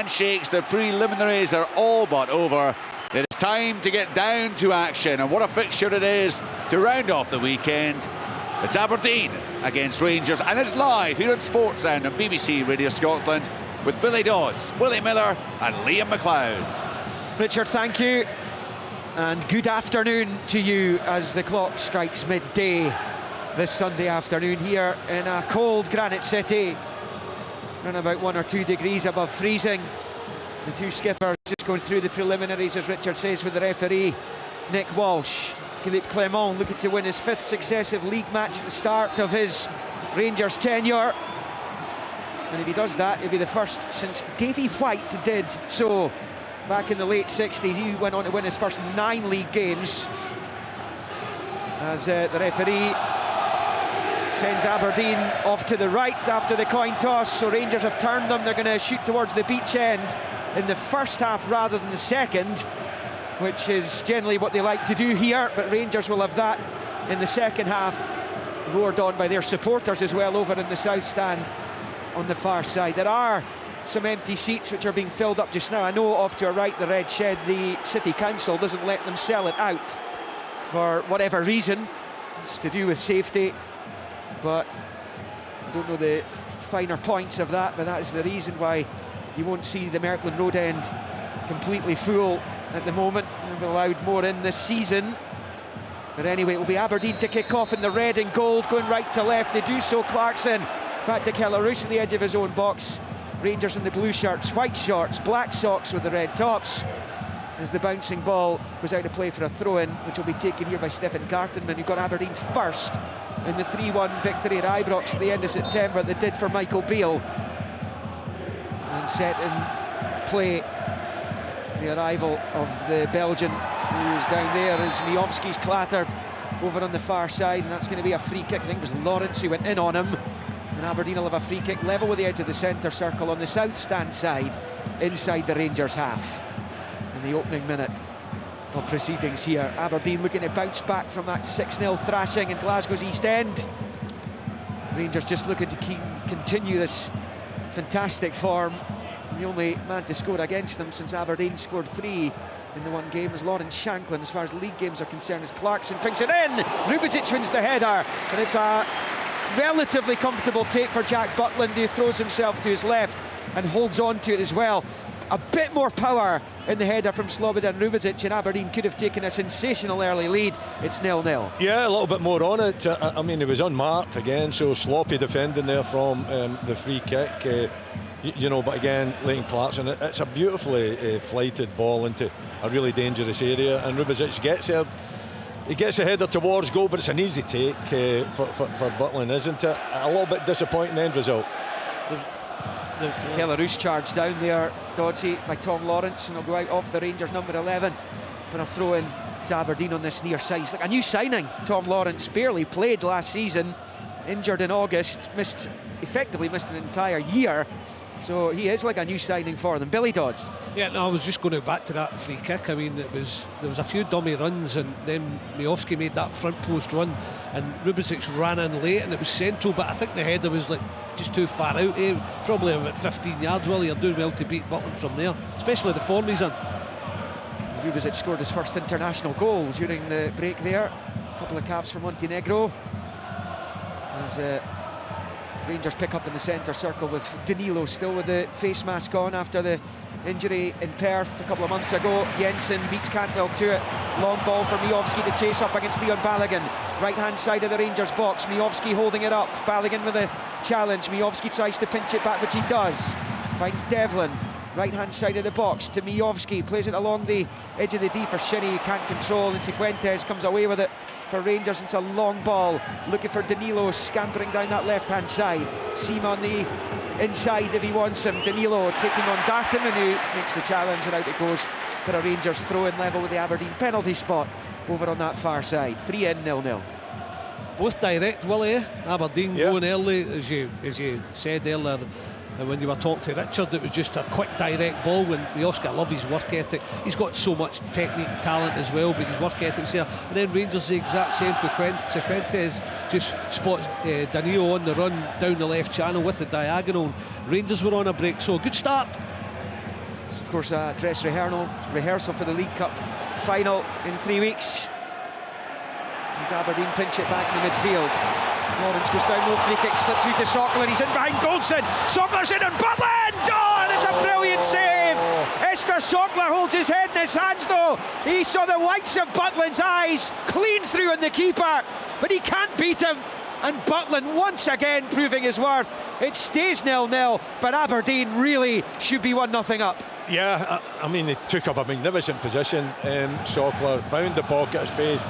handshakes, the preliminaries are all but over. It is time to get down to action, and what a fixture it is to round off the weekend. It's Aberdeen against Rangers, and it's live here on Sports Sound on BBC Radio Scotland with Billy Dodds, Willie Miller and Liam McLeod. Richard, thank you, and good afternoon to you as the clock strikes midday this Sunday afternoon here in a cold Granite City, around about 1 or 2 degrees above freezing. The two skippers just going through the preliminaries, as Richard says, with the referee Nick Walsh. Philippe Clement looking to win his 5th successive league match at the start of his Rangers tenure, and if he does that, he'll be the first since Davy White did so back in the late 60s. He went on to win his first 9 league games as the referee sends Aberdeen off to the right after the coin toss. So Rangers have turned them. They're going to shoot towards the beach end in the first half rather than the second, which is generally what they like to do here, but Rangers will have that in the second half, roared on by their supporters as well over in the south stand on the far side. There are some empty seats which are being filled up just now. I know off to our right, the Red Shed, the City Council doesn't let them sell it out for whatever reason. It's to do with safety, but I don't know the finer points of that, but that is the reason why you won't see the Merkland Road end completely full at the moment. They've allowed more in this season, but anyway, it will be Aberdeen to kick off in the red and gold, going right to left. They do so. Clarkson back to Kellaroos on the edge of his own box. Rangers in the blue shirts, white shorts, black socks with the red tops, as the bouncing ball was out of play for a throw-in, which will be taken here by Stephen Gartenman, who got Aberdeen's first in the 3-1 victory at Ibrox at the end of September that did for Michael Beale, and set in play the arrival of the Belgian, who is down there as Miovski's clattered over on the far side, and that's going to be a free kick. I think it was Lawrence who went in on him, and Aberdeen will have a free kick level with the edge of the centre circle on the south stand side inside the Rangers half in the opening minute of proceedings here. Aberdeen looking to bounce back from that 6-0 thrashing in Glasgow's East End. Rangers just looking to continue this fantastic form. The only man to score against them since Aberdeen scored 3 in the one game was Lawrence Shanklin. As far as league games are concerned, as Clarkson pinks it in, Rubezic wins the header, and it's a relatively comfortable take for Jack Butland, who throws himself to his left and holds on to it as well. A bit more power in the header from Slobodan Rubezic, and Aberdeen could have taken a sensational early lead. It's 0-0. Yeah, a little bit more on it. I mean, it was unmarked again, so sloppy defending there from the free kick. You know, but again, Leighton Clarkson, it's a beautifully flighted ball into a really dangerous area, and Rubezic gets there. He gets a header towards goal, but it's an easy take for Butland, isn't it? A little bit disappointing end result. The Kellaroos charge down there, Dodsey, by Tom Lawrence, and he'll go out off the Rangers number 11 for a throw-in to Aberdeen on this near side. It's like a new signing. Tom Lawrence barely played last season, injured in August, effectively missed an entire year. So he is like a new signing for them. Billy Dodds. Yeah, no, I was just going back to that free kick. I mean, there was a few dummy runs, and then Miovski made that front post run, and Rubezic ran in late, and it was central. But I think the header was like just too far out. Probably about 15 yards. Well, you're doing well to beat Butland from there, especially the form he's in. Rubezic scored his first international goal during the break there. A couple of caps for Montenegro. As Rangers pick up in the centre circle with Danilo still with the face mask on after the injury in Perth a couple of months ago. Jensen beats Cantwell to it. Long ball for Miovski to chase up against Leon Balogun. Right hand side of the Rangers box. Miovski holding it up. Balogun with a challenge. Miovski tries to pinch it back, which he does. Finds Devlin. Right hand side of the box to Miovski. Plays it along the edge of the D for Shinnie. Can't control, and Cifuentes comes away with it for Rangers. It's a long ball looking for Danilo, scampering down that left hand side. Seam on the inside if he wants him. Danilo taking on Gartenman, who makes the challenge, and out it goes for a Rangers throw-in level with the Aberdeen penalty spot over on that far side. 3-0, 0-0. Both direct, Willie. Aberdeen going early, as you said earlier. And when you were talking to Richard, it was just a quick direct ball. When Miovski, I love his work ethic. He's got so much technique, talent as well, but his work ethic's there. And then Rangers the exact same. Cifuentes just spots Danilo on the run down the left channel with the diagonal. Rangers were on a break, so good start. It's of course a dress rehearsal for the League Cup final in 3 weeks. As Aberdeen pinch it back in the midfield. Lawrence goes down, no free kick, slip through to Sokler, he's in behind Goldson. Sokler's in and Butland! Oh, and it's a brilliant save! Esther Sokler holds his head in his hands though. He saw the whites of Butland's eyes, clean through on the keeper, but he can't beat him. And Butland once again proving his worth. It stays 0-0, but Aberdeen really should be 1-0 up. Yeah, I mean, they took up a magnificent position. Sokler found the pocket of space.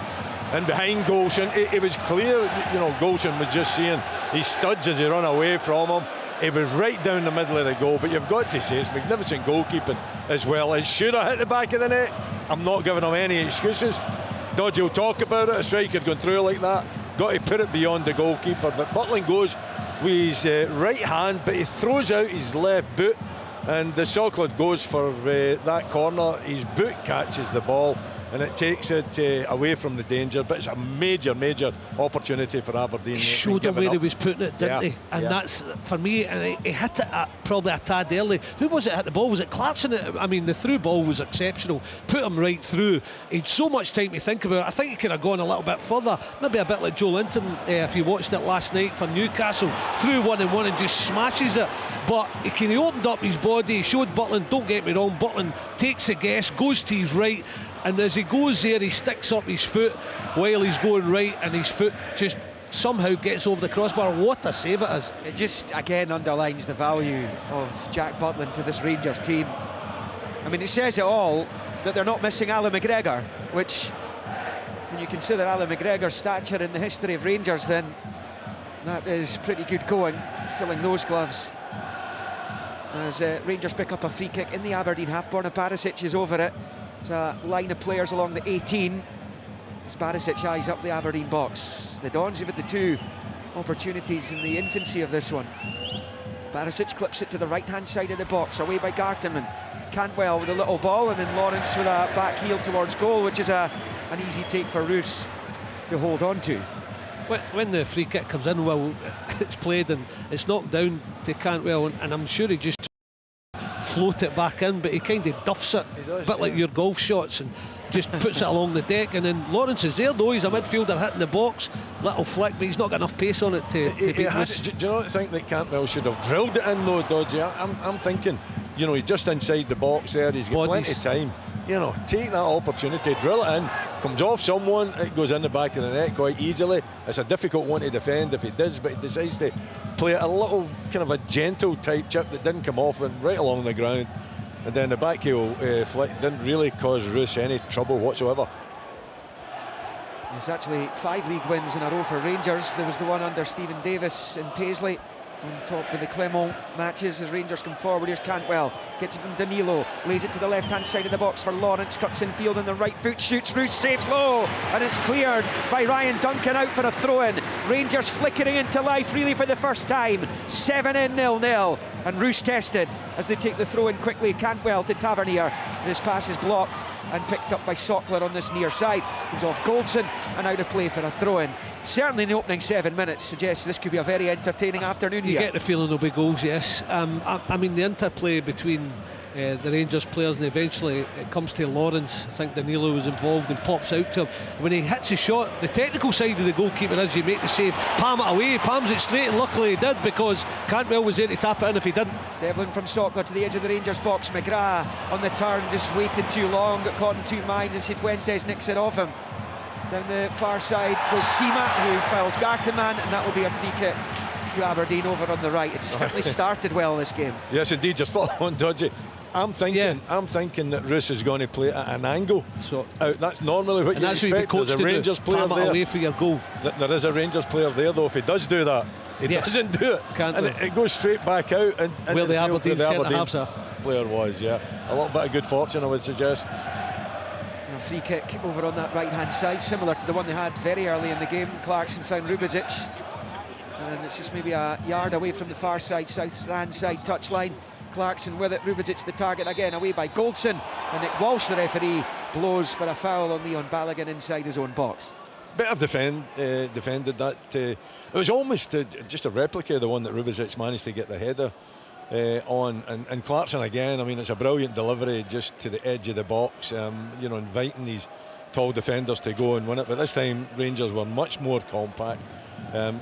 And behind Golson, it was clear, you know, Golson was just seeing his studs as he run away from him. It was right down the middle of the goal, but you've got to say it's magnificent goalkeeping as well. It should have hit the back of the net. I'm not giving him any excuses. Dodgy will talk about it, a striker going through like that. Got to put it beyond the goalkeeper, but Butland goes with his right hand, but he throws out his left boot, and the Sokler goes for that corner. His boot catches the ball, and it takes it away from the danger, but it's a major opportunity for Aberdeen. He showed him where he was putting it, didn't he? And that's, for me, and he hit it probably a tad early. Who was it hit the ball? Was it Clarkson? I mean, the through ball was exceptional, put him right through. He'd so much time to think about it. I think he could have gone a little bit further, maybe a bit like Joe Linton, if you watched it last night for Newcastle, through 1-on-1 and just smashes it. But he opened up his body, he showed Butland, don't get me wrong, Butland takes a guess, goes to his right, and as he goes there, he sticks up his foot while he's going right, and his foot just somehow gets over the crossbar. What a save it is. It just again underlines the value of Jack Butland to this Rangers team. I mean, it says it all that they're not missing Alan McGregor, which, when you consider Alan McGregor's stature in the history of Rangers, then that is pretty good going, filling those gloves. As Rangers pick up a free kick in the Aberdeen half, Borna Barisic is over it. There's a line of players along the 18 as Barisic eyes up the Aberdeen box. The Dons have had the two opportunities in the infancy of this one. Barisic clips it to the right hand side of the box, away by Gartenman. Cantwell with a little ball, and then Lawrence with a back heel towards goal, which is an easy take for Roos to hold on to. When the free kick comes in, well, it's played and it's knocked down to Cantwell, and I'm sure he just float it back in, but he kind of duffs it, a bit like your golf shots, and just puts it along the deck. And then Lawrence is there though, he's a midfielder hitting the box, little flick, but he's not got enough pace on it to beat this. Do you not think that Cantwell should have drilled it in though, Dodgy? I'm thinking, you know, he's just inside the box there, he's got plenty of time. You know, take that opportunity, drill it in, comes off someone, it goes in the back of the net quite easily. It's a difficult one to defend if he does, but he decides to play it a little kind of a gentle type chip that didn't come off, went right along the ground, and then the back heel flick didn't really cause Roos any trouble whatsoever. It's actually 5 league wins in a row for Rangers. There was the one under Stephen Davis in Paisley, on top of the Clement matches. As Rangers come forward, here's Cantwell, gets it from Danilo, lays it to the left hand side of the box for Lawrence, cuts in field on the right foot, shoots, Roos saves low, and it's cleared by Ryan Duncan out for a throw-in. Rangers flickering into life really for the first time. 7 in, 0-0, and Roos tested as they take the throw-in quickly. Cantwell to Tavernier, his pass is blocked and picked up by Sokler on this near side. He's off Goldson and out of play for a throw-in. Certainly in the opening 7 minutes suggests this could be a very entertaining afternoon here. You get the feeling there'll be goals, yes. I mean, the interplay between the Rangers players, and eventually it comes to Lawrence. I think Danilo was involved and pops out to him. When he hits his shot, the technical side of the goalkeeper is you make the save, palm it away, palms it straight, and luckily he did, because Cantwell was there to tap it in if he didn't. Devlin from Sokler to the edge of the Rangers box. McGrath on the turn, just waited too long, got caught in two minds, and Cifuentes nicks it off him. Down the far side goes Sima, who fouls Gartenman, and that will be a free kick to Aberdeen over on the right. It's certainly started well this game. Yes, indeed, just follow on, Dodgy. I'm thinking that Roos is going to play at an angle. So that's normally what you expect. There's a Rangers player there. Away for your goal. There is a Rangers player there, though. If he does do that, he doesn't do it. And it goes straight back out. And where the Aberdeen centre-halves are. Player was, yeah. A little bit of good fortune, I would suggest. A free kick over on that right-hand side, similar to the one they had very early in the game. Clarkson found Rubezic, and it's just maybe a yard away from the far side, south-hand side touchline. Clarkson with it, Rubezic the target again, away by Goldson, and Nick Walsh, the referee, blows for a foul on Leon Balogun inside his own box. Better defended that. It was almost just a replica of the one that Rubezic managed to get the header on, and Clarkson again. I mean, it's a brilliant delivery just to the edge of the box, you know, inviting these tall defenders to go and win it. But this time Rangers were much more compact,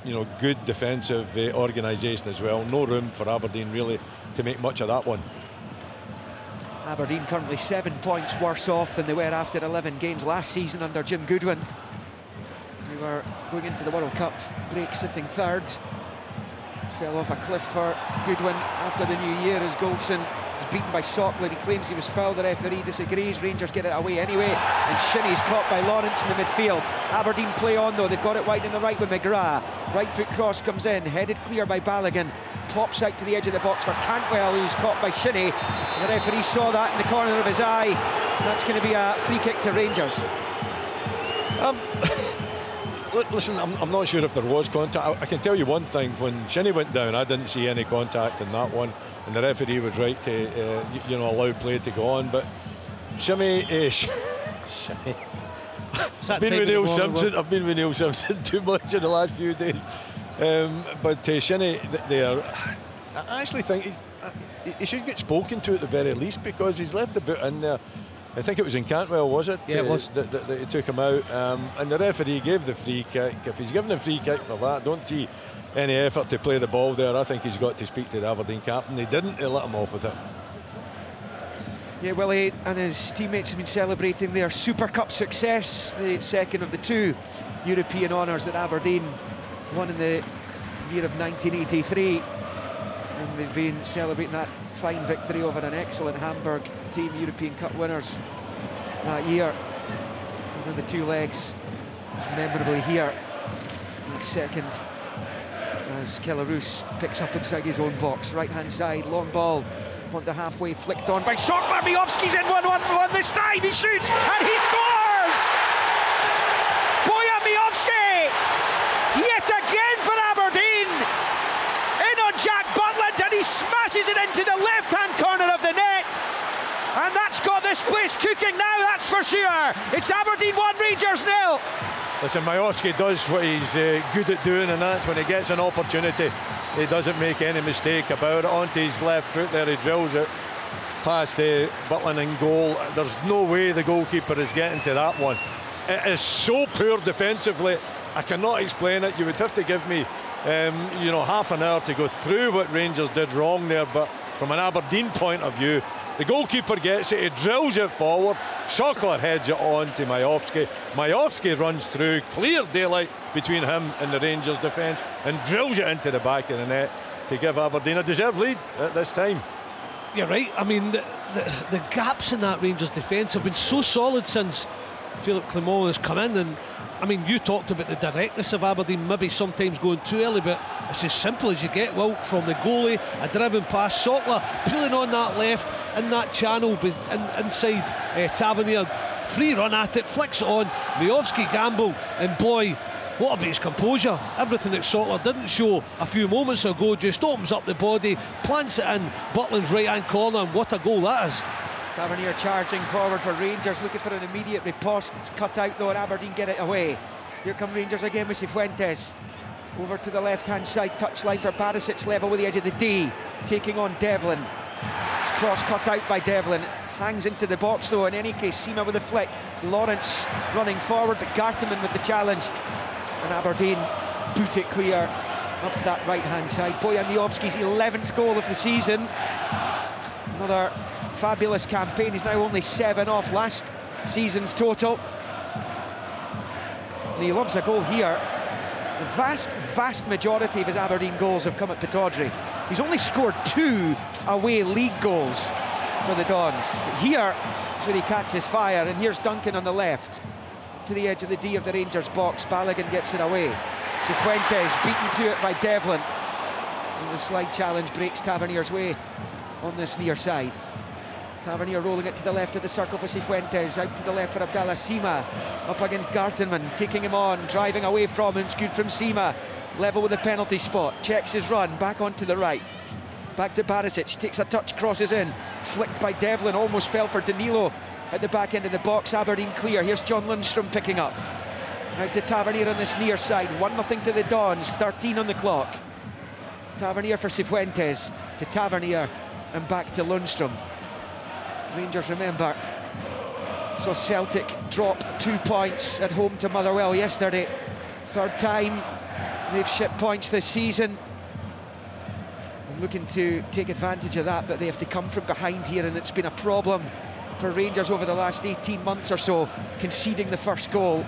you know, good defensive organisation as well. No room for Aberdeen really to make much of that one. Aberdeen currently 7 points worse off than they were after 11 games last season under Jim Goodwin. They were going into the World Cup break sitting third. Fell off a cliff for Goodwin after the new year as Goldson was beaten by Sockler. He claims he was fouled. The referee disagrees. Rangers get it away anyway, and Shinnie's caught by Lawrence in the midfield. Aberdeen play on though. They've got it wide in the right with McGrath. Right foot cross comes in, headed clear by Balogun. Pops out to the edge of the box for Cantwell, who's caught by Shinnie. The referee saw that in the corner of his eye. That's going to be a free kick to Rangers. Listen, I'm not sure if there was contact. I can tell you one thing: when Shinnie went down, I didn't see any contact in that one, and the referee was right to, you know, allow play to go on. But Shinnie, I've been with Neil Simpson too much in the last few days. But Shinnie, I actually think he should get spoken to at the very least, because he's left the boot in there. I think it was in Cantwell, was it? Yeah, it was. That he took him out, and the referee gave the free kick. If he's given a free kick for that, don't see any effort to play the ball there. I think he's got to speak to the Aberdeen captain. They didn't. They let him off with it. Yeah, Willie and his teammates have been celebrating their Super Cup success, the second of the 2 European honours that Aberdeen won in the year of 1983, and they've been celebrating that fine victory over an excellent Hamburg team, European Cup winners that year. And the 2 legs, memorably here, in second, as Kellaroos picks up inside his own box, right hand side, long ball onto halfway, flicked on by Sockler. Miovski's in 1-1 this time, he shoots and he scores! Bojan Miovski, yet again for Aberdeen, in on Jack Butland, and he smashes it into the left hand corner of the net, and that's got this place cooking now, that's for sure. It's Aberdeen 1, Rangers 0. Listen, Miovski does what he's good at doing, and that's when he gets an opportunity, he doesn't make any mistake about it. Onto his left foot there, he drills it past the Butland in goal. There's no way the goalkeeper is getting to that one. It is so poor defensively, I cannot explain it. You would have to give me you know, half an hour to go through what Rangers did wrong there, but from an Aberdeen point of view, the goalkeeper gets it, he drills it forward, Sockler heads it on to Miovski. Miovski runs through, clear daylight between him and the Rangers defence, and drills it into the back of the net to give Aberdeen a deserved lead at this time. You're right. I mean, the gaps in that Rangers defence have been so solid since Philippe Clement has come in, and I mean, you talked about the directness of Aberdeen maybe sometimes going too early, but it's as simple as you get. Well, from the goalie, a driven pass, Sockler pulling on that left in that channel inside Tavernier, free run at it, flicks it on, Miovski gamble, and boy, what about his composure? Everything that Sockler didn't show a few moments ago, just opens up the body, plants it in Butland's right hand corner, and what a goal that is. Tavernier charging forward for Rangers, looking for an immediate riposte. It's cut out though, and Aberdeen get it away. Here come Rangers again with Cifuentes. Over to the left-hand side, touchline for Barisic, level with the edge of the D, taking on Devlin. It's cross cut out by Devlin. Hangs into the box though, in any case, Sima with the flick. Lawrence running forward, but Garteman with the challenge. And Aberdeen boot it clear up to that right-hand side. Bojan Miovski's 11th goal of the season. Another fabulous campaign. He's now only 7 off last season's total, and he loves a goal here. The vast majority of his Aberdeen goals have come at Pittodrie. He's only scored 2 away league goals for the Dons, but here is where he catches fire. And here's Duncan on the left to the edge of the D of the Rangers box. Balogun gets it away. Cifuentes beaten to it by Devlin, and the slide challenge breaks Tavernier's way on this near side. Tavernier rolling it to the left of the circle for Cifuentes, out to the left for Abdallah Sima, up against Gartenman, taking him on, driving away from him. It's good from Sima, level with the penalty spot, checks his run, back onto the right, back to Barisic, takes a touch, crosses in, flicked by Devlin, almost fell for Danilo at the back end of the box. Aberdeen clear. Here's John Lundstrom picking up, out to Tavernier on this near side. 1-0 to the Dons, 13 on the clock. Tavernier for Cifuentes, to Tavernier and back to Lundstrom. Rangers, remember, saw Celtic drop 2 points at home to Motherwell yesterday. Third time they've shipped points this season. I'm looking to take advantage of that, but they have to come from behind here, and it's been a problem for Rangers over the last 18 months or so, conceding the first goal.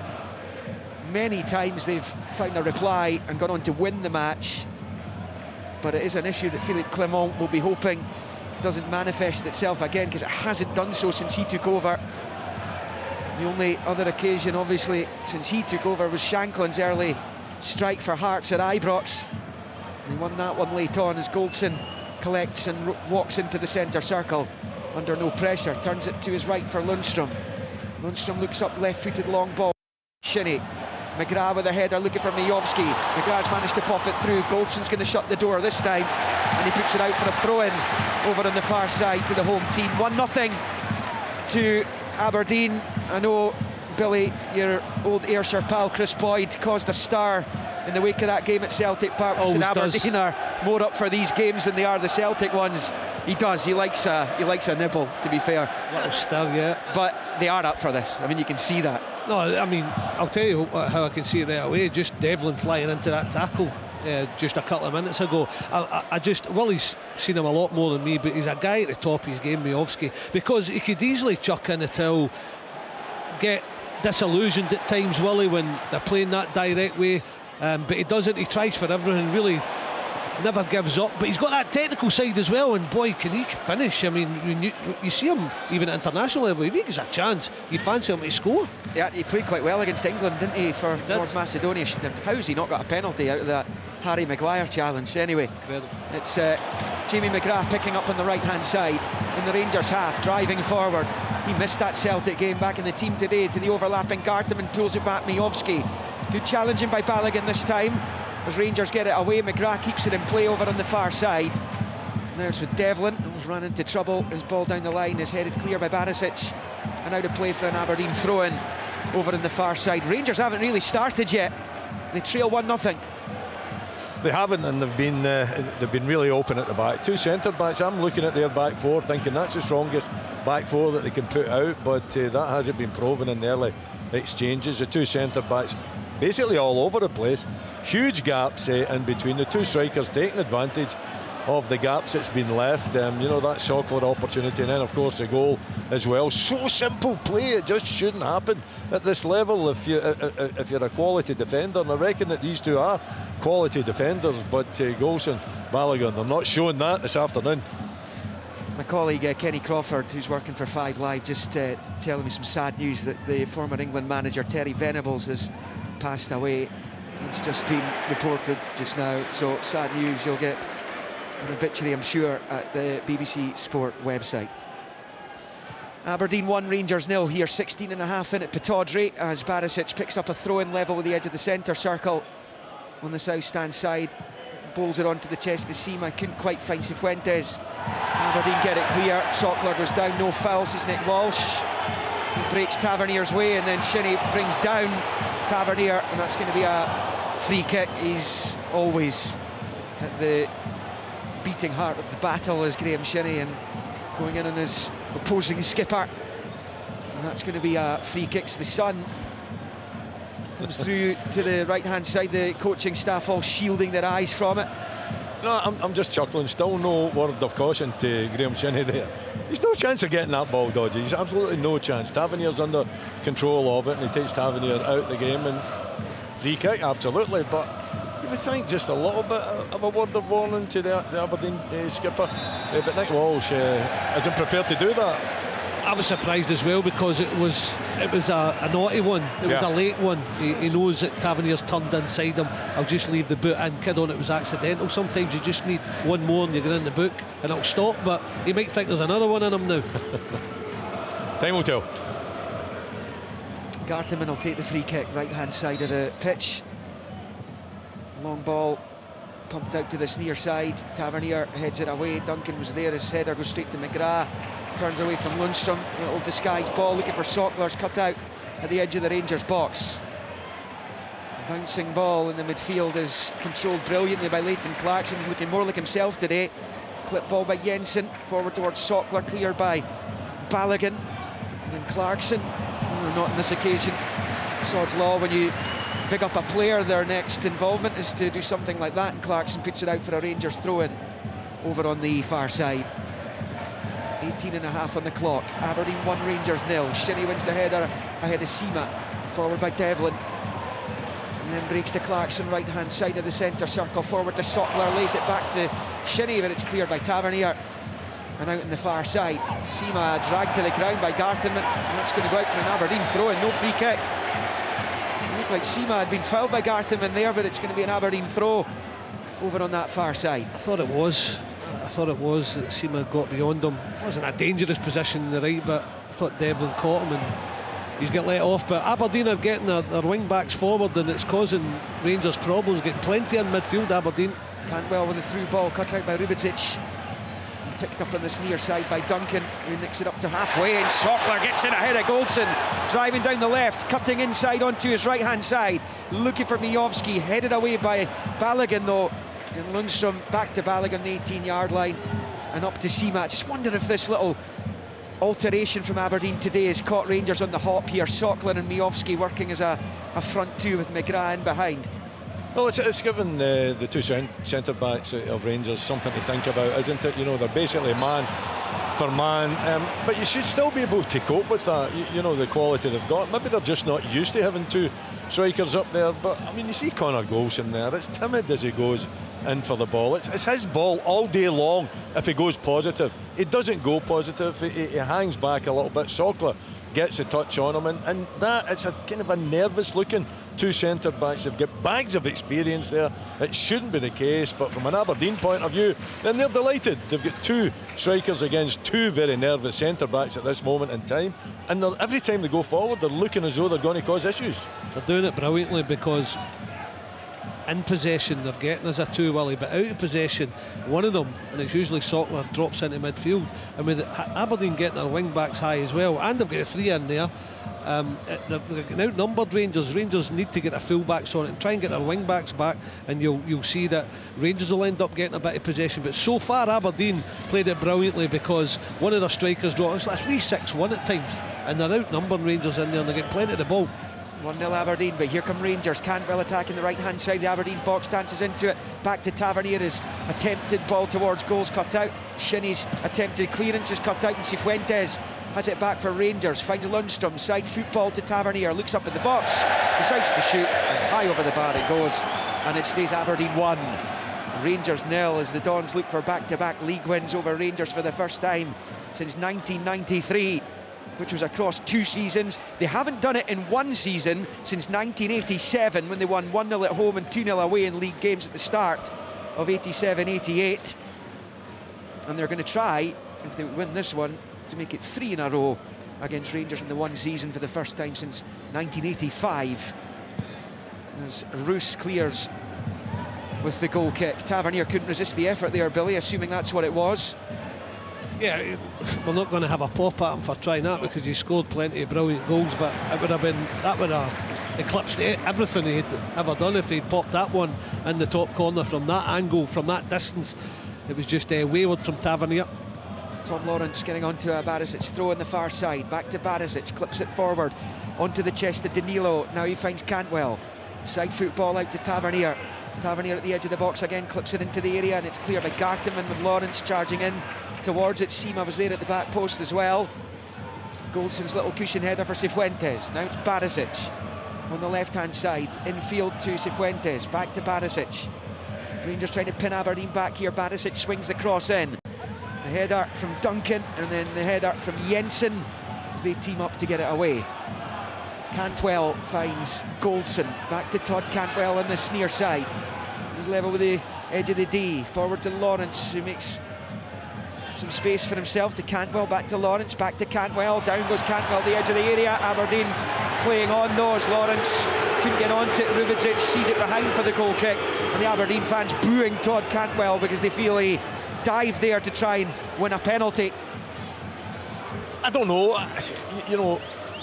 Many times they've found a reply and gone on to win the match, but it is an issue that Philippe Clement will be hoping doesn't manifest itself again, because it hasn't done so since he took over. The only other occasion, obviously, since he took over was Shankland's early strike for Hearts at Ibrox. He won that one late on as Goldson collects and walks into the centre circle under no pressure, turns it to his right for Lundstrom. Lundstrom looks up, left-footed long ball. Shinnie. McGrath with a header looking for Mijovski. McGrath's managed to pop it through. Goldson's going to shut the door this time, and he puts it out for a throw-in over on the far side to the home team. 1-0 to Aberdeen. I know, Billy, your old Ayrshire pal Chris Boyd caused a star in the wake of that game at Celtic Park. And Aberdeen are more up for these games than they are the Celtic ones. He does. He likes a nibble, to be fair. Little stir, yeah. But they are up for this. I mean, you can see that. No, I mean, I'll tell you how I can see it right away. Just Devlin flying into that tackle just a couple of minutes ago. Willie's seen him a lot more than me, but he's a guy at the top of his game, Mijovski, because he could easily chuck in a towel, get disillusioned at times, Willie, when they're playing that direct way, but he doesn't. He tries for everything, really never gives up, but he's got that technical side as well, and boy, can he finish. I mean, you see him even at international level, if he gets a chance, you fancy him to score. Yeah, he played quite well against England, didn't he, for North Macedonia. How has he not got a penalty out of that Harry Maguire challenge? Anyway, incredible. It's Jamie McGrath picking up on the right hand side in the Rangers half, driving forward. He missed that Celtic game, back in the team today to the overlapping Gartham, and pulls it back. Mijovski, good challenging by Balogun this time. As Rangers get it away, McGrath keeps it in play over on the far side. Now it's with Devlin, who's run into trouble. His ball down the line is headed clear by Barisic, and out of play for an Aberdeen throw-in over on the far side. Rangers haven't really started yet. They trail 1-0. They haven't, and they've been really open at the back. Two centre backs. I'm looking at their back four, thinking that's the strongest back four that they can put out, but that hasn't been proven in the early exchanges. The two centre backs basically all over the place. Huge gaps in between. The two strikers taking advantage of the gaps that's been left. That Sockler opportunity, and then of course the goal as well. So simple play, it just shouldn't happen at this level if you're a quality defender, and I reckon that these two are quality defenders, but Golson, Balogun, they're not showing that this afternoon. My colleague Kenny Crawford, who's working for 5 Live, just telling me some sad news that the former England manager Terry Venables has passed away. It's just been reported just now, so sad news. You'll get an obituary, I'm sure, at the BBC Sport website. Aberdeen 1, Rangers 0 here, 16.5 in at Pittodrie, as Barisic picks up a throw-in level with the edge of the centre circle on the south stand side. Bowls it onto the chest to Seema, couldn't quite find Cifuentes. Aberdeen get it clear. Sockler goes down, no foul, says Nick Walsh. He breaks Tavernier's way, and then Shinnie brings down Tavernier, and that's going to be a free kick. He's always at the beating heart of the battle as Graham Shinnie, and going in on his opposing skipper, and that's going to be a free kick. The sun comes through to the right hand side, the coaching staff all shielding their eyes from it. No, I'm just chuckling. Still no word of caution to Graham Shinnie there. There's no chance of getting that ball dodgy. There's absolutely no chance. Tavernier's under control of it, and he takes Tavernier out the game, and free kick, absolutely. But you would think just a little bit of a word of warning to the Aberdeen skipper. But Nick Walsh isn't prepared to do that. I was surprised as well, because it was a naughty one. It was a late one. He knows that Tavernier's turned inside him. I'll just leave the boot and kid on, it was accidental. Sometimes you just need one more and you get in the book and it'll stop, but he might think there's another one in him now. Time will tell. Garteman will take the free kick, right hand side of the pitch. Long ball pumped out to this near side. Tavernier heads it away. Duncan was there, his header goes straight to McGrath. Turns away from Lundstrom, a little disguised ball looking for Sockler's cut out at the edge of the Rangers box. Bouncing ball in the midfield is controlled brilliantly by Leighton Clarkson. He's looking more like himself today. Clip ball by Jensen, forward towards Sockler, cleared by Balogun. And then Clarkson, not on this occasion. Sod's law, when you big up a player, their next involvement is to do something like that, and Clarkson puts it out for a Rangers throw-in over on the far side. 18.5 on the clock. Aberdeen 1, Rangers 0. Shinnie wins the header ahead of Sima, forward by Devlin. And then breaks to Clarkson, right hand side of the centre circle, forward to Sockler, lays it back to Shinnie, but it's cleared by Tavernier. And out on the far side, Sima dragged to the ground by Gartenman, and that's going to go out for an Aberdeen throw-in, no free kick. It looked like Sima had been fouled by Gartenman there, but it's going to be an Aberdeen throw over on that far side. I thought it was that Sima got beyond him. It wasn't a dangerous position in the right, but I thought Devlin caught him and he's got let off. But Aberdeen are getting their wing backs forward, and it's causing Rangers problems. Getting plenty in midfield, Aberdeen. Cantwell with a through ball, cut out by Rubicic. Picked up on this near side by Duncan, who nicks it up to halfway, and Sockler gets in ahead of Goldson, driving down the left, cutting inside onto his right hand side, looking for Mijovski, headed away by Balogun though, and Lundstrom back to Balogun, the 18-yard line, and up to Sima. I just wonder if this little alteration from Aberdeen today has caught Rangers on the hop here. Sockler and Mijovski working as a front two with McGrath in behind. Well, it's given the two centre-backs of Rangers something to think about, isn't it? You know, they're basically man for man, but you should still be able to cope with that, you know, the quality they've got. Maybe they're just not used to having two strikers up there, but I mean, you see Connor Golson there, it's timid as he goes in for the ball. It's his ball all day long. If he goes positive, he doesn't go positive, he hangs back a little bit. Sockler gets a touch on him, and that, it's a kind of a nervous looking two centre backs. They've got bags of experience there. It shouldn't be the case, but from an Aberdeen point of view, then they're delighted. They've got two strikers against two very nervous centre backs at this moment in time, and every time they go forward, they're looking as though they're going to cause issues. They're doing it brilliantly, because in possession they're getting as a two, Willie, but out of possession, one of them, and it's usually Sockler, drops into midfield. I mean, Aberdeen getting their wing backs high as well, and they've got a three in there. They're outnumbered, Rangers. Rangers need to get their full backs on it and try and get their wing backs back, and you'll see that Rangers will end up getting a bit of possession. But so far Aberdeen played it brilliantly, because one of their strikers dropped. It's like 3-6-1 at times, and they're outnumbering Rangers in there, and they're getting plenty of the ball. 1-0 Aberdeen, but here come Rangers. Cantwell attacking the right hand side, the Aberdeen box, dances into it, back to Tavernier. His attempted ball towards goals cut out. Shinnie's attempted clearance is cut out, and Cifuentes has it back for Rangers, finds Lundstrom, side football to Tavernier, looks up in the box, decides to shoot, and high over the bar it goes, and it stays Aberdeen 1, Rangers 0, as the Dons look for back-to-back league wins over Rangers for the first time since 1993, which was across 2 seasons. They haven't done it in 1 season since 1987, when they won 1-0 at home and 2-0 away in league games at the start of 87-88. And they're going to try, if they win this one, to make it 3 in a row against Rangers in the 1 season for the first time since 1985. As Roos clears with the goal kick. Tavernier couldn't resist the effort there, Billy, assuming that's what it was. Yeah, we're not going to have a pop at him for trying that, because he scored plenty of brilliant goals, but that would have eclipsed everything he had ever done if he popped that one in the top corner from that angle, from that distance. It was just wayward from Tavernier. Tom Lawrence getting onto a Barisic throw on the far side, back to Barisic, clips it forward onto the chest of Danilo. Now he finds Cantwell, side football out to Tavernier. Tavernier at the edge of the box again, clips it into the area, and it's clear by Gartenman with Lawrence charging in towards it. Sima was there at the back post as well. Goldson's little cushion header for Cifuentes. Now it's Barisic on the left hand side, infield to Cifuentes, back to Barisic. Rangers trying to pin Aberdeen back here. Barisic swings the cross in. The header from Duncan, and then the header from Jensen as they team up to get it away. Cantwell finds Goldson, back to Todd Cantwell on the near side. He's level with the edge of the D, forward to Lawrence, who makes some space for himself, to Cantwell, back to Lawrence, back to Cantwell, down goes Cantwell, the edge of the area. Aberdeen playing on though, as Lawrence couldn't get on to Rubicic, sees it behind for the goal kick, and the Aberdeen fans booing Todd Cantwell because they feel he dived there to try and win a penalty. I don't know, you know,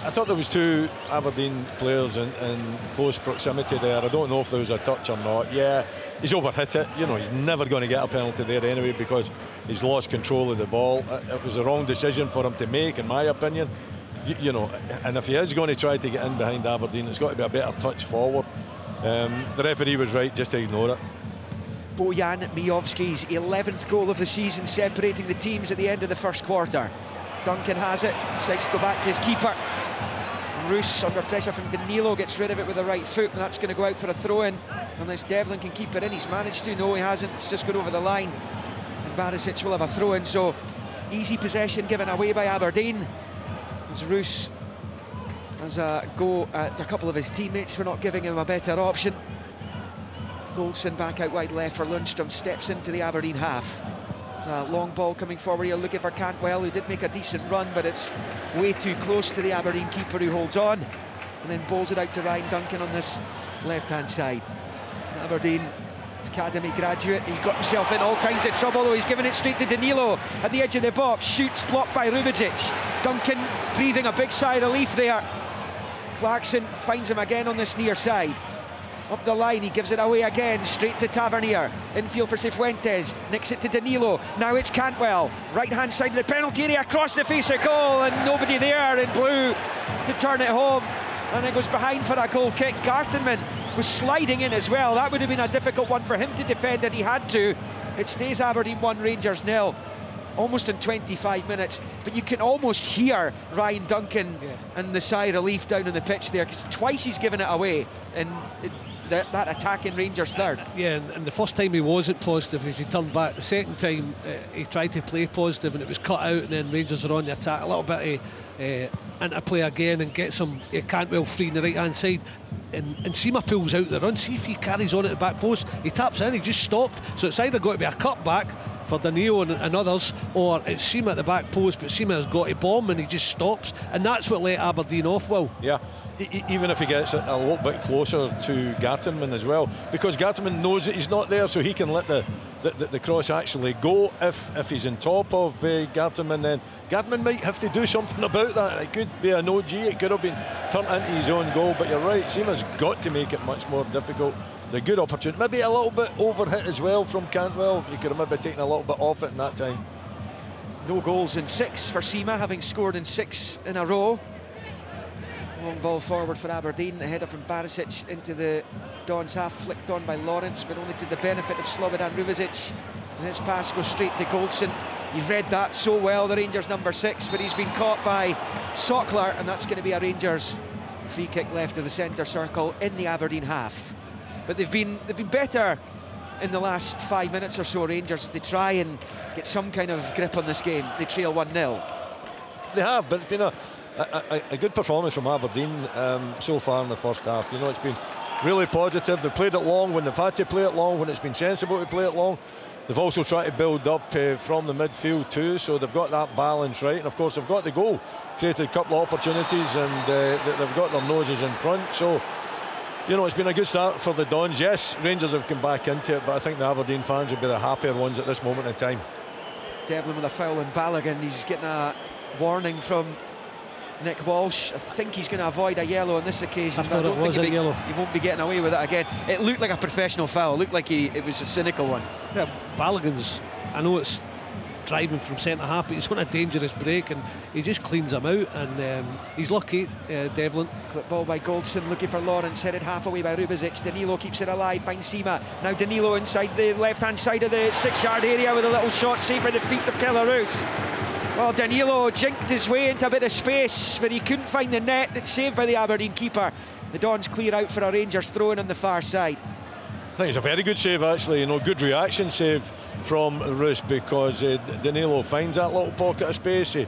I thought there was two Aberdeen players in close proximity there. I don't know if there was a touch or not. Yeah, he's overhit it. You know, he's never going to get a penalty there anyway because he's lost control of the ball. It was the wrong decision for him to make, in my opinion. You know, and if he is going to try to get in behind Aberdeen, it's got to be a better touch forward. The referee was right just to ignore it. Bojan Mijovski's 11th goal of the season, separating the teams at the end of the first quarter. Duncan has it, decides to go back to his keeper. Roos, under pressure from Danilo, gets rid of it with the right foot, and that's going to go out for a throw-in unless Devlin can keep it in. He's managed to. No, he hasn't. It's just gone over the line, and Barisic will have a throw-in. So easy possession given away by Aberdeen, as Roos has a go at a couple of his teammates for not giving him a better option. Goldson back out wide left for Lundstrom, steps into the Aberdeen half. A long ball coming forward here, looking for Cantwell, who did make a decent run, but it's way too close to the Aberdeen keeper, who holds on and then bowls it out to Ryan Duncan on this left-hand side. Aberdeen Academy graduate, he's got himself in all kinds of trouble, though. He's given it straight to Danilo at the edge of the box, shoots, blocked by Rubičić. Duncan breathing a big sigh of relief there. Clarkson finds him again on this near side. Up the line, he gives it away again, straight to Tavernier. Infield for Cifuentes, nicks it to Danilo. Now it's Cantwell, right-hand side of the penalty area, across the face of goal, and nobody there in blue to turn it home. And it goes behind for a goal kick. Gartenmann was sliding in as well. That would have been a difficult one for him to defend if he had to. It stays Aberdeen 1, Rangers 0. Almost in 25 minutes, but you can almost hear Ryan Duncan and the sigh of relief down on the pitch there, because twice he's given it away, and that attack in Rangers third. Yeah, and the first time he wasn't positive as he turned back. The second time he tried to play positive and it was cut out, and then Rangers are on the attack. A little bit of interplay again, and gets him Cantwell free on the right hand side, and Sima pulls out the run. See if he carries on at the back post, he taps in, he just stopped. So it's either got to be a cut back for Danilo and others, or it's Sima at the back post, but Sima has got to bomb and he just stops, and that's what let Aberdeen off. Well, yeah, even if he gets a little bit closer to Gartenmann as well, because Gartenmann knows that he's not there, so he can let the cross actually go. If he's on top of Gartenmann, then Gartenmann might have to do something about that. It could be an OG, it could have been turned into his own goal, but you're right, Sima's got to make it much more difficult. It's a good opportunity, maybe a little bit overhit as well from Cantwell. He could have maybe taken a little bit off it in that time. No goals in 6 for Sima, having scored in 6 in a row. Long ball forward for Aberdeen, a header from Barisic into the Dons half, flicked on by Lawrence, but only to the benefit of Slobodan Rubičić. And his pass goes straight to Goldson. He read that so well, the Rangers number 6, but he's been caught by Sockler, and that's going to be a Rangers free kick left of the centre circle in the Aberdeen half. But they've been better in the last 5 minutes or so, Rangers. They try and get some kind of grip on this game. They trail 1-0. They have, but it's been a good performance from Aberdeen so far in the first half. You know, it's been really positive. They've played it long when they've had to play it long, when it's been sensible to play it long. They've also tried to build up from the midfield too, so they've got that balance right. And of course, they've got the goal, created a couple of opportunities, and they've got their noses in front. So, you know, it's been a good start for the Dons. Yes, Rangers have come back into it, but I think the Aberdeen fans will be the happier ones at this moment in time. Devlin with a foul on Balogun. He's getting a warning from Nick Walsh. I think he's going to avoid a yellow on this occasion. I don't think he won't be getting away with it again. It looked like a professional foul. It looked like it was a cynical one. Yeah, Balogun's, I know it's driving from centre half, but he's on a dangerous break and he just cleans him out, and he's lucky, Devlin. Clip ball by Goldson, looking for Lawrence, headed half away by Rubičić. Danilo keeps it alive, finds Sima. Now Danilo inside the left-hand side of the 6-yard area with a little shot saved by the feet of Keller-Roos. Well, Danilo jinked his way into a bit of space, but he couldn't find the net. It's saved by the Aberdeen keeper. The Dons clear out for a Rangers throw-in on the far side. I think it's a very good save, actually. You know, good reaction save from Roos, because Danilo finds that little pocket of space. He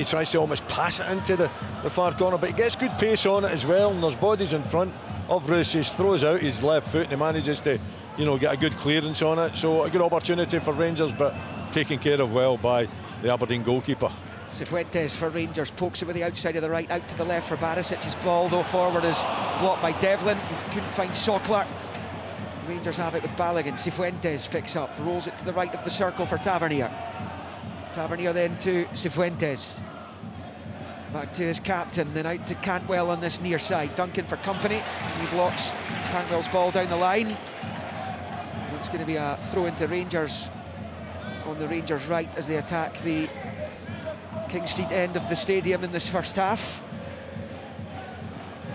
tries to almost pass it into the far corner, but he gets good pace on it as well, and there's bodies in front of Roos. He throws out his left foot and he manages to, you know, get a good clearance on it. So a good opportunity for Rangers, but taken care of well by the Aberdeen goalkeeper. Cifuentes for Rangers, pokes it with the outside of the right, out to the left for Barisic's ball, though forward is blocked by Devlin. He couldn't find Sockler. Rangers have it with Balogun. Cifuentes picks up, rolls it to the right of the circle for Tavernier. Tavernier then to Cifuentes. Back to his captain, then out to Cantwell on this near side. Duncan for company, he blocks Cantwell's ball down the line. It's going to be a throw into Rangers, on the Rangers' right as they attack the King Street end of the stadium in this first half.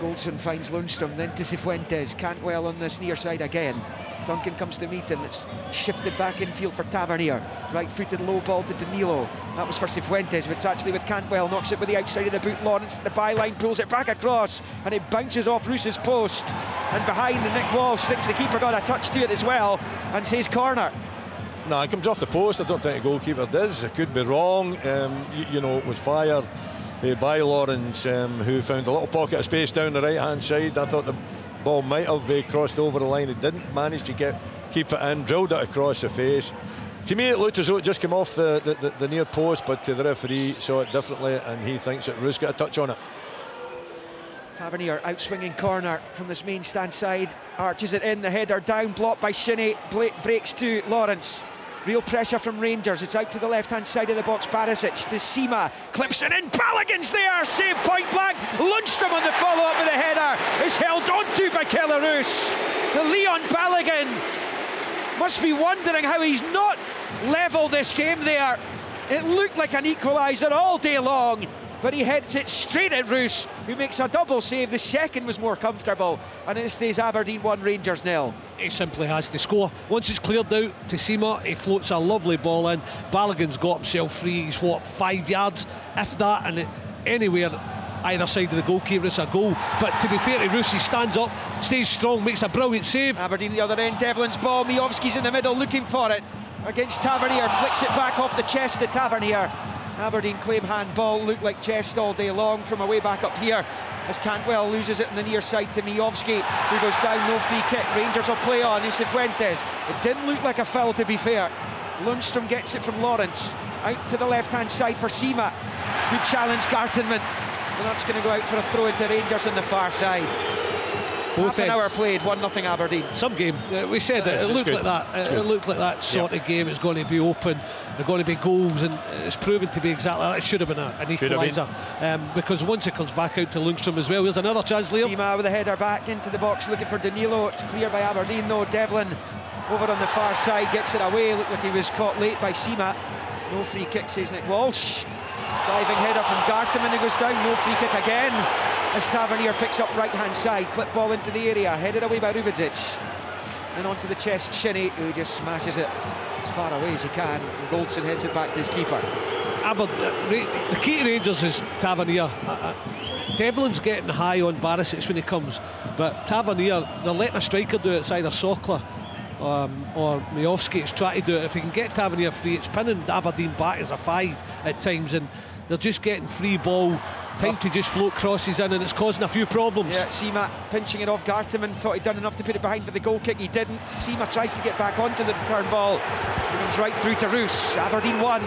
Goldson finds Lundstrom, then to Cifuentes. Cantwell on this near side again. Duncan comes to meet him. It's shifted back infield for Tavernier. Right-footed low ball to Danilo. That was for Cifuentes, but it's actually with Cantwell. Knocks it with the outside of the boot. Lawrence at the byline, pulls it back across, and it bounces off Roos's post. And behind, and Nick Walsh thinks the keeper got a touch to it as well, and says corner. No, it comes off the post. I don't think the goalkeeper does. I could be wrong. You know, it was fired by Lawrence, who found a little pocket of space down the right-hand side. I thought the ball might have crossed over the line. It didn't manage to keep it in. Drilled it across the face. To me, it looked as though it just came off the near post, but the referee saw it differently, and he thinks that Roos got a touch on it. Tavernier out-swinging corner from this main stand side. Arches it in, the header down, blocked by Shinnie. Breaks to Lawrence. Real pressure from Rangers. It's out to the left-hand side of the box. Barisic to Sima. Clips it in. Balogun's there. Save point blank. Lundstrom on the follow-up with a header. Is held onto by Kellaroos. The Leon Balogun must be wondering how he's not levelled this game there. It looked like an equaliser all day long, but he heads it straight at Roos, who makes a double save. The second was more comfortable, and it stays Aberdeen 1, Rangers 0. He simply has to score. Once it's cleared out to Sima, he floats a lovely ball in. Balogun's got himself free. He's 5 yards, if that, and anywhere either side of the goalkeeper, it's a goal. But to be fair to Roos, he stands up, stays strong, makes a brilliant save. Aberdeen the other end, Devlin's ball. Miovski's in the middle looking for it against Tavernier, flicks it back off the chest to Tavernier. Aberdeen claim handball, looked like chest all day long from away back up here as Cantwell loses it in the near side to Miovski, who goes down, no free kick. Rangers will play on. Cifuentes. It didn't look like a foul, to be fair. Lundstrom gets it from Lawrence, out to the left-hand side for Sima, who challenged Gartenman, and that's going to go out for a throw into Rangers on the far side. Half an hour played, 1-0 Aberdeen. Some game, we said it looked like that. It looked like that sort of game. It's going to be open, there are going to be goals, and it's proven to be exactly that. It should have been an equaliser, because once it comes back out to Lundstrom as well, there's another chance, Liam. Sima with a header back into the box looking for Danilo. It's clear by Aberdeen though. Devlin over on the far side gets it away. Looked like he was caught late by Sima. No free kick, says Nick Walsh. Diving header from Gartenman, who goes down. No free kick again as Tavernier picks up right-hand side. Clip ball into the area, headed away by Rubidzic. Then onto the chest, Shinnie, who just smashes it as far away as he can. And Goldson heads it back to his keeper. The key to Rangers is Tavernier. Devlin's getting high on Barisic when he comes, but Tavernier, they're letting a striker do it. It's either Sokler or Miovski. It's trying to do it. If he can get Tavernier free, it's pinning Aberdeen back as a 5 at times, and they're just getting free ball, time to just float crosses in, and it's causing a few problems. Yeah, Sima pinching it off. Gartenman thought he'd done enough to put it behind for the goal kick. He didn't. Sima tries to get back onto the return ball. It comes right through to Roos. Aberdeen 1,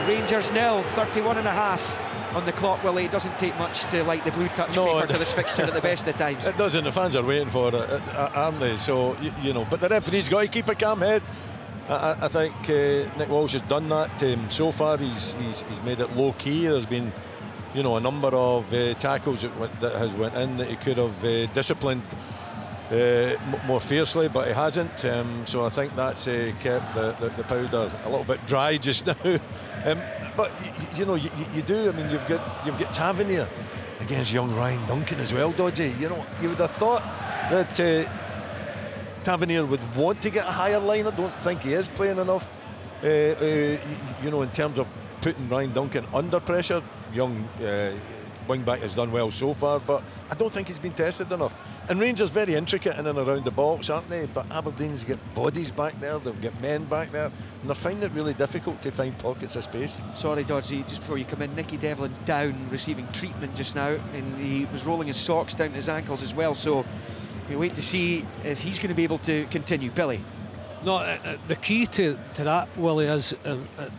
Rangers 0, 31 and a half on the clock. Well, it doesn't take much to light the blue touch paper to this fixture at the best of times. It doesn't. The fans are waiting for it, aren't they? So, you know, but the referee's got to keep a calm head. I think Nick Walsh has done that so far. He's made it low key. There's been, you know, a number of tackles that has went in that he could have disciplined more fiercely, but he hasn't. So I think that's kept the powder a little bit dry just now. But you know, you do. I mean, you've got Tavernier against young Ryan Duncan as well, Dodgy. You know, you would have thought that Tavernier would want to get a higher line. I don't think he is playing enough. You know, in terms of putting Ryan Duncan under pressure. Young wing-back has done well so far, but I don't think he's been tested enough. And Rangers very intricate in and around the box, aren't they? But Aberdeen's got bodies back there, they've got men back there, and they're finding it really difficult to find pockets of space. Sorry, Dodgy, just before you come in, Nicky Devlin's down, receiving treatment just now, and he was rolling his socks down to his ankles as well, so we'll wait to see if he's going to be able to continue. Billy. No, the key to that, Willie, is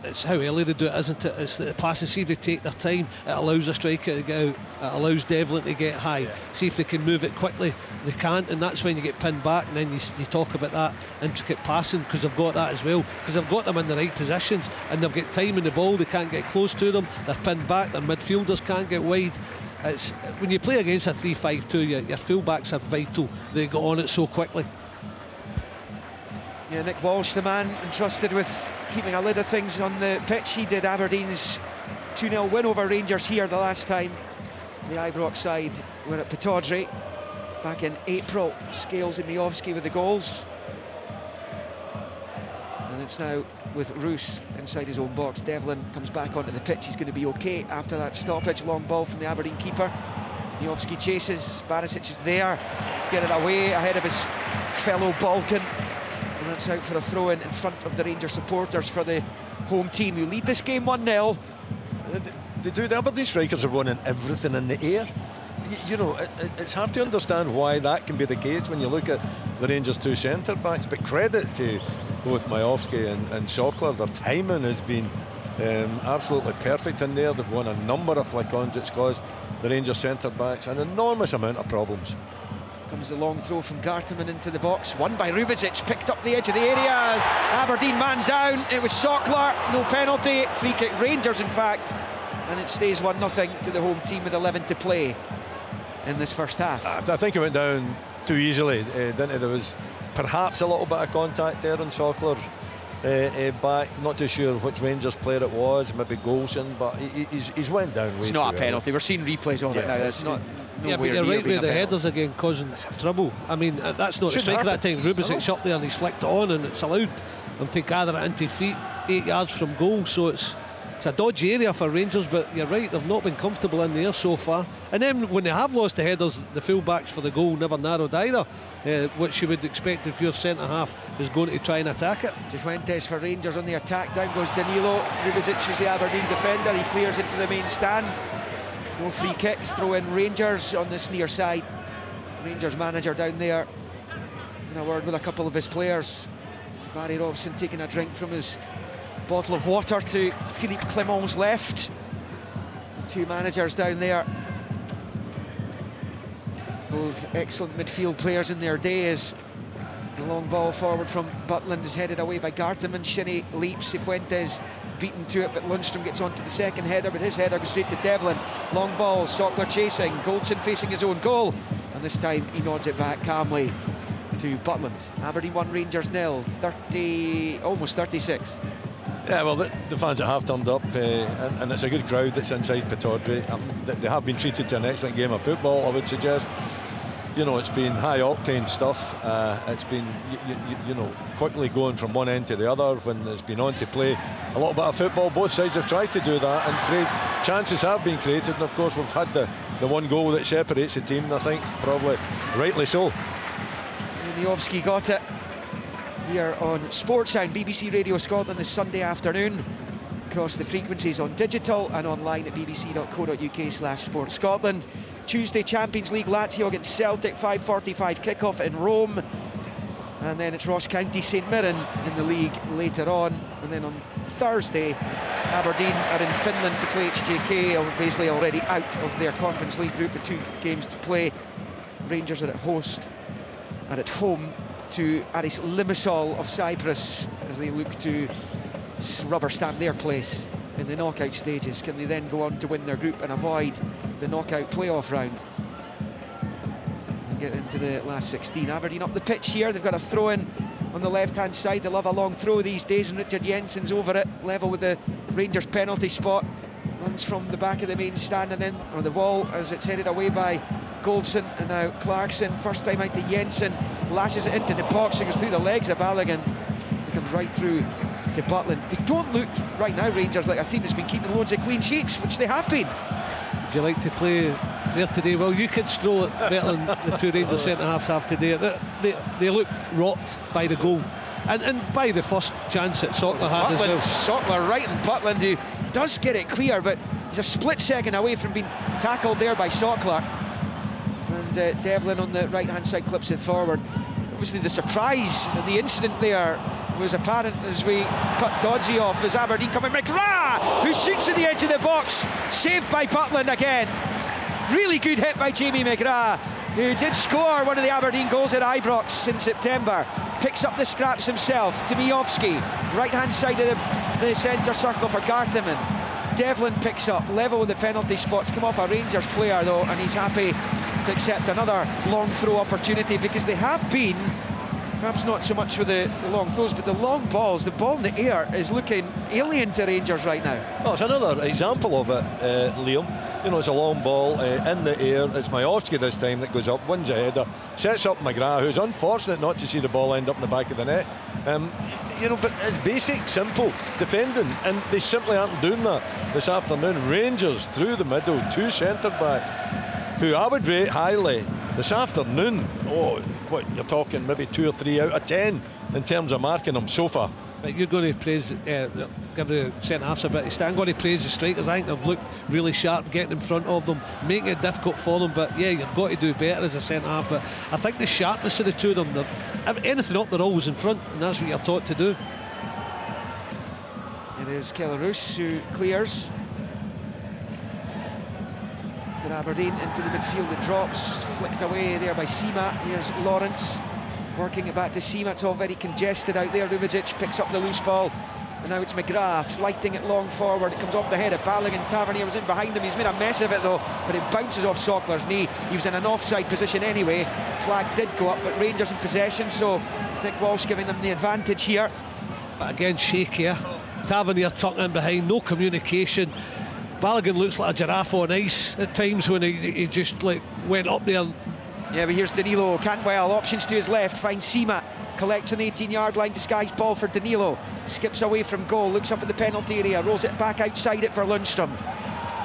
it's how early they do it, isn't it? It's the passes. See if they take their time, it allows a striker to go out, it allows Devlin to get high. See if they can move it quickly. They can't, and that's when you get pinned back, and then you talk about that intricate passing, because they've got that as well, because they've got them in the right positions, and they've got time in the ball. They can't get close to them, they're pinned back, their midfielders can't get wide. It's when you play against a 3-5-2, your full-backs are vital. They go on it so quickly. Yeah, Nick Walsh, the man entrusted with keeping a lid of things on the pitch. He did Aberdeen's 2-0 win over Rangers here the last time the Ibrox side were at Pittodrie back in April. Scales and Miovski with the goals. And it's now with Roos inside his own box. Devlin comes back onto the pitch. He's going to be okay after that stoppage. Long ball from the Aberdeen keeper. Miovski chases. Barisic is there to get it away ahead of his fellow Balkan. And that's out for a throw-in in front of the Rangers supporters for the home team, who lead this game 1-0. They do. The Aberdeen strikers are running everything in the air. You know, it's hard to understand why that can be the case when you look at the Rangers' two centre-backs, but credit to both Miovski and Sockler. Their timing has been absolutely perfect in there. They've won a number of flick-ons. It's caused the Rangers centre-backs an enormous amount of problems. Comes the long throw from Garteman into the box, won by Rubicic, picked up the edge of the area. Aberdeen man down, it was Sockler, no penalty, free kick Rangers in fact, and it stays 1-0 to the home team with 11 to play in this first half. I think it went down too easily, didn't it? There was perhaps a little bit of contact there on Sockler's back. Not too sure which Rangers player it was, maybe Golson, but he's went down way It's not too a penalty, early. we're seeing replays of it now. It's not. Yeah, but you're right with the headers again causing trouble. I mean, that's not a striker that time. Rubicic's up there and he's flicked it on, and it's allowed them to gather it into feet 8 yards from goal, so it's a dodgy area for Rangers, but you're right, they've not been comfortable in there so far. And then when they have lost the headers, the full-backs for the goal never narrowed either, which you would expect if your centre-half is going to try and attack it. Fuentes for Rangers on the attack, down goes Danilo. Rubicic is the Aberdeen defender, he clears into the main stand. No free kick, throw in Rangers on this near side. Rangers manager down there in a word with a couple of his players. Barry Robson taking a drink from his bottle of water to Philippe Clement's left. The two managers down there, both excellent midfield players in their days. The long ball forward from Butland is headed away by Garteman. Shinnie leaps, Cifuentes beaten to it, but Lundstrom gets onto the second header, but his header goes straight to Devlin. Long ball, Sockler chasing, Goldson facing his own goal, and this time he nods it back calmly to Butland. Aberdeen 1, Rangers 0, almost 36. Yeah, well, the fans that have turned up, and it's a good crowd that's inside Pittodrie. They have been treated to an excellent game of football, I would suggest. You know, it's been high-octane stuff. It's been, you know, quickly going from one end to the other when there's been on to play a little bit of football. Both sides have tried to do that, and chances have been created. And, of course, we've had the one goal that separates the team, I think, probably rightly so. Miovski got it here on Sportsound, BBC Radio Scotland this Sunday afternoon. Across the frequencies on digital and online at bbc.co.uk/sportscotland. Tuesday, Champions League, Lazio against Celtic, 5:45 kickoff in Rome, and then it's Ross County St Mirren in the league later on, and then on Thursday Aberdeen are in Finland to play HJK, obviously already out of their Conference League group with 2 games to play. Rangers are at home to Aris Limassol of Cyprus as they look to rubber stamp their place in the knockout stages. Can they then go on to win their group and avoid the knockout playoff round and get into the last 16? Aberdeen up the pitch here, they've got a throw in on the left hand side. They love a long throw these days, and Richard Jensen's over it, level with the Rangers penalty spot. Runs from the back of the main stand and then on the wall as it's headed away by Goldson, and now Clarkson, first time out to Jensen, lashes it into the box and goes through the legs of Balogun. He comes right through to Butland. They don't look right now, Rangers, like a team that's been keeping loads of clean sheets, which they have been. Would you like to play there today? Well, you could stroll it better than the two Rangers centre-halves have today. They look rot by the goal and by the first chance that Sockler had as well. Sockler right in Butland, who does get it clear, but he's a split second away from being tackled there by Sockler. And Devlin on the right-hand side clips it forward. obviously the surprise and the incident there was apparent as we cut Dodsey off as Aberdeen coming. McGrath, who shoots at the edge of the box, saved by Butland again. Really good hit by Jamie McGrath, who did score one of the Aberdeen goals at Ibrox in September. Picks up the scraps himself. Timiowski, right hand side of the centre circle for Garteman. Devlin picks up, level with the penalty spots. Come off a Rangers player though, and he's happy to accept another long throw opportunity, because they have been, perhaps not so much for the long throws, but the long balls, the ball in the air is looking alien to Rangers right now. Well, it's another example of it, Liam. You know, it's a long ball in the air. It's Majowski this time that goes up, wins a header, sets up McGrath, who's unfortunate not to see the ball end up in the back of the net. You know, but it's basic, simple defending, and they simply aren't doing that this afternoon. Rangers through the middle, two centre-back, who I would rate highly this afternoon. Oh, what, you're talking maybe 2 or 3 out of 10 in terms of marking them so far. But you're going to praise, give the centre-halves a bit of stick. I'm going to praise the strikers. I think they've looked really sharp, getting in front of them, making it difficult for them. But yeah, you've got to do better as a centre-half. But I think the sharpness of the two of them, anything up, they're always in front, and that's what you're taught to do. It is Keller-Roos who clears. For Aberdeen into the midfield, it drops, flicked away there by Seema. Here's Lawrence working it back to Seema. It's all very congested out there. Rubizic picks up the loose ball, and now it's McGrath flighting it long forward. It comes off the head of Balogun. Tavernier was in behind him. He's made a mess of it though, but it bounces off Sockler's knee. He was in an offside position anyway. Flag did go up, but Rangers in possession, so Nick Walsh giving them the advantage here. But again, shakier. Tavernier tucked in behind, no communication. Balogun looks like a giraffe on ice at times when he just like went up there. Yeah, but here's Danilo. Cantwell, options to his left, finds Seema, collects an 18-yard line disguised ball for Danilo, skips away from goal, looks up at the penalty area, rolls it back outside it for Lundstrom.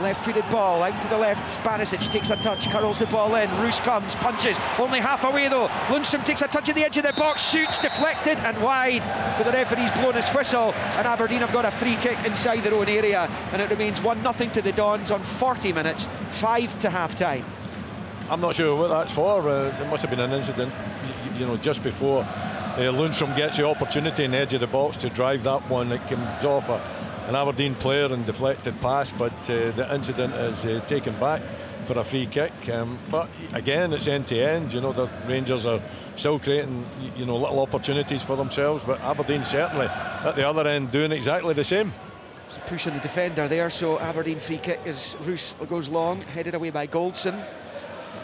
Left-footed ball out to the left. Barisic takes a touch, curls the ball in. Roos comes, punches, only half away though. Lundstrom takes a touch at the edge of the box, shoots, deflected and wide. But the referee's blown his whistle, and Aberdeen have got a free kick inside their own area, and it remains 1-0 to the Dons on 40 minutes, 5 to half-time. I'm not sure what that's for. There must have been an incident, you know, just before Lundstrom gets the opportunity in the edge of the box to drive that one. It comes off an Aberdeen player and deflected pass, but the incident is taken back for a free kick. But again, it's end to end. You know, the Rangers are still creating, you know, little opportunities for themselves, but Aberdeen certainly at the other end doing exactly the same. It's a push on the defender there, so Aberdeen free kick as Roos goes long, headed away by Goldson.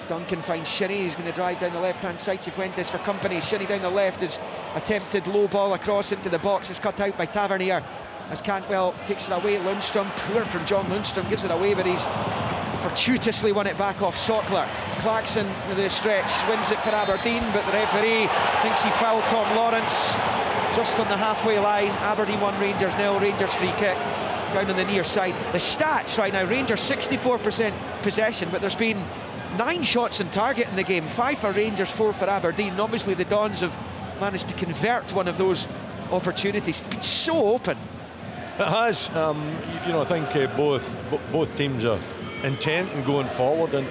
Duncan finds Shinnie, he's going to drive down the left-hand side. Cifuentes for company. Shinnie down the left is attempted low ball across into the box, is cut out by Tavernier as Cantwell takes it away. Lundstrom, poor from John Lundstrom, gives it away, but he's fortuitously won it back off Sockler. Clarkson with the stretch wins it for Aberdeen, but the referee thinks he fouled Tom Lawrence just on the halfway line. Aberdeen 1, Rangers 0. Rangers free kick down on the near side. The stats right now, Rangers 64% possession, but there's been 9 shots on target in the game, 5 for Rangers, 4 for Aberdeen. And obviously the Dons have managed to convert one of those opportunities. It's been so open. It has. You know, I think both teams are intent in going forward, and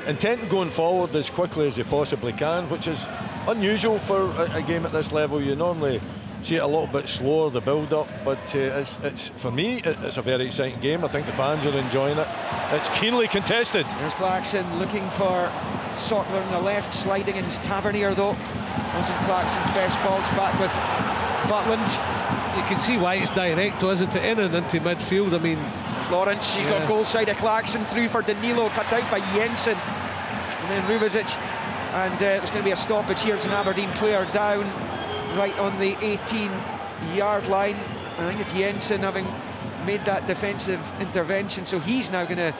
intent in going forward as quickly as they possibly can, which is unusual for a game at this level. You normally see it a little bit slower, the build-up, but it's for me, it's a very exciting game. I think the fans are enjoying it. It's keenly contested. There's Clarkson looking for Sockler on the left, sliding in Tavernier though. Wasn't Clarkson's best ball. It's back with Butland. You can see why it's direct, isn't it? In and into midfield. I mean, there's Lawrence, she's got goal side of Clarkson, through for Danilo, cut out by Jensen, and then Rubizic, and there's going to be a stoppage here. It's an Aberdeen player down right on the 18-yard line. I think it's Jensen having made that defensive intervention, so he's now going to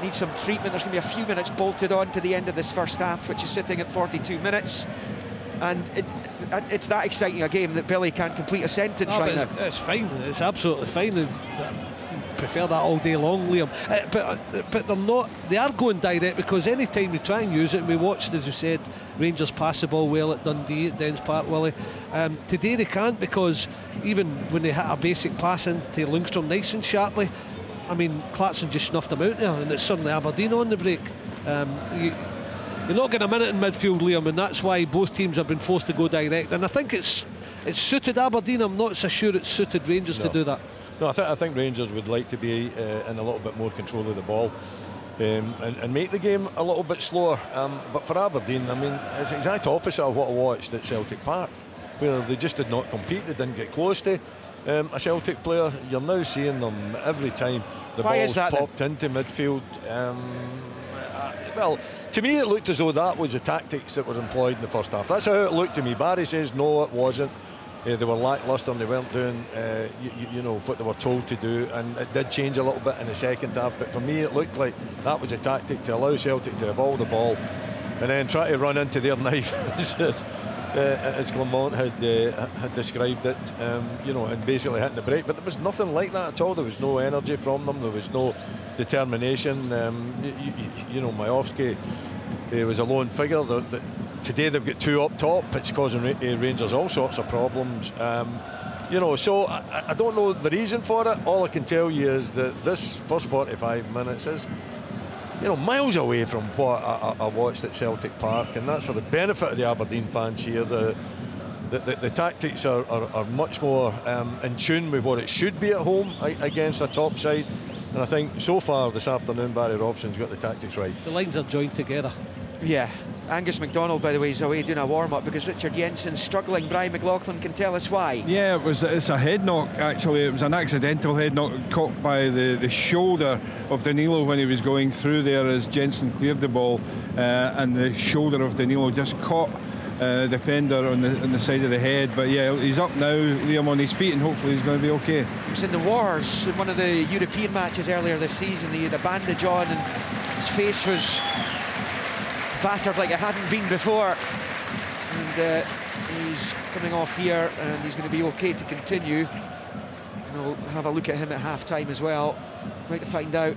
need some treatment. There's going to be a few minutes bolted on to the end of this first half, which is sitting at 42 minutes. And it's that exciting a game that Billy can't complete a sentence right now. It's fine, it's absolutely fine. I prefer that all day long, Liam. But they're not, they are going direct, because any time you try and use it, and we watched, as you said, Rangers pass the ball well at Dundee, at Dens Park, Willie. Today they can't, because even when they hit a basic pass into Lundstrom nice and sharply, I mean, Clarkson just snuffed him out there, and it's suddenly Aberdeen on the break. you're not getting a minute in midfield, Liam, and that's why both teams have been forced to go direct. And I think it's suited Aberdeen. I'm not so sure it's suited Rangers to do that. No, I think Rangers would like to be in a little bit more control of the ball. And make the game a little bit slower, but for Aberdeen, I mean, it's the exact opposite of what I watched at Celtic Park, where they just did not compete. They didn't get close to a Celtic player. You're now seeing them every time the ball's popped into midfield. Well, to me it looked as though that was the tactics that were employed in the first half. That's how it looked to me. Barry says no, it wasn't. They were lacklustre and they weren't doing you know, what they were told to do, and it did change a little bit in the second half, but for me it looked like that was a tactic to allow Celtic to have all the ball and then try to run into their knife as Clement had described it, you know, and basically hitting the break. But there was nothing like that at all. There was no energy from them, there was no determination. You know, Majowski was a lone figure. Today they've got two up top. It's causing Rangers all sorts of problems. You know, so I don't know the reason for it. All I can tell you is that this first 45 minutes is, you know, miles away from what I watched at Celtic Park, and that's for the benefit of the Aberdeen fans here. The tactics are much more in tune with what it should be at home against a top side, and I think so far this afternoon Barry Robson's got the tactics right. The lines are joined together. Yeah. Angus MacDonald, by the way, is away doing a warm-up because Richard Jensen's struggling. Brian McLaughlin can tell us why. Yeah, it's a head knock, actually. It was an accidental head knock caught by the shoulder of Danilo when he was going through there as Jensen cleared the ball, and the shoulder of Danilo just caught defender on the side of the head. But yeah, he's up now, Liam, on his feet, and hopefully he's going to be okay. He was in the wars in one of the European matches earlier this season. He had a bandage on and his face was battered like it hadn't been before, and he's coming off here and he's going to be okay to continue. And we'll have a look at him at half-time as well. We're going to find out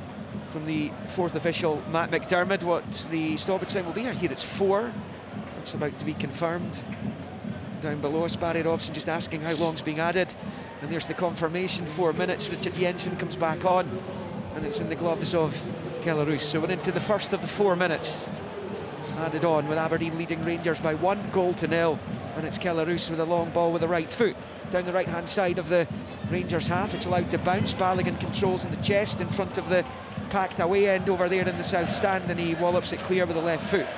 from the fourth official, Matt McDermott, what the stoppage time will be. I hear it's 4. It's about to be confirmed. Down below us, Barry Robson just asking how long's being added, and there's the confirmation, 4 minutes. Richard Jensen comes back on and it's in the gloves of Kellaroos. So we're into the first of the 4 minutes added on, with Aberdeen leading Rangers by 1-0, and it's Kellaroos with a long ball with the right foot down the right hand side of the Rangers half. It's allowed to bounce. Balogun controls in the chest in front of the packed away end over there in the south stand, and he wallops it clear with the left foot.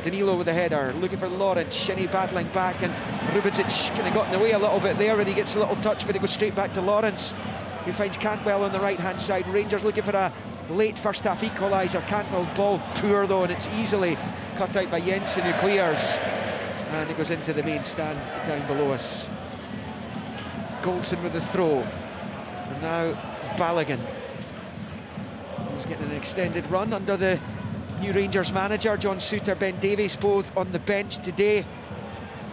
Danilo with the header, looking for Lawrence. Shinnie battling back, and Rubičić kind of got in the way a little bit there, and he gets a little touch, but it goes straight back to Lawrence, who finds Cantwell on the right hand side. Rangers looking for a late first half equaliser. Cantwell ball poor though, and it's easily cut out by Jensen, who clears, and it goes into the main stand down below us. Goldson with the throw, and now Balogun, who's getting an extended run under the new Rangers manager, John Souttar, Ben Davies, both on the bench today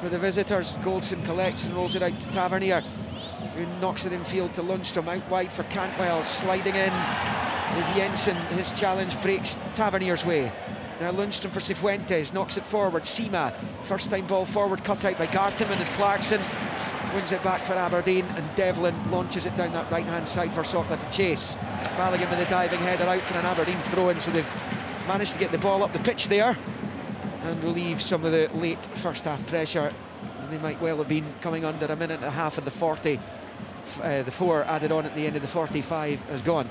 for the visitors. Goldson collects and rolls it out to Tavernier, who knocks it in field to Lundstrom, out wide for Cantwell. Sliding in is Jensen. His challenge breaks Tavernier's way. Now Lundstrom for Cifuentes, knocks it forward. Sima, first time ball forward, cut out by Gartenman as Clarkson wins it back for Aberdeen, and Devlin launches it down that right hand side for Sokla to chase. Balogun with a diving header out for an Aberdeen throw-in, so they've managed to get the ball up the pitch there and relieve some of the late first half pressure. And they might well have been coming under a minute and a half in the 40. The 4 added on at the end of the 45 has gone.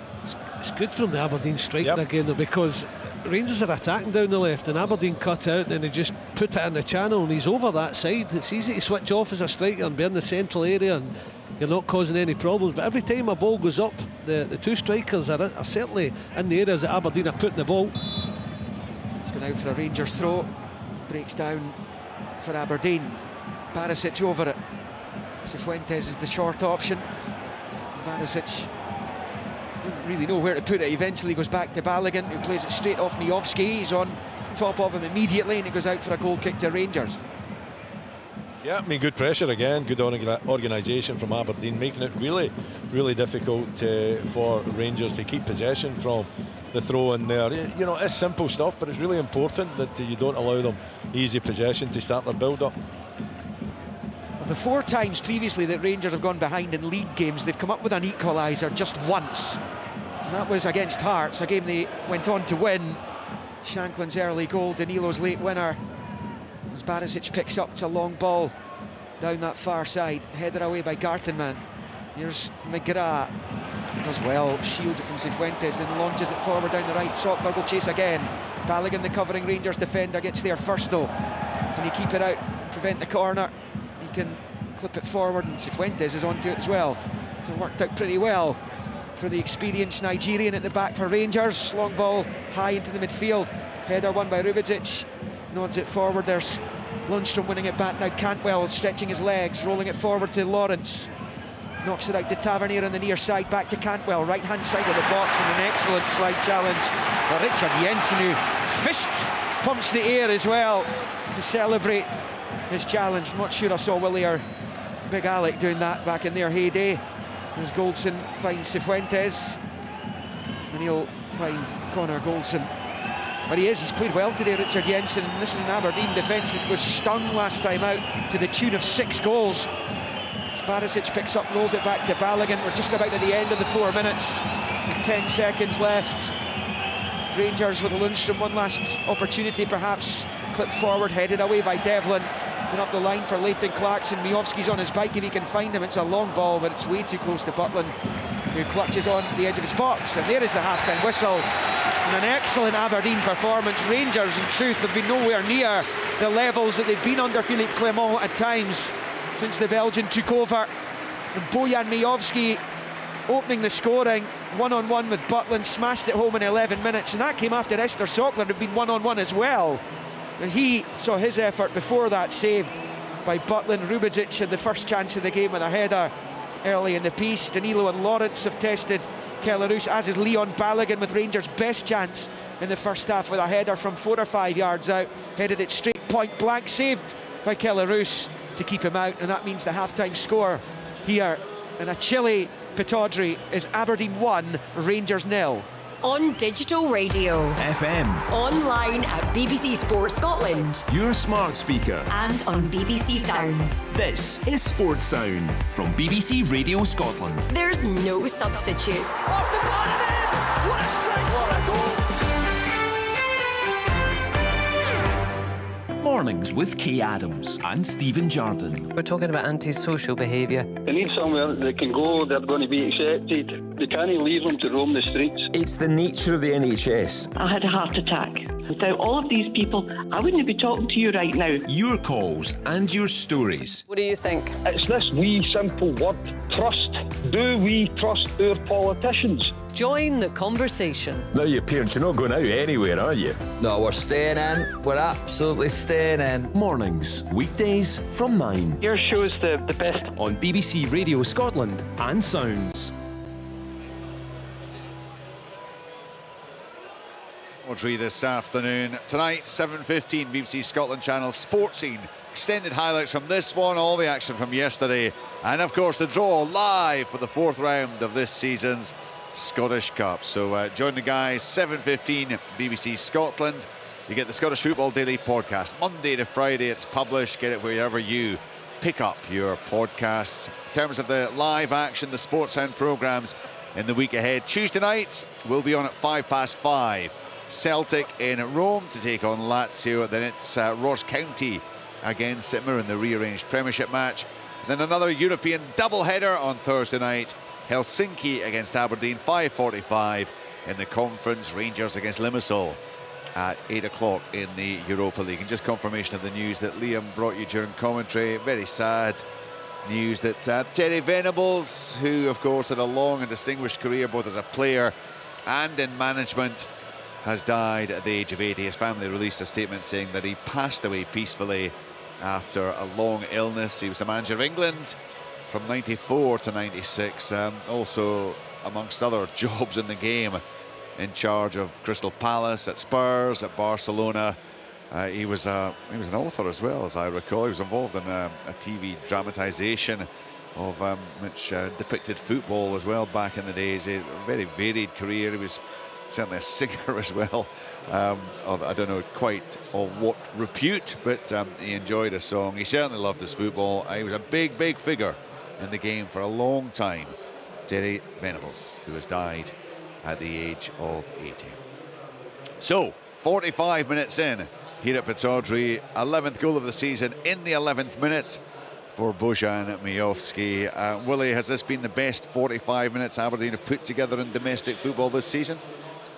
It's good from the Aberdeen striker again though, because Rangers are attacking down the left and Aberdeen cut out and they just put it in the channel, and he's over that side. It's easy to switch off as a striker and be in the central area and you're not causing any problems, but every time a ball goes up, the two strikers are certainly in the areas that Aberdeen are putting the ball. It's gone out for a Rangers throw, breaks down for Aberdeen. Barisic over it. Cifuentes is the short option. Barisic didn't really know where to put it. Eventually goes back to Balogun, who plays it straight off Majowski. He's on top of him immediately, and it goes out for a goal kick to Rangers. Yeah, I mean, good pressure again, good organisation from Aberdeen, making it really, really difficult for Rangers to keep possession from the throw in there. You know, it's simple stuff, but it's really important that you don't allow them easy possession to start their build-up. The 4 times previously that Rangers have gone behind in league games, they've come up with an equaliser just once, and that was against Hearts, a game they went on to win Shanklin's early goal, Danilo's late winner. As Barisic picks up, it's a long ball down that far side, headed away by Gartenmann. Here's McGrath, does well, shields it from Cifuentes, then launches it forward down the right. Sockler will chase again. Balogun, the covering Rangers defender, gets there first though. Can he keep it out, prevent the corner? He can clip it forward, and Cifuentes is onto it as well. So it worked out pretty well for the experienced Nigerian at the back for Rangers. Long ball high into the midfield. Header won by Rubidzic. Nods it forward. There's Lundstrom winning it back now. Cantwell stretching his legs, rolling it forward to Lawrence. Knocks it out to Tavernier on the near side. Back to Cantwell, right hand side of the box, and an excellent slide challenge for Richard Jensen, who fist pumps the air as well to celebrate his challenge. Not sure I saw Willie or Big Alec doing that back in their heyday. As Goldson finds Cifuentes, and he'll find Connor Goldson. But he's played well today, Richard Jensen, and this is an Aberdeen defence that was stung last time out to the tune of 6 goals. Barisic picks up, rolls it back to Balogun. We're just about at the end of the 4 minutes, with 10 seconds left. Rangers with Lundstrom, one last opportunity perhaps. Clipped forward, headed away by Devlin. And up the line for Leighton Clarkson. Miovski's on his bike if he can find him. It's a long ball, but it's way too close to Butland, who clutches on the edge of his box. And there is the half-time whistle. And an excellent Aberdeen performance. Rangers, in truth, have been nowhere near the levels that they've been under Philippe Clement at times since the Belgian took over. And Bojan Miovski opening the scoring, one-on-one with Butland, smashed it home in 11 minutes. And that came after Esther Sockler had been one-on-one as well. And he saw his effort before that saved by Butland. Rubidzic had the first chance of the game with a header early in the piece. Danilo and Lawrence have tested Kellaroos, as is Leon Balogun, with Rangers' best chance in the first half with a header from 4 or 5 yards out. Headed it straight point blank, saved by Kellaroos to keep him out. And that means the half-time score here in a chilly Pittodrie is Aberdeen 1, Rangers 0. On digital radio, FM, online at BBC Sports Scotland, your smart speaker, and on BBC Sounds. This is Sports Sound from BBC Radio Scotland. There's no substitute. Off the ball, what a strike, what a goal! Mornings with Kay Adams and Stephen Jardine. We're talking about antisocial behaviour. They need somewhere they can go, they're going to be accepted. They can't leave them to roam the streets. It's the nature of the NHS. I had a heart attack. Without all of these people, I wouldn't be talking to you right now. Your calls and your stories. What do you think? It's this wee simple word, trust. Do we trust our politicians? Join the conversation. Now, you parents, you're not going out anywhere, are you? No, we're staying in. We're absolutely staying in. Mornings, weekdays from 9. Your show's the best. On BBC Radio Scotland and Sounds. Pittodrie this afternoon. Tonight, 7:15, BBC Scotland Channel Sports Scene. Extended highlights from this one, all the action from yesterday, and of course the draw live for the 4th round of this season's Scottish Cup. So join the guys, 7:15, BBC Scotland. You get the Scottish Football Daily podcast. Monday to Friday it's published. Get it wherever you pick up your podcasts. In terms of the live action, the Sports Sound programmes in the week ahead. Tuesday nights will be on at 5:05. Celtic in Rome to take on Lazio. Then it's Ross County against Sitmer in the rearranged Premiership match. Then another European doubleheader on Thursday night. Helsinki against Aberdeen, 5:45 in the conference. Rangers against Limassol at 8 o'clock in the Europa League. And just confirmation of the news that Liam brought you during commentary. Very sad news that Terry Venables, who of course had a long and distinguished career both as a player and in management, has died at the age of 80. His family released a statement saying that he passed away peacefully after a long illness. He was the manager of England from 94 to 96, also amongst other jobs in the game, in charge of Crystal Palace, at Spurs, at Barcelona. He was an author as well, as I recall. He was involved in a TV dramatisation of which depicted football as well back in the days. A very varied career. He was certainly a singer as well. I don't know quite of what repute, but he enjoyed a song. He certainly loved his football. He was a big figure in the game for a long time. Terry Venables, who has died at the age of 80. So, 45 minutes in here at Pittodrie. 11th goal of the season in the 11th minute for Bojan Miovski. Willie, has this been the best 45 minutes Aberdeen have put together in domestic football this season?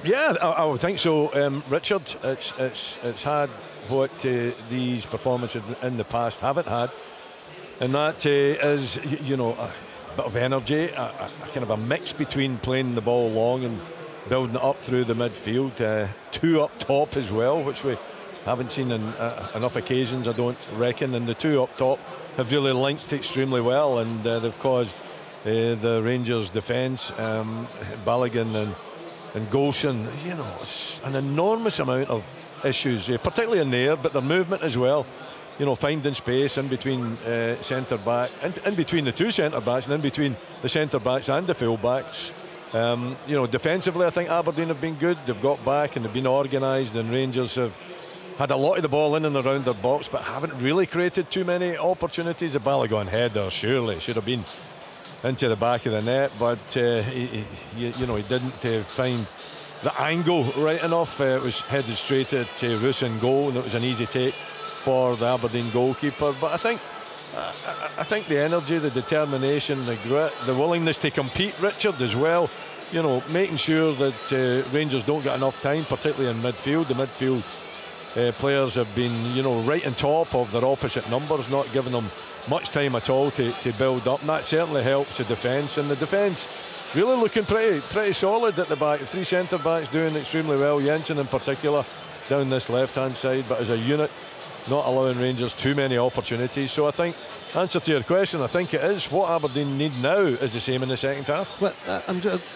Yeah, I would think so, Richard. It's had what these performances in the past haven't had, and that is, you know, a bit of energy, a kind of a mix between playing the ball long and building it up through the midfield. Two up top as well, which we haven't seen in enough occasions, I don't reckon, and the two up top have really linked extremely well, and they've caused the Rangers defence, Balogun and Golson, you know, an enormous amount of issues, particularly in the air, but their movement as well, you know, finding space in between centre back, and in between the two centre backs, and in between the centre backs and the full backs. You know, defensively, I think Aberdeen have been good. They've got back and they've been organised, and Rangers have had a lot of the ball in and around their box, but haven't really created too many opportunities. The Balogun header surely should have been into the back of the net, but he didn't find the angle right enough. It was headed straight at Roos in goal, and it was an easy take for the Aberdeen goalkeeper. But I think the energy, the determination, the grit, the willingness to compete, Richard, as well, you know, making sure that Rangers don't get enough time, particularly in midfield. The midfield players have been, you know, right on top of their opposite numbers, not giving them much time at all to build up, and that certainly helps the defence. And the defence really looking pretty solid at the back. The three centre backs doing extremely well, Jensen in particular down this left hand side, but as a unit not allowing Rangers too many opportunities. So I think, answer to your question, I think it is what Aberdeen need now is the same in the second half. Well,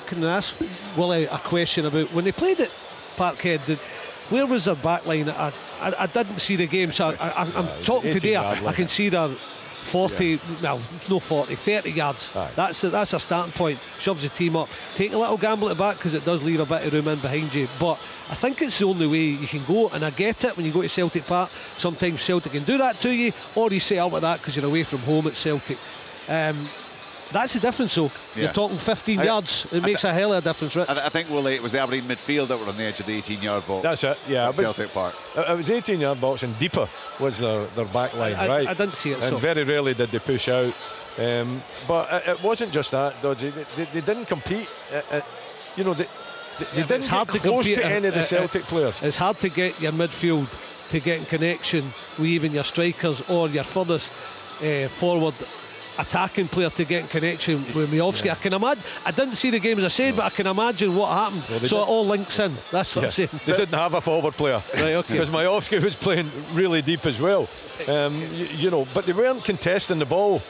can I ask Willie a question about when they played at Parkhead? Where was their back line? I didn't see the game, so I'm talking today. I can see their 40, well, no 40, 30 yards. Aye. That's a starting point. Shoves the team up. Take a little gamble at the back because it does leave a bit of room in behind you. But I think it's the only way you can go, and I get it when you go to Celtic Park. Sometimes Celtic can do that to you, or you set up with that because you're away from home at Celtic. That's the difference, though. Yeah. You're talking 15 yards. It makes a hell of a difference, Rich. I think, Willie, it was the Aberdeen midfield that were on the edge of the 18-yard box. That's it, yeah. At Celtic Park. It was 18-yard box, and deeper was their back line, right? I didn't see it. And very rarely did they push out. But it wasn't just that, Dodgy. They didn't compete. You know, they didn't get close to any of the Celtic players. It's hard to get your midfield to get in connection with even your strikers or your furthest forward attacking player to get in connection with Miovski. Yeah. I can imagine. I didn't see the game, as I said, but I can imagine what happened. Well, so it all links in. That's what I'm saying. They didn't have a forward player, right? Okay. Because Miovski was playing really deep as well. You know, but they weren't contesting the ball.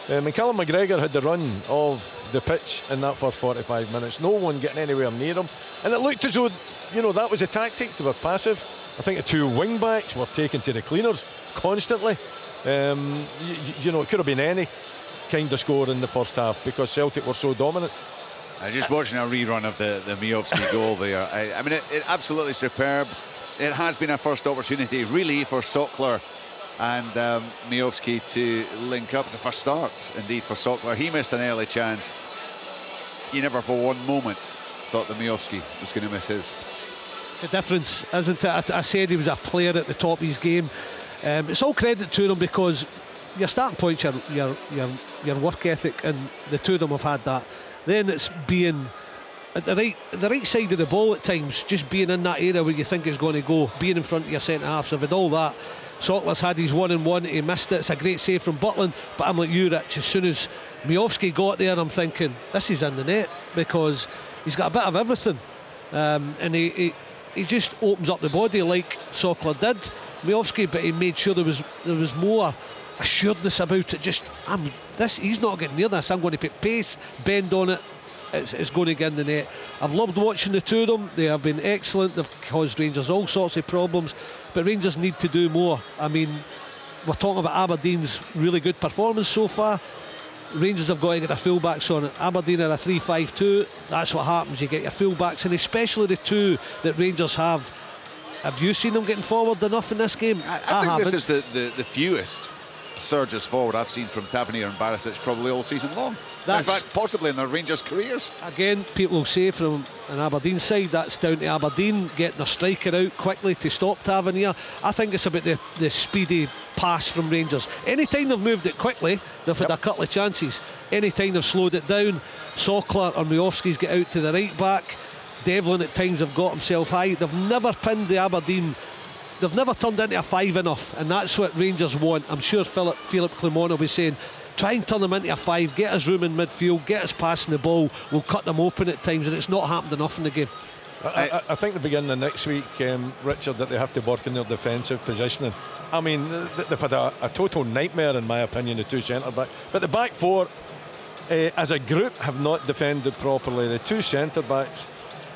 And Callum McGregor had the run of the pitch in that first 45 minutes. No one getting anywhere near him, and it looked as though, you know, that was the tactics. They were passive. I think the two wing backs were taken to the cleaners constantly. You know, it could have been any kind of score in the first half because Celtic were so dominant. Just watching a rerun of the Miovski goal there. I mean, it absolutely superb. It has been a first opportunity really for Sockler and Miovski to link up. It's a first start indeed for Sockler. He missed an early chance. You never for one moment thought that Miovski was going to miss his. It's a difference, isn't it? I said he was a player at the top of his game. It's all credit to them because your starting point's your work ethic, and the two of them have had that. Then it's being at the right side of the ball at times, just being in that area where you think it's going to go, being in front of your centre halves. So with all that, Sockler's had his 1-on-1, he missed it. It's a great save from Butland, but I'm like you, Rich, as soon as Miovski got there, I'm thinking this is in the net because he's got a bit of everything, and he just opens up the body like Sockler did, Miovski, but he made sure there was more assuredness about it. He's not getting near this. I'm going to put pace, bend on it. It's going to get in the net. I've loved watching the two of them. They have been excellent. They've caused Rangers all sorts of problems, but Rangers need to do more. I mean, we're talking about Aberdeen's really good performance so far. Rangers have got to get their fullbacks on it. Aberdeen are a 3-5-2. That's what happens. You get your fullbacks, and especially the two that Rangers have. Have you seen them getting forward enough in this game? I think this is the fewest surges forward I've seen from Tavernier and Barisic probably all season long. In fact, possibly in their Rangers' careers. Again, people will say from an Aberdeen side that's down to Aberdeen getting their striker out quickly to stop Tavernier. I think it's about the speedy pass from Rangers. Anytime they've moved it quickly, they've had a couple of chances. Anytime they've slowed it down, Sokler or Miovski's get out to the right back. Devlin at times have got himself high. They've never pinned the Aberdeen. They've never turned into a 5 enough, and that's what Rangers want. I'm sure Philippe Clement will be saying, try and turn them into a 5, get us room in midfield, get us passing the ball, we'll cut them open at times, and it's not happened enough in the game. I think the beginning of next week, Richard, that they have to work on their defensive positioning. I mean, they've had a total nightmare, in my opinion, the two centre-backs. But the back four, as a group, have not defended properly. The two centre-backs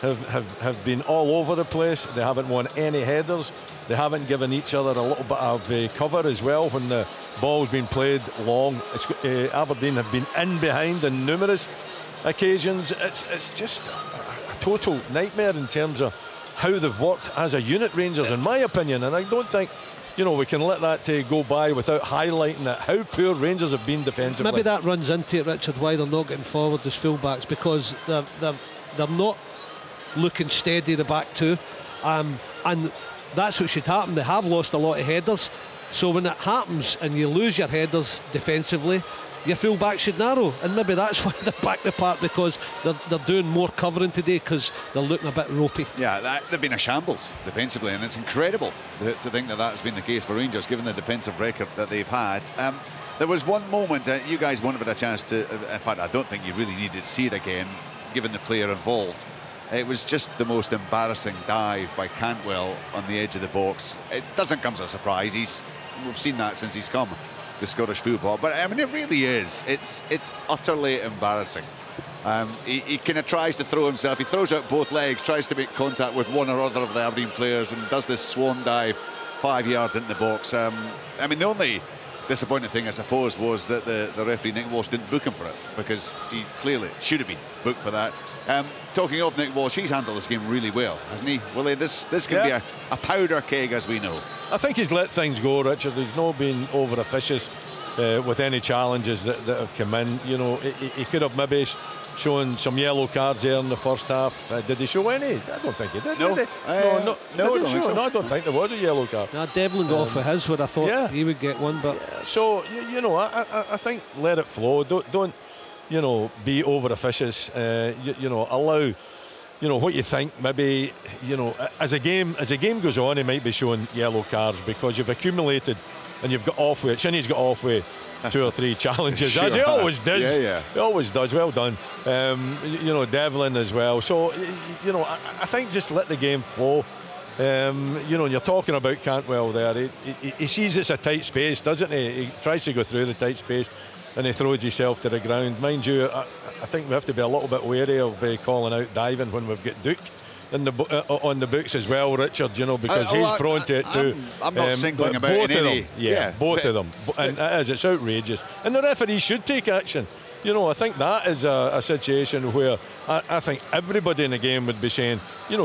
have been all over the place. They haven't won any headers. They haven't given each other a little bit of cover as well when the ball's been played long. Aberdeen have been in behind on numerous occasions. It's just a total nightmare in terms of how they've worked as a unit, Rangers, in my opinion. And I don't think we can let that go by without highlighting that how poor Rangers have been defensively. Maybe that runs into it, Richard, why they're not getting forward as full-backs, because they're not looking steady, the back two, and that's what should happen. They have lost a lot of headers, so when it happens and you lose your headers defensively, your full back should narrow, and maybe that's why they're back the park, because they're doing more covering today because they're looking a bit ropey. Yeah, they've been a shambles defensively, and it's incredible to think that has been the case for Rangers given the defensive record that they've had. There was one moment, you guys won't have had a chance to, in fact I don't think you really needed to see it again given the player involved. It was just the most embarrassing dive by Cantwell on the edge of the box. It doesn't come as a surprise. We've seen that since he's come to Scottish football. But I mean, it really is. It's utterly embarrassing. He kind of tries to throw himself. He throws out both legs, tries to make contact with one or other of the Aberdeen players, and does this swan dive 5 yards into the box. I mean, the only disappointing thing, I suppose, was that the referee Nick Walsh didn't book him for it, because he clearly should have been booked for that. Talking of Nick Walsh, he's handled this game really well, hasn't he? Willie, this can be a powder keg, as we know. I think he's let things go, Richard. He's not been over officious with any challenges that have come in. He could have maybe shown some yellow cards there in the first half. Did he show any? I don't think he did. No, did he? No, I don't think so. No, I don't think there was a yellow card. Devlin got off with his, where I thought he would get one, but so I think let it flow. Don't be over officious. Allow what you think. Maybe as a game goes on, he might be showing yellow cards because you've accumulated and you've got off with. Shinnie's got off with 2 or 3 challenges, sure, as he always does. He always does. Well done. Devlin as well. So I think just let the game flow. And you're talking about Cantwell there. He sees it's a tight space, doesn't he? He tries to go through the tight space and he throws himself to the ground. Mind you, I think we have to be a little bit wary of calling out diving when we've got Duke on the books as well, Richard, because he's prone to it too. I'm not singling about both of any. them. Both of them. And it's outrageous. And the referee should take action. I think that is a situation where I think everybody in the game would be saying,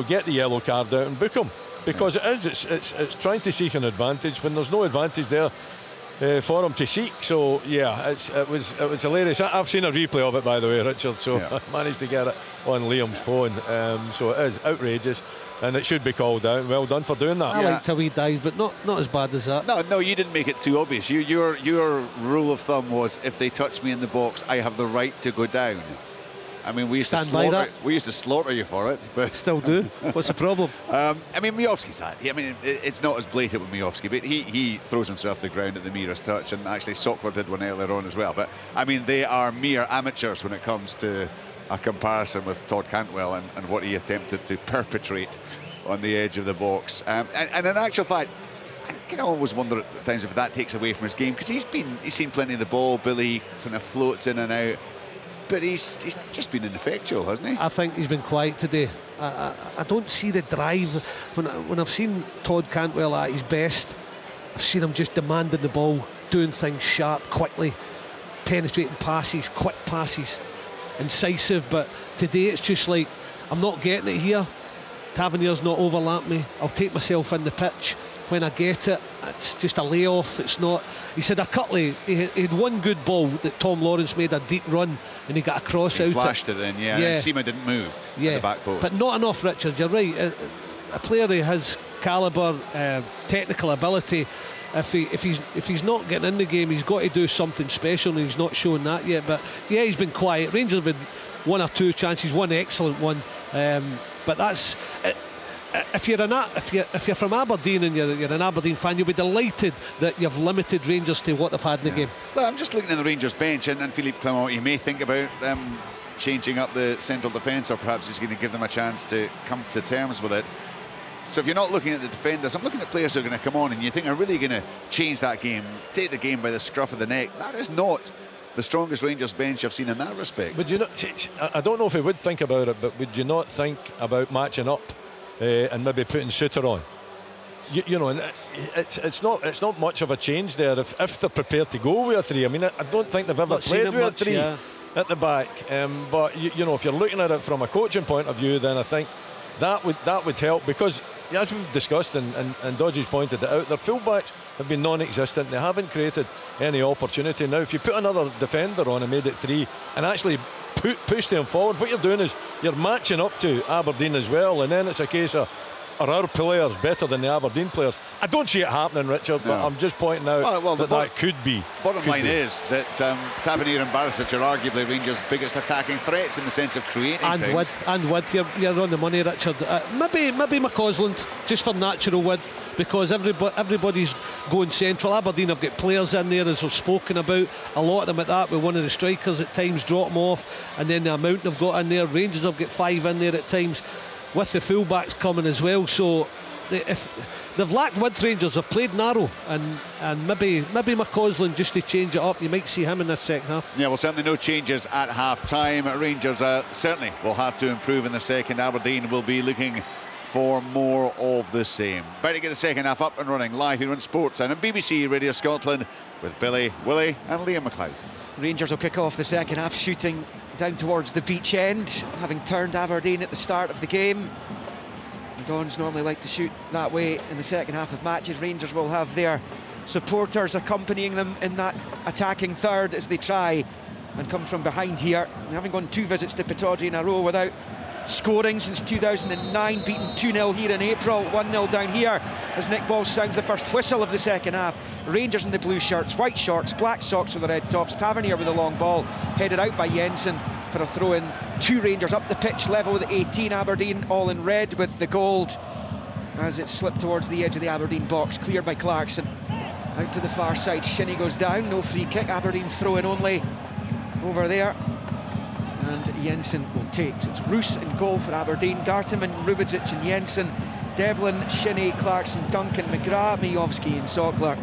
get the yellow card out and book him. Because it's trying to seek an advantage when there's no advantage there for him to seek. So it was hilarious. I've seen a replay of it, by the way, Richard, so I managed to get it on Liam's phone. So it is outrageous, and it should be called out. Well done for doing that. I liked how he dived, but not as bad as that. No, you didn't make it too obvious. Your rule of thumb was, if they touch me in the box, I have the right to go down. I mean, we used to slaughter you for it, but still do. What's the problem? I mean, Miovski's that. I mean, it's not as blatant with Miovski, but he throws himself to the ground at the merest touch, and actually Sokler did one earlier on as well. But I mean, they are mere amateurs when it comes to a comparison with Todd Cantwell and what he attempted to perpetrate on the edge of the box. And in actual fact, I can always wonder at times if that takes away from his game, because he's seen plenty of the ball. Billy kind of floats in and out. But he's just been ineffectual, hasn't he? I think he's been quiet today. I don't see the drive. When I've seen Todd Cantwell at his best, I've seen him just demanding the ball, doing things sharp, quickly, penetrating passes, quick passes, incisive. But today it's just like, I'm not getting it here. Tavernier's not overlapped me. I'll take myself in the pitch. when I get it, it's just a layoff. It's not. He said he had one good ball that Tom Lawrence made a deep run and he got a cross out. He flashed it in, and Seema didn't move at the back post. But not enough, Richard. You're right. A player of his calibre, technical ability, if he's not getting in the game, he's got to do something special, and he's not showing that yet. But yeah, he's been quiet. Rangers have been one or two chances, one excellent one, but that's. If you're from Aberdeen and you're an Aberdeen fan, you'll be delighted that you've limited Rangers to what they've had in the game. Well, I'm just looking at the Rangers bench, and Philippe Clement, you may think about them changing up the central defence, or perhaps he's going to give them a chance to come to terms with it. So if you're not looking at the defenders, I'm looking at players who are going to come on and you think are really going to change that game, take the game by the scruff of the neck. That is not the strongest Rangers bench I've seen in that respect. Would you not? I don't know if he would think about it, but would you not think about matching up and maybe putting Suter on? You know, and it's not much of a change there if they're prepared to go with a three. I mean, I don't think they've ever played with a three at the back. But you know, if you're looking at it from a coaching point of view, then I think that would help, because as we've discussed and Dodgy's pointed it out, their fullbacks have been non-existent. They haven't created any opportunity. Now, if you put another defender on and made it three and actually push them forward, what you're doing is you're matching up to Aberdeen as well, and then it's a case of, are our players better than the Aberdeen players? I don't see it happening, Richard, but I'm just pointing out that could be. Bottom line is that Tavernier and Barisic are arguably Rangers' biggest attacking threats in the sense of creating things. Width, you're on the money, Richard. Maybe McCausland, just for natural width, because everybody's going central. Aberdeen have got players in there, as we've spoken about, a lot of them at that, with one of the strikers at times drop them off, and then the amount they've got in there. Rangers have got 5 in there at times, with the fullbacks coming as well. So if they've lacked width, Rangers have played narrow, and maybe McCausland, just to change it up, you might see him in this second half. Yeah, well, certainly no changes at half time. Rangers certainly will have to improve in the second. Aberdeen will be looking for more of the same. About to get the second half up and running live here on Sportsound and BBC Radio Scotland with Billy, Willie and Liam McLeod. Rangers will kick off the second half shooting down towards the beach end, having turned Aberdeen at the start of the game. The Dons normally like to shoot that way in the second half of matches. Rangers will have their supporters accompanying them in that attacking third as they try and come from behind here. Having gone 2 visits to Pittodrie in a row without scoring since 2009, beaten 2-0 here in April, 1-0 down here as Nick Ball sounds the first whistle of the second half. Rangers in the blue shirts, white shorts, black socks with the red tops. Tavernier with the long ball, headed out by Jensen for a throw-in. 2 Rangers up the pitch, level with 18. Aberdeen all in red with the gold as it slipped towards the edge of the Aberdeen box, cleared by Clarkson. Out to the far side, Shinnie goes down, no free kick. Aberdeen throw-in only over there, and Jensen will take. So it's Roos in goal for Aberdeen, Garteman, Rubidzic and Jensen, Devlin, Shinnie, Clarkson, Duncan, McGrath, Mijovski and Sockler.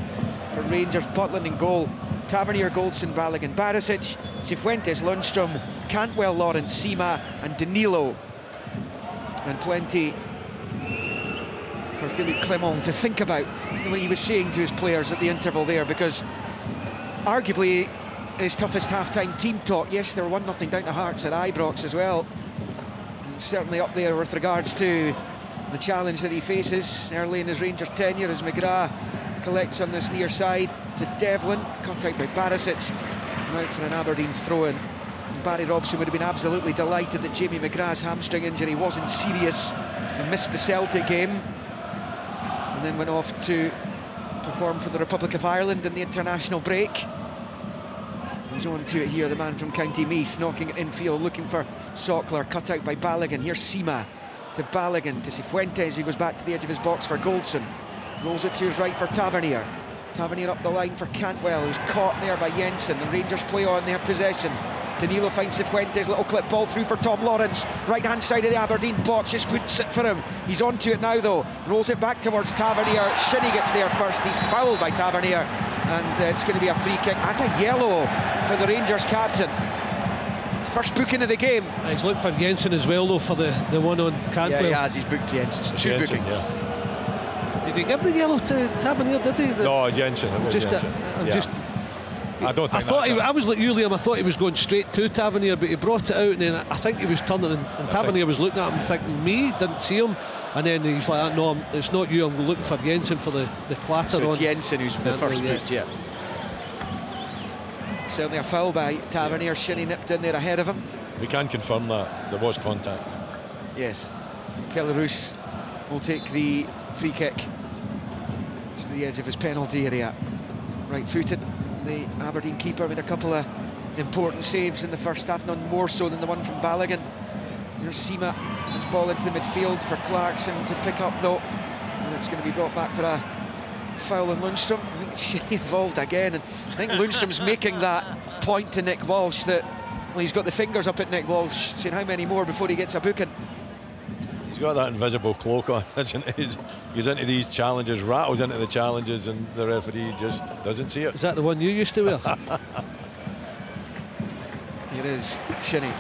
For Rangers, Butland in goal, Tavernier, Goldson, Balogun, Barisic, Cifuentes, Lundstrom, Cantwell, Lawrence, Seema and Danilo. And plenty for Philippe Clement to think about when he was saying to his players at the interval there, because arguably his toughest half-time team talk. Yes, they were 1-0 down to Hearts at Ibrox as well, and certainly up there with regards to the challenge that he faces early in his Rangers tenure, as McGrath collects on this near side to Devlin, cut out by Barisic, and out for an Aberdeen throw-in. Barry Robson would have been absolutely delighted that Jamie McGrath's hamstring injury wasn't serious and missed the Celtic game, and then went off to perform for the Republic of Ireland in the international break. He's on to it here, the man from County Meath, knocking it infield, looking for Sockler, cut out by Balogun. Here's Seema to Balogun, to Cifuentes, who goes back to the edge of his box for Goldson. Rolls it to his right for Tavernier. Tavernier up the line for Cantwell, who's caught there by Jensen. The Rangers play on their possession. Danilo finds Cifuentes, little clip ball through for Tom Lawrence. Right hand side of the Aberdeen box, just wouldn't sit for him. He's on to it now though, rolls it back towards Tavernier. Shinnie gets there first, he's fouled by Tavernier, and it's going to be a free kick and a yellow for the Rangers captain. It's first booking of the game. He's looked for Jensen as well though, for the one on Cantwell. Yeah, he has, he's booked Jensen. 2 Jensen, bookings. Yeah. Did he give the yellow to Tavernier, did he? No, Jensen. I don't think I was like you, Liam. I thought he was going straight to Tavernier, but he brought it out, and then I think he was turning, and Tavernier was looking at him thinking, me? Didn't see him. and then he's like, no, it's not you, I'm looking for Jensen for the clatter so on. it's Jensen who's the first boot, yeah. Certainly a foul by Tavernier. Shinnie nipped in there ahead of him. We can confirm that there was contact. Yes. Kelly Roos will take the free kick. It's to the edge of his penalty area. Right-footed. The Aberdeen keeper made a couple of important saves in the first half, none more so than the one from Balogun. Here's Sima, his ball into midfield for Clarkson to pick up though, and it's going to be brought back for a foul on Lundstrom. I think it's Shinnie involved again, and I think Lundstrom's making that point to Nick Walsh that, well, he's got the fingers up at Nick Walsh, saying how many more before he gets a booking. He's got that invisible cloak on, isn't he? He's into these challenges, rattles into the challenges, and the referee just doesn't see it. Is that the one you used to wear? Here is Shinnie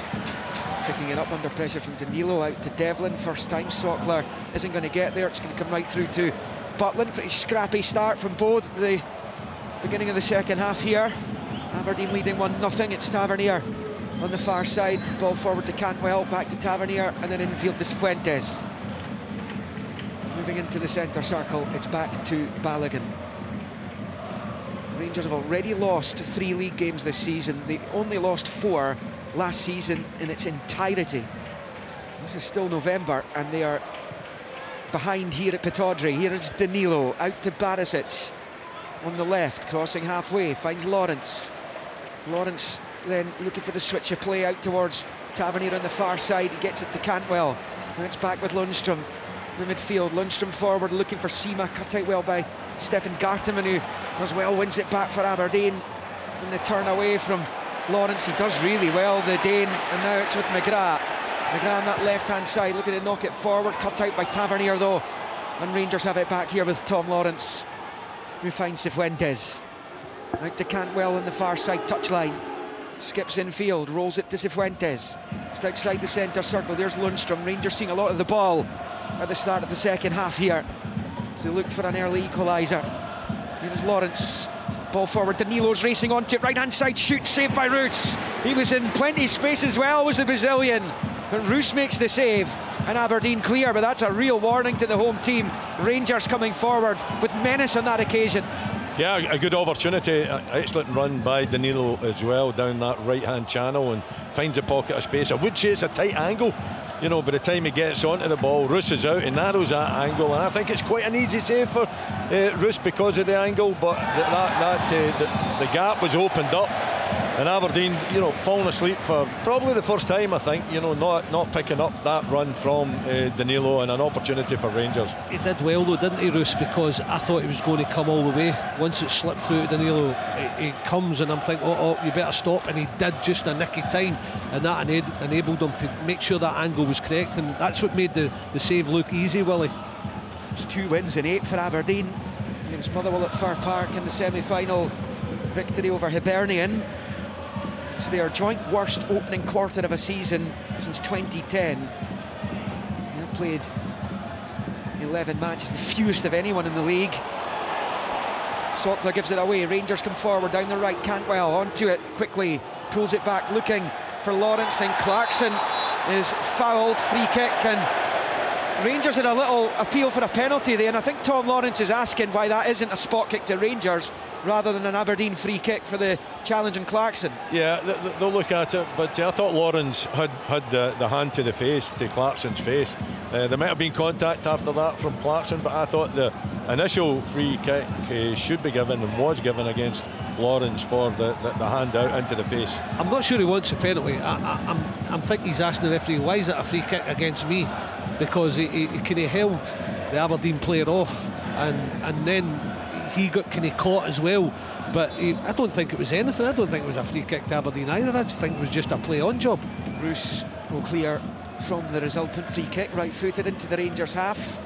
picking it up under pressure from Danilo, out to Devlin. First time Sockler isn't going to get there. It's going to come right through to Butland. Pretty scrappy start from both at the beginning of the second half here. Aberdeen leading 1-0. It's Tavernier on the far side. Ball forward to Cantwell, back to Tavernier, and then infield to Cifuentes. Moving into the centre circle, it's back to Balogun. Rangers have already lost 3 league games this season. They only lost 4 last season in its entirety. This is still November, and they are behind here at Pittodrie. Here is Danilo, out to Barisic on the left, crossing halfway, finds Lawrence. Lawrence then looking for the switch of play out towards Tavernier on the far side. He gets it to Cantwell. Now it's back with Lundstrom. The midfield, Lundstrom forward looking for Sima, cut out well by Stefan Garteman, who does well, wins it back for Aberdeen. And the turn away from Lawrence, he does really well, the Dane, and now it's with McGrath. McGrath on that left-hand side, looking to knock it forward, cut out by Tavernier though. And Rangers have it back here with Tom Lawrence, who finds Cifuentes. Out to Cantwell on the far side touchline. Skips infield, rolls it to Cifuentes. Just outside the centre circle, there's Lundstrom. Rangers seeing a lot of the ball at the start of the second half here, so they look for an early equaliser. Here's Lawrence, ball forward, Danilo's racing onto it, right hand side, shoot, saved by Roos. He was in plenty of space as well, was the Brazilian, but Roos makes the save and Aberdeen clear. But that's a real warning to the home team. Rangers coming forward with menace on that occasion. Yeah, a good opportunity, excellent run by Danilo as well down that right hand channel, and finds a pocket of space. I would say it's a tight angle, you know, by the time he gets onto the ball, Roos is out and narrows that angle, and I think it's quite an easy save for Roos because of the angle, but the gap was opened up, and Aberdeen, you know, falling asleep for probably the first time, I think, you know, not picking up that run from Danilo, and an opportunity for Rangers. He did well though, didn't he, Roos, because I thought he was going to come all the way. Once it slipped through to Danilo, he comes, and I'm thinking, oh, you better stop, and he did just in a nick of time, and that enabled him to make sure that angle was correct, and that's what made the save look easy, Willie. It's 2 wins in 8 for Aberdeen against Motherwell at Fir Park in the semi-final victory over Hibernian. It's their joint worst opening quarter of a season since 2010. They've played 11 matches, the fewest of anyone in the league. Sockler gives it away, Rangers come forward down the right, Cantwell onto it quickly, pulls it back looking for Lawrence, then Clarkson is fouled, free kick, and Rangers had a little appeal for a penalty there, and I think Tom Lawrence is asking why that isn't a spot kick to Rangers rather than an Aberdeen free kick for the challenge on Clarkson. Yeah, they'll look at it, but I thought Lawrence had the hand to the face, to Clarkson's face. There might have been contact after that from Clarkson, but I thought the initial free kick should be given, and was given, against Lawrence for the hand out into the face. I'm not sure he wants a penalty. I'm thinking he's asking the referee, why is it a free kick against me? Because he kind of held the Aberdeen player off, and then he got kind of caught as well. But I don't think it was anything. I don't think it was a free kick to Aberdeen either. I just think it was just a play-on job. Roos will clear from the resultant free kick, right-footed into the Rangers half.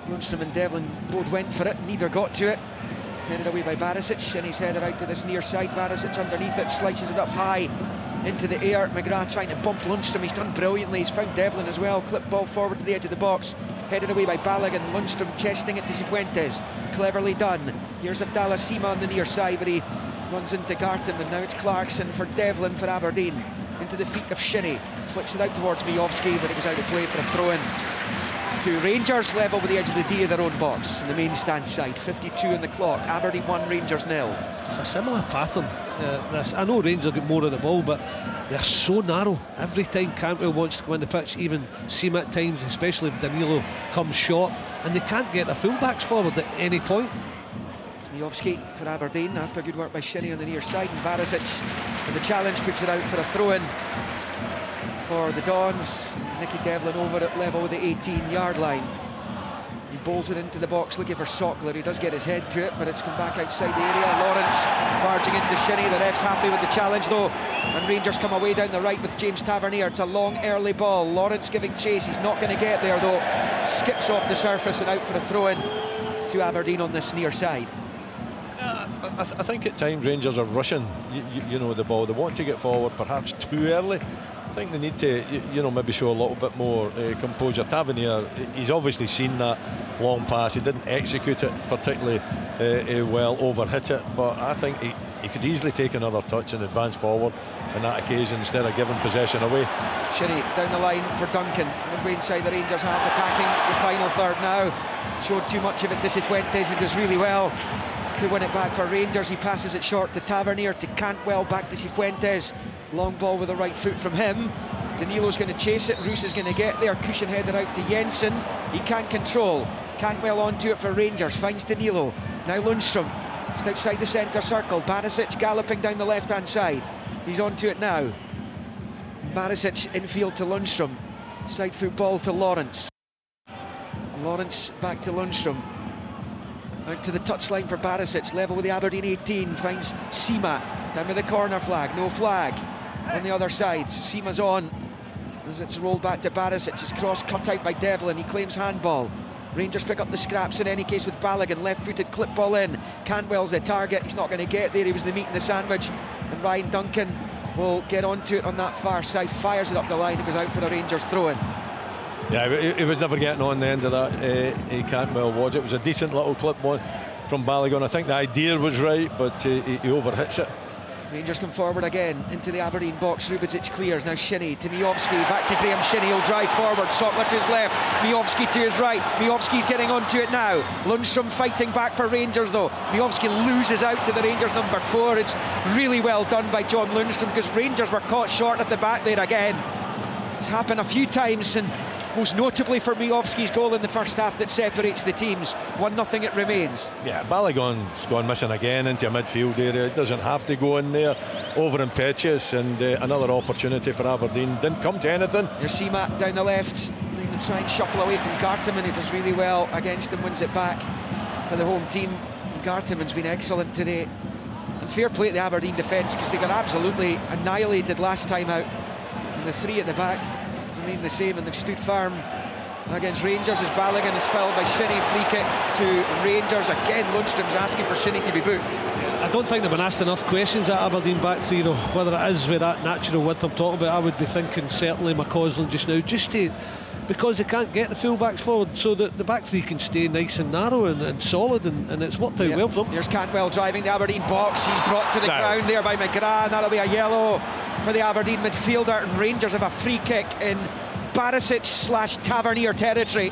Lundstrom and Devlin both went for it, neither got to it. Headed away by Barisic, and he's headed out to this near side. Barisic underneath it, slices it up high into the air. McGrath trying to bump Lundstrom, he's done brilliantly. He's found Devlin as well. Clip ball forward to the edge of the box, headed away by Balogun. Lundstrom chesting it to Cifuentes, cleverly done. Here's Abdallah Sima on the near side, but he runs into Garten, and now it's Clarkson for Devlin for Aberdeen. Into the feet of Shinnie, flicks it out towards Miovski, but it was out of play for a throw-in. to Rangers, level with the edge of the D of their own box in the main stand side. 52 on the clock. Aberdeen 1, Rangers 0. It's a similar pattern. This. I know Rangers get more of the ball, but they're so narrow. Every time Cantwell wants to go on the pitch, even Clement at times, especially if Danilo comes short, and they can't get their fullbacks forward at any point. Miovski for Aberdeen after good work by Shinnie on the near side, and Barisic with the challenge puts it out for a throw-in for the Dons. Nicky Devlin over at level with the 18-yard line. He bowls it into the box looking for Sockler. He does get his head to it, but it's come back outside the area. Lawrence barging into Shinnie. The ref's happy with the challenge though, and Rangers come away down the right with James Tavernier. It's a long early ball. Lawrence giving chase. He's not going to get there though. Skips off the surface and out for a throw-in to Aberdeen on this near side. I think at times Rangers are rushing, you know, the ball. They want to get forward perhaps too early. I think they need to, you know, maybe show a little bit more composure. Tavernier, he's obviously seen that long pass. He didn't execute it particularly well, overhit it, but I think he could easily take another touch and advance forward on that occasion instead of giving possession away. Shinnie down the line for Duncan, midway inside the Rangers half, attacking the final third now. Showed too much of it to Cifuentes, who does really well to win it back for Rangers. He passes it short to Tavernier, to Cantwell, back to Cifuentes. Long ball with the right foot from him. Danilo's going to chase it. Roos is going to get there. Cushion headed out to Jensen. He can't control. Cantwell onto it for Rangers. Finds Danilo. Now Lundstrom. Just outside the centre circle. Barisic galloping down the left-hand side. He's onto it now. Barisic infield to Lundstrom. Side foot ball to Lawrence. Lawrence back to Lundstrom. Out to the touchline for Barisic, level with the Aberdeen 18, finds Sima, down with the corner flag, no flag on the other side. Sima's on, as it's rolled back to Barisic, his cross cut out by Devlin, he claims handball. Rangers pick up the scraps in any case with Balogun, left-footed clip ball in. Cantwell's the target, he's not going to get there, he was the meat in the sandwich, and Ryan Duncan will get onto it on that far side, fires it up the line, it goes out for a Rangers throw-in. Yeah, he was never getting on the end of that, Cantwell was. It was a decent little clip one from Balogun. I think the idea was right, but he overhits it. Rangers come forward again into the Aberdeen box. Rubičić clears, now Shinnie to Miovski, back to Graham Shinnie, he'll drive forward, Sockler to his left, Miovski to his right, Miovski's getting onto it now. Lundstrom fighting back for Rangers though. Miovski loses out to the Rangers number 4. It's really well done by John Lundstrom, because Rangers were caught short at the back there again. It's happened a few times, and most notably for Miovski's goal in the first half that separates the teams. 1-0 it remains. Yeah, Balogun's gone missing again into a midfield area. It doesn't have to go in there. Over impetuous, and another opportunity for Aberdeen. Didn't come to anything. Here's Sima down the left. Going to try and shuffle away from Garteman. He does really well against him, wins it back for the home team. Garteman's been excellent today. And fair play to the Aberdeen defence, because they got absolutely annihilated last time out. And the three at the back remain the same, and they've stood firm against Rangers as Balogun is fouled by Shinnie. Free kick to Rangers. Again, Lundstrom's asking for Shinnie to be booked. I don't think they've been asked enough questions at Aberdeen back three, whether it is with that natural width I'm talking about. I would be thinking certainly McCausland just now, because they can't get the full-backs forward, so that the back three can stay nice and narrow and solid, and it's worked out well for them. Here's Cantwell driving the Aberdeen box. He's brought to the ground there by McGrath, and that'll be a yellow for the Aberdeen midfielder. And Rangers have a free kick in Barisic/Tavernier territory,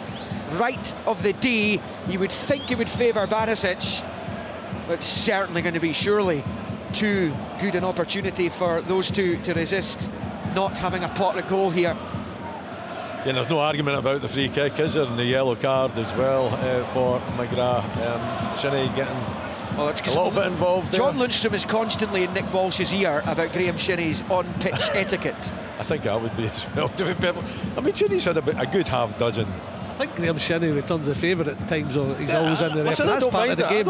right of the D. You would think it would favour Barisic, but it's certainly going to be surely too good an opportunity for those two to resist not having a pot of goal here. Yeah, there's no argument about the free kick, is there? And the yellow card as well for McGrath. Shinnie getting a little bit involved there. John Lundstrom is constantly in Nick Walsh's ear about Graham Shinnie's on-pitch etiquette. I think I would be as well, to be perfect. I mean, Shinnie's had a good half dozen. I think Graham Shinnie returns the favour at times, or he's always in the referee. That's part of the game.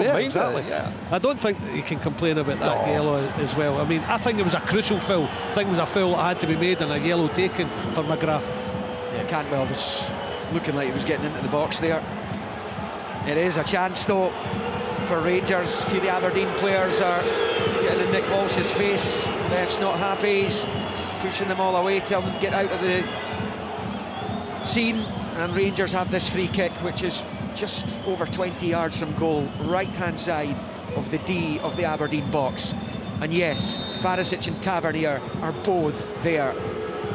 I don't think you can complain about that yellow as well. I mean, I think it was a crucial foul. I think it was a foul that had to be made, and a yellow taken for McGrath. Yeah, Cantwell was looking like he was getting into the box there. It is a chance though for Rangers. A few of the Aberdeen players are getting in Nick Walsh's face. The ref's not happy, he's pushing them all away, telling them to get out of the scene. And Rangers have this free kick, which is just over 20 yards from goal, right hand side of the D of the Aberdeen box. And yes, Barisic and Tavernier are both there.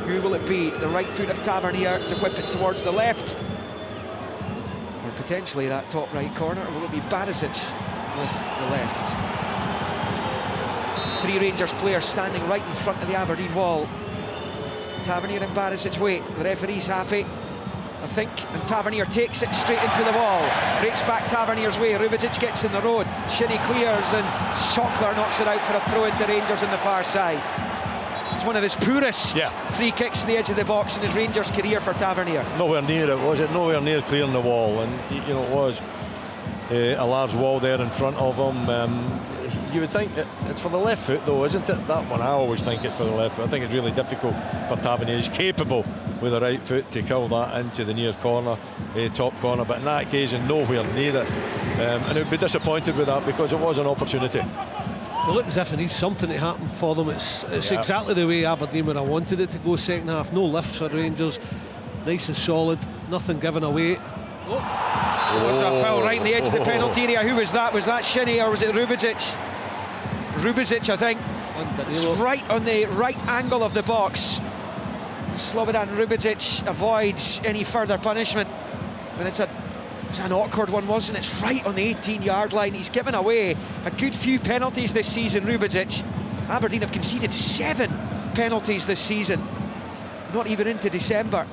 Who will it be? The right foot of Tavernier to whip it towards the left. or potentially that top right corner, or will it be Barisic with the left? 3 Rangers players standing right in front of the Aberdeen wall. Tavernier and Barisic wait. The referee's happy, I think, and Tavernier takes it straight into the wall. Breaks back Tavernier's way. Rubičić gets in the road. Shinnie clears, and Schockler knocks it out for a throw into Rangers on the far side. It's one of his poorest free kicks to the edge of the box in his Rangers career for Tavernier. Nowhere near it, was it? Nowhere near clearing the wall, and you know, it was a large wall there in front of him. You would think it's for the left foot, though, isn't it? That one, I always think it's for the left foot. I think it's really difficult for Tavernier. He's capable with the right foot to kill that into the near corner, top corner, but in that occasion, nowhere near it. And it would be disappointed with that, because it was an opportunity. They look as if it needs something to happen for them. It's exactly the way Aberdeen when I wanted it to go second half. No lifts for Rangers, nice and solid, nothing given away. It was a foul right in the edge of the penalty area. Who was that? Was that Shinnie or was it Rubičić? Rubičić, I think. It's right on the right angle of the box. Slobodan Rubičić avoids any further punishment, and it's an awkward one, wasn't it? It's right on the 18-yard line. He's given away a good few penalties this season, Rubičić. Aberdeen have conceded 7 penalties this season, not even into December.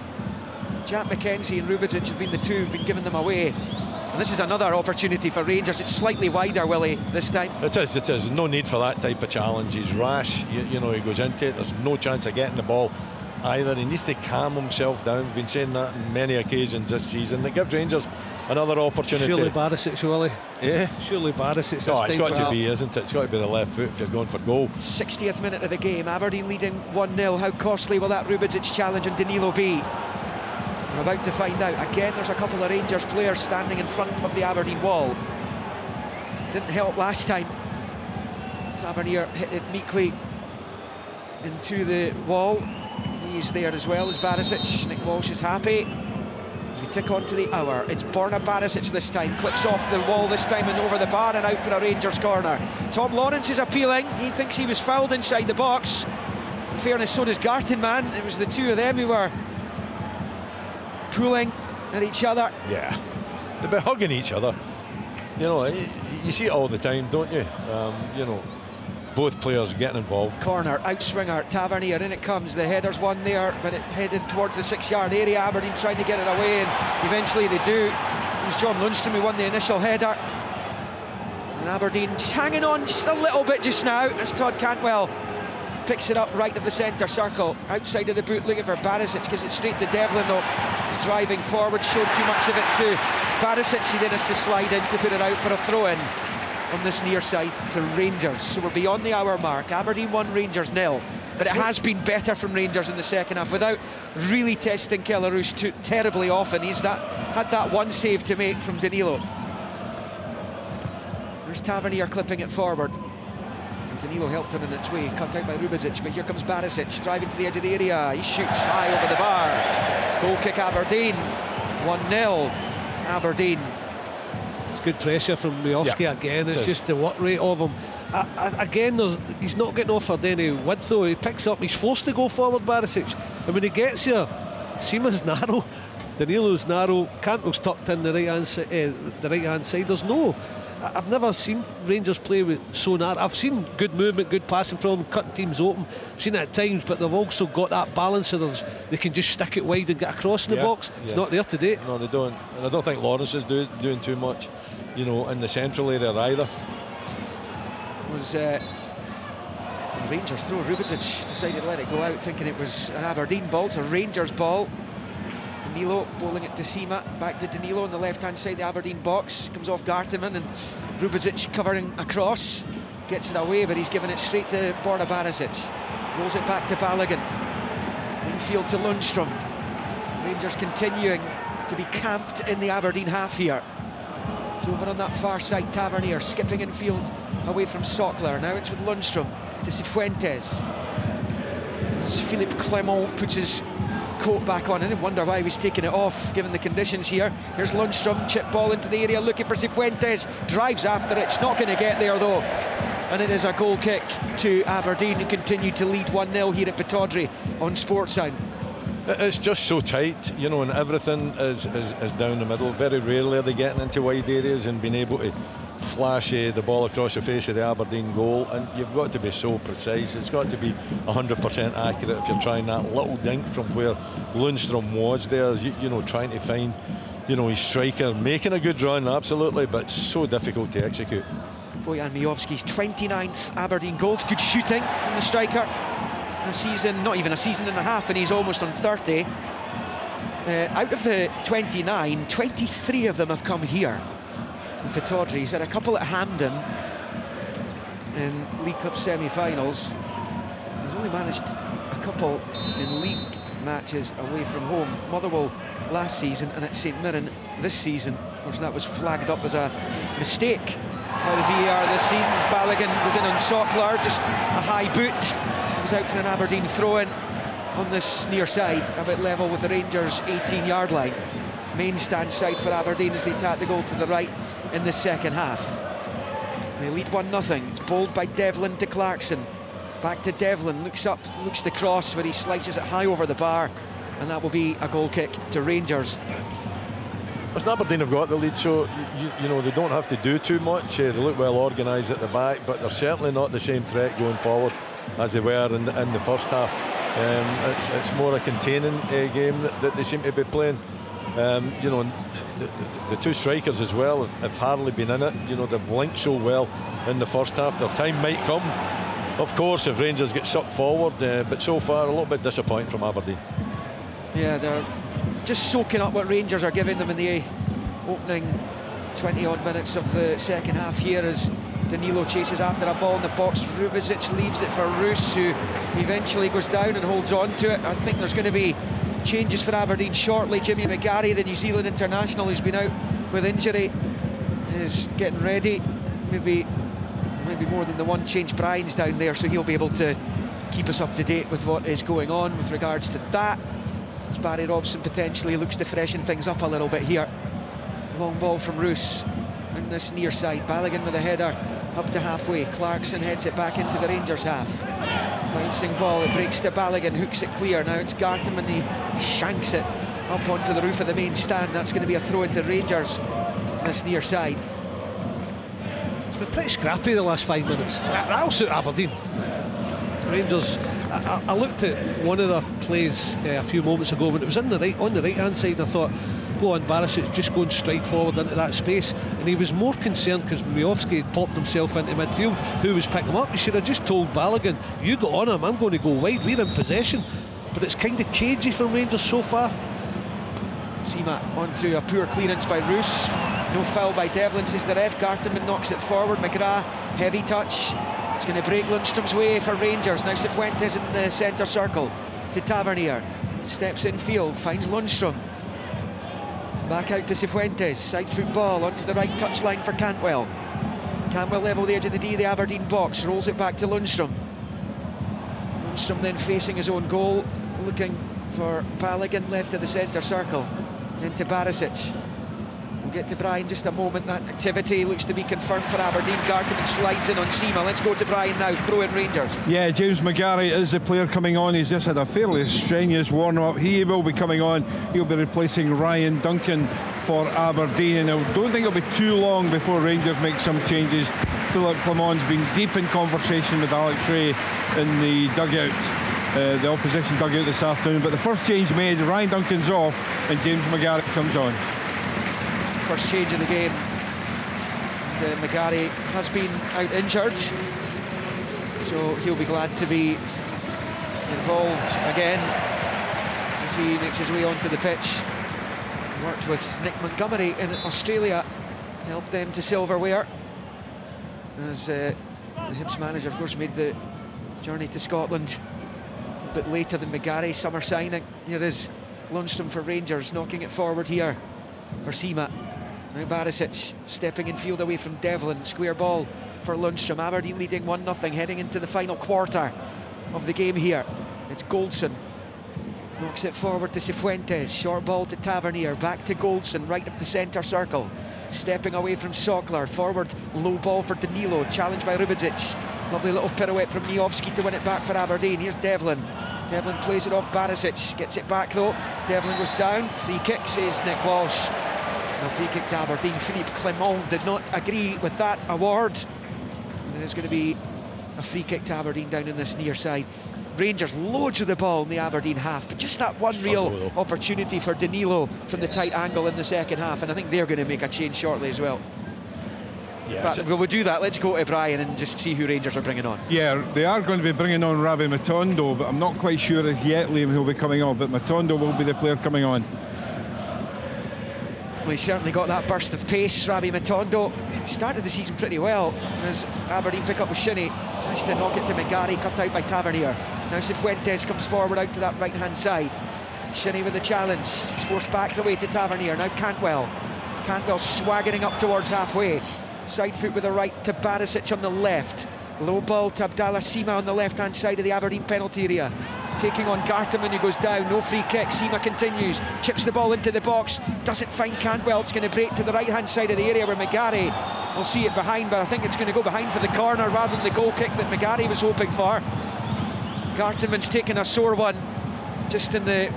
Jack McKenzie and Rubičić have been the two who've been giving them away. And this is another opportunity for Rangers. It's slightly wider, Willie, this time. It is. No need for that type of challenge. He's rash. You know, he goes into it. There's no chance of getting the ball either. He needs to calm himself down. We've been saying that on many occasions this season. It gives Rangers another opportunity. Surely Barisic, Willie. Yeah. Surely Barisic. No, it's got to be, isn't it? It's got to be the left foot if you're going for goal. 60th minute of the game. Aberdeen leading 1-0. How costly will that Rubičić challenge on Danilo be? We're about to find out. Again, there's a couple of Rangers players standing in front of the Aberdeen wall. Didn't help last time. Tavernier hit it meekly into the wall. He's there as well as Barisic. Nick Walsh is happy. As we tick on to the hour, it's Borna Barisic this time. Clips off the wall this time and over the bar and out for a Rangers corner. Tom Lawrence is appealing. He thinks he was fouled inside the box. In fairness, so does Garton, man. It was the two of them who were pulling at each other. Yeah, they've been hugging each other. You know, you see it all the time, don't you? You know, both players getting involved. Corner, outswinger, Tavernier, in it comes. The header's one there, but it headed towards the 6-yard area. Aberdeen trying to get it away, and eventually they do. It was John Lundstrom who won the initial header. And Aberdeen just hanging on just a little bit just now, as Todd Cantwell picks it up right of the centre circle, outside of the boot, looking for Barisic, gives it straight to Devlin, though he's driving forward, showed too much of it to Barisic. He then has to slide in to put it out for a throw-in on this near side to Rangers. So we're beyond the hour mark. Aberdeen 1, Rangers 0, but it has been better from Rangers in the second half without really testing Kellaroos too terribly often. He's had that one save to make from Danilo. There's Tavernier clipping it forward. Danilo helped him in its way, cut out by Rubičić, but here comes Barisic, driving to the edge of the area. He shoots high over the bar. Goal kick Aberdeen, 1-0 Aberdeen. It's good pressure from Miovski again. It's just the work rate of him. Again, he's not getting offered any width though. He picks up, he's forced to go forward, Barisic. And when he gets here, Seaman's narrow, Danilo's narrow, Cantwell's tucked in the right hand side. I've never seen Rangers play with so narrow. I've seen good movement, good passing from them, cutting teams open. I've seen it at times, but they've also got that balance so they can just stick it wide and get across in the box. It's not there today. No, they don't. And I don't think Lawrence is doing too much, you know, in the central area either. It was Rangers throw. Rubičić decided to let it go out, thinking it was an Aberdeen ball. It's a Rangers ball. Danilo bowling it to Sima, back to Danilo on the left-hand side of the Aberdeen box. Comes off Garteman, and Rubičić covering across. Gets it away, but he's given it straight to Borna Barisic. Rolls it back to Balogun. Infield to Lundstrom. Rangers continuing to be camped in the Aberdeen half here. It's over on that far side, Tavernier skipping infield away from Schockler. Now it's with Lundstrom to Cifuentes. As Philippe Clement puts his coat back on. I didn't wonder why he was taking it off given the conditions here. Here's Lundstrom, chip ball into the area looking for Cifuentes, drives after it, it's not going to get there though, and it is a goal kick to Aberdeen, who continue to lead 1-0 here at Pittodrie on Sportsound. It's just so tight, you know, and everything is down the middle. Very rarely are they getting into wide areas and being able to flash the ball across the face of the Aberdeen goal, and you've got to be so precise. It's got to be 100% accurate if you're trying that little dink from where Lundstrom was there, you know, trying to find, you know, his striker, making a good run, absolutely, but so difficult to execute. Bojan Miovski's 29th Aberdeen goals. Good shooting from the striker. A season, not even a season and a half, and he's almost on 30. Out of the 29, 23 of them have come here in Pittodrie. He's had a couple at Hampden in League Cup semi-finals. He's only managed a couple in league matches away from home. Motherwell last season, and at St Mirren this season. Of course, that was flagged up as a mistake by the VAR this season. Balogun was in on Sockler, just a high boot. He was out for an Aberdeen throw-in on this near side, about level with the Rangers' 18-yard line. Main stand side for Aberdeen as they tap the goal to the right in the second half. They lead 1-0. It's bowled by Devlin to Clarkson. Back to Devlin, looks up, looks the cross where he slices it high over the bar, and that will be a goal kick to Rangers. Listen, Aberdeen have got the lead, so you know, they don't have to do too much. They look well organised at the back, but they're certainly not the same threat going forward as they were in the first half. It's more a containing game that they seem to be playing. You know, the two strikers as well have hardly been in it. You know, they've linked so well in the first half. Their time might come, of course, if Rangers get sucked forward, but so far a little bit disappointing from Aberdeen. Yeah, they're just soaking up what Rangers are giving them in the opening 20-odd minutes of the second half here as Danilo chases after a ball in the box. Rubizic leaves it for Roos, who eventually goes down and holds on to it. I think there's going to be changes for Aberdeen shortly. Jimmy McGarry, the New Zealand international who's been out with injury, is getting ready. Maybe more than the one change. Brian's down there, so he'll be able to keep us up to date with what is going on with regards to that. As Barry Robson potentially looks to freshen things up a little bit here. Long ball from Roos in this near side. Balogun with a header up to halfway. Clarkson heads it back into the Rangers half. Bouncing ball, it breaks to Balogun, hooks it clear. Now it's Gartham and he shanks it up onto the roof of the main stand. That's going to be a throw into Rangers on this near side. It's been pretty scrappy the last 5 minutes. That'll suit Aberdeen. Rangers, I looked at one of their plays a few moments ago when it was on the right hand side. I thought, go on, Barisic just going straight forward into that space, and he was more concerned because Miovski had popped himself into midfield. Who was picking him up? He should have just told Balogun, you go on him, I'm going to go wide, we're in possession. But it's kind of cagey from Rangers so far. Seema onto a poor clearance by Roos. No foul by Devlin, says the ref. Gartham knocks it forward. McGrath, heavy touch. It's going to break Lundstrom's way for Rangers. Now Cifuentes in the centre circle to Tavernier. Steps in field, finds Lundstrom. Back out to Cifuentes. Side foot ball onto the right touchline for Cantwell. Cantwell level the edge of the D, the Aberdeen box. Rolls it back to Lundstrom. Lundstrom then facing his own goal, looking for Balogun left of the centre circle. Then to Barisic. We'll get to Brian in just a moment. That activity looks to be confirmed for Aberdeen. Gartham slides in on Seema. Let's go to Brian now. Throw in Rangers. Yeah, James McGarry is the player coming on. He's just had a fairly strenuous warm-up. He will be coming on. He'll be replacing Ryan Duncan for Aberdeen, and I don't think it'll be too long before Rangers make some changes. Philippe Clement's been deep in conversation with Alex Rae in the dugout, the opposition dugout this afternoon. But the first change made, Ryan Duncan's off and James McGarry comes on. First change of the game. And, McGarry has been out injured, so he'll be glad to be involved again as he makes his way onto the pitch. He worked with Nick Montgomery in Australia, helped them to silverware, as the Hibs manager, of course, made the journey to Scotland a bit later than McGarry, summer signing. Here is Lundstrom for Rangers, knocking it forward here for Seema. Now Barisic stepping in field away from Devlin. Square ball for Lundstrom. Aberdeen leading 1-0, heading into the final quarter of the game here. It's Goldson. Knocks it forward to Cifuentes. Short ball to Tavernier. Back to Goldson, right of the centre circle. Stepping away from Sockler. Forward, low ball for Danilo. Challenged by Rubizic. Lovely little pirouette from Miovski to win it back for Aberdeen. Here's Devlin. Devlin plays it off Barisic, gets it back though. Devlin goes down, free kick, says Nick Walsh. A free kick to Aberdeen. Philippe Clement did not agree with that award. And there's going to be a free kick to Aberdeen down in this near side. Rangers loads of the ball in the Aberdeen half, but just that one real opportunity for Danilo from the tight angle in the second half, and I think they're going to make a change shortly as well. Yeah, we'll do that. Let's go to Brian and just see who Rangers are bringing on. Yeah, they are going to be bringing on Rabbi Matondo, but I'm not quite sure as yet, Liam, who'll be coming on, but Matondo will be the player coming on. Well, he certainly got that burst of pace, Rabbi Matondo. Started the season pretty well as Aberdeen pick up with Shinnie. Tries to knock it to McGarry, cut out by Tavernier. Now Cifuentes comes forward out to that right hand side. Shinnie with the challenge. He's forced back the way to Tavernier. Now Cantwell. Cantwell swaggering up towards halfway. Side foot with the right to Barisic on the left. Low ball to Abdallah Sima on the left hand side of the Aberdeen penalty area. Taking on Garterman, who goes down. No free kick. Sima continues. Chips the ball into the box. Doesn't find Cantwell. It's going to break to the right hand side of the area where McGarry will see it behind, but I think it's going to go behind for the corner rather than the goal kick that McGarry was hoping for. Garterman's taken a sore one just in the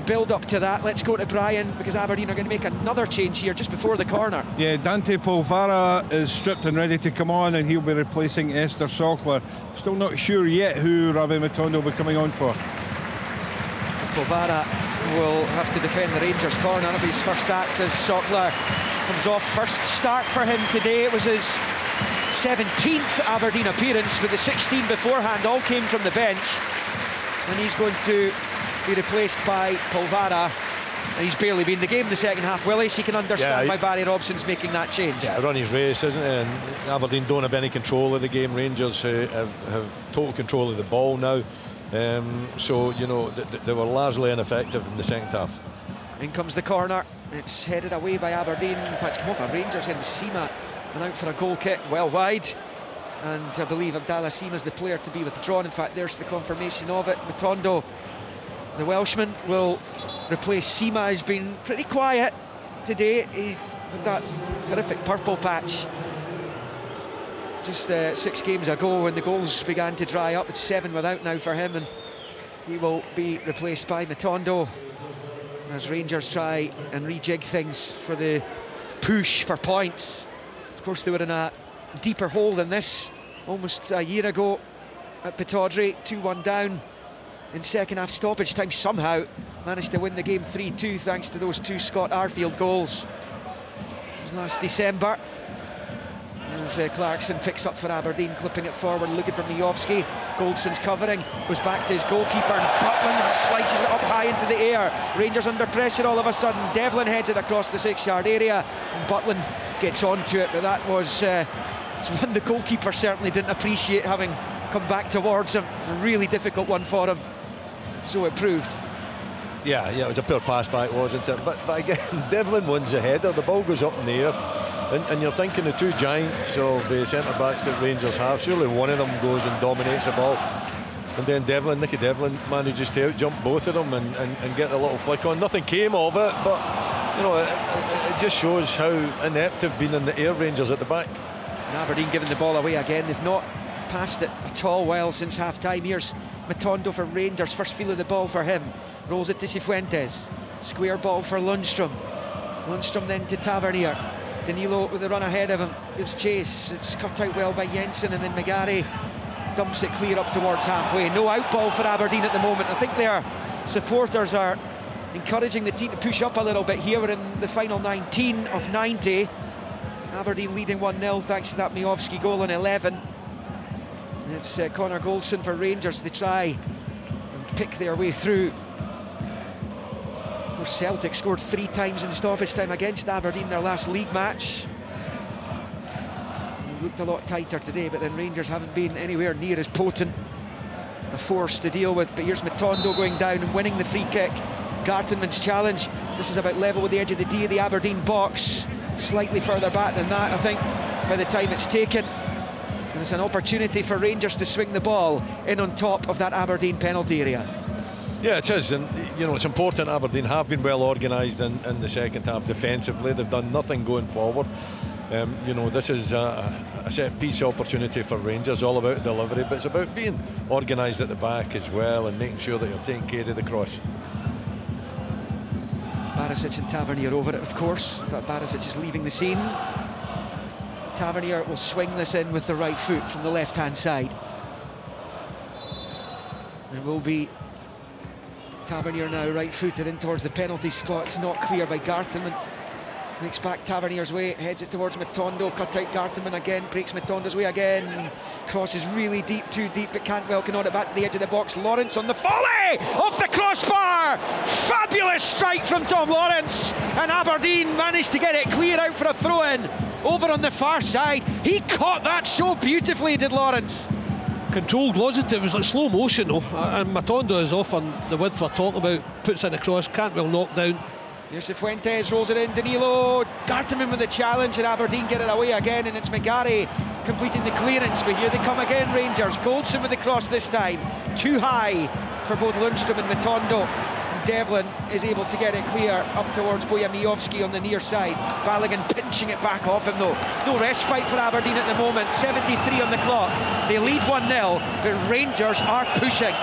build up to that. Let's go to Brian, because Aberdeen are going to make another change here just before the corner. Yeah, Dante Polvara is stripped and ready to come on, and he'll be replacing Esther Sockler. Still not sure yet who Rabbi Matondo will be coming on for. Polvara will have to defend the Rangers corner. That'll be his first act as Sockler comes off. First start for him today. It was his 17th Aberdeen appearance, but the 16 beforehand all came from the bench, and he's going to be replaced by Polvara. He's barely been in the game in the second half, Willie, so you can understand why Barry Robson's making that change. Yeah, run his race, isn't it? And Aberdeen don't have any control of the game. Rangers have total control of the ball now. So, you know, they were largely ineffective in the second half. In comes the corner. It's headed away by Aberdeen. In fact, it's come off a Rangers end with Sima and out for a goal kick, well wide. And I believe Abdallah Sima's the player to be withdrawn. In fact, there's the confirmation of it. Matondo, the Welshman, will replace Sima. He's been pretty quiet today. He had that terrific purple patch just 6 games ago when the goals began to dry up. It's 7 without now for him, and he will be replaced by Matondo as Rangers try and rejig things for the push for points. Of course, they were in a deeper hole than this almost a year ago at Pittodrie, 2-1 down in second half stoppage time. Somehow managed to win the game 3-2 thanks to those 2 Scott Arfield goals. It was last December. As Clarkson picks up for Aberdeen, clipping it forward, looking for Miovski. Goldson's covering, goes back to his goalkeeper, and Butland slices it up high into the air. Rangers under pressure all of a sudden. Devlin heads it across the 6-yard area, and Butland gets onto it, but that was it's one the goalkeeper certainly didn't appreciate, having come back towards him. A really difficult one for him, so it proved. Yeah, it was a poor pass back, wasn't it? But again, Devlin wins the header, the ball goes up in the air, and you're thinking the 2 giants of the centre-backs that Rangers have, surely one of them goes and dominates the ball. And then Nicky Devlin manages to out-jump both of them and get a little flick on. Nothing came of it, but, you know, it just shows how inept they've been in the air, Rangers at the back. And Aberdeen giving the ball away again. They've not passed it at all well since half-time. Here's Matondo for Rangers, first feel of the ball for him. Rolls it to Cifuentes. Square ball for Lundstrom. Lundstrom then to Tavernier. Danilo with the run ahead of him. Gives chase. It's cut out well by Jensen, and then McGarry dumps it clear up towards halfway. No out ball for Aberdeen at the moment. I think their supporters are encouraging the team to push up a little bit here. We're in the final 19 of 90. Aberdeen leading 1-0 thanks to that Miovski goal in 11. And it's Connor Goldson for Rangers to try and pick their way through. Of course, Celtic scored 3 times in stoppage time against Aberdeen, their last league match. It looked a lot tighter today, but then Rangers haven't been anywhere near as potent a force to deal with. But here's Matondo going down and winning the free kick. Gartenman's challenge. This is about level with the edge of the D of the Aberdeen box. Slightly further back than that, I think, by the time it's taken. And it's an opportunity for Rangers to swing the ball in on top of that Aberdeen penalty area. Yeah, it is, and you know, it's important. Aberdeen have been well organised in the second half defensively. They've done nothing going forward. You know, this is a set-piece opportunity for Rangers, all about delivery, but it's about being organised at the back as well and making sure that you're taking care of the cross. Barisic and Tavernier over it, of course, but Barisic is leaving the scene. Tavernier will swing this in with the right foot from the left-hand side. It will be Tavernier now, right-footed in towards the penalty spot. It's not clear by Gartenmann. Breaks back Tavernier's way, heads it towards Matondo, cut out Gartenmann again, breaks Matondo's way again. Crosses really deep, too deep, but Cantwell can on it back to the edge of the box. Lawrence on the volley! Off the crossbar! Fabulous strike from Tom Lawrence! And Aberdeen managed to get it clear out for a throw-in. Over on the far side, he caught that so beautifully, did Lawrence. Controlled, wasn't it? It was like slow motion though, and Matondo is off on the width we're talking about, puts in a cross, Cantwell knocked down. Here's Fuentes, rolls it in, Danilo, Gartenmann with the challenge, and Aberdeen get it away again, and it's McGarry completing the clearance, but here they come again, Rangers. Goldson with the cross this time, too high for both Lundstrom and Matondo. Devlin is able to get it clear up towards Bojamiowski on the near side. Balogun pinching it back off him though. No respite for Aberdeen at the moment. 73 on the clock. They lead 1-0, but Rangers are pushing.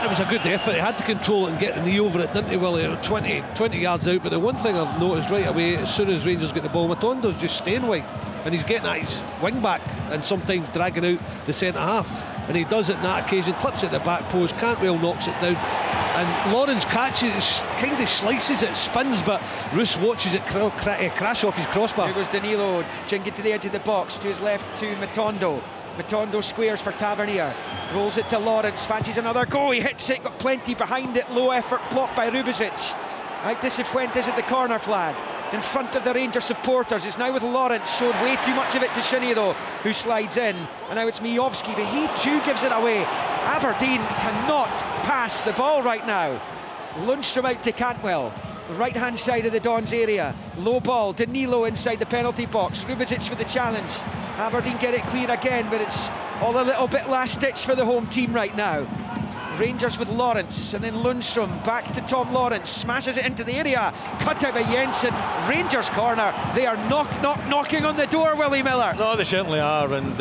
It was a good effort. He had to control it and get the knee over it, didn't he, Willie? 20 yards out. But the one thing I've noticed right away, as soon as Rangers get the ball, Matondo's just staying wide, and he's getting at his wing back and sometimes dragging out the centre half. And he does it on that occasion, clips it at the back post, Cantwell knocks it down, and Lawrence catches, kind of slices it, spins, but Roos watches it crash off his crossbar. Here goes Danilo, jinging to the edge of the box, to his left to Matondo. Matondo squares for Tavernier, rolls it to Lawrence, fancies another go, he hits it, got plenty behind it, low effort, blocked by Rubicic. Out to Cifuentes at the corner flag, in front of the Rangers supporters. It's now with Lawrence, showed way too much of it to Shinnie though, who slides in, and now it's Miowski, but he too gives it away. Aberdeen cannot pass the ball right now. Lundstrom out to Cantwell, right hand side of the Dons area, low ball, Danilo inside the penalty box, Rubicic with the challenge. Aberdeen get it clear again, but it's all a little bit last ditch for the home team right now. Rangers with Lawrence, and then Lundstrom back to Tom Lawrence, smashes it into the area, cut out by Jensen. Rangers corner, they are knocking on the door, Willie Miller. No, they certainly are, and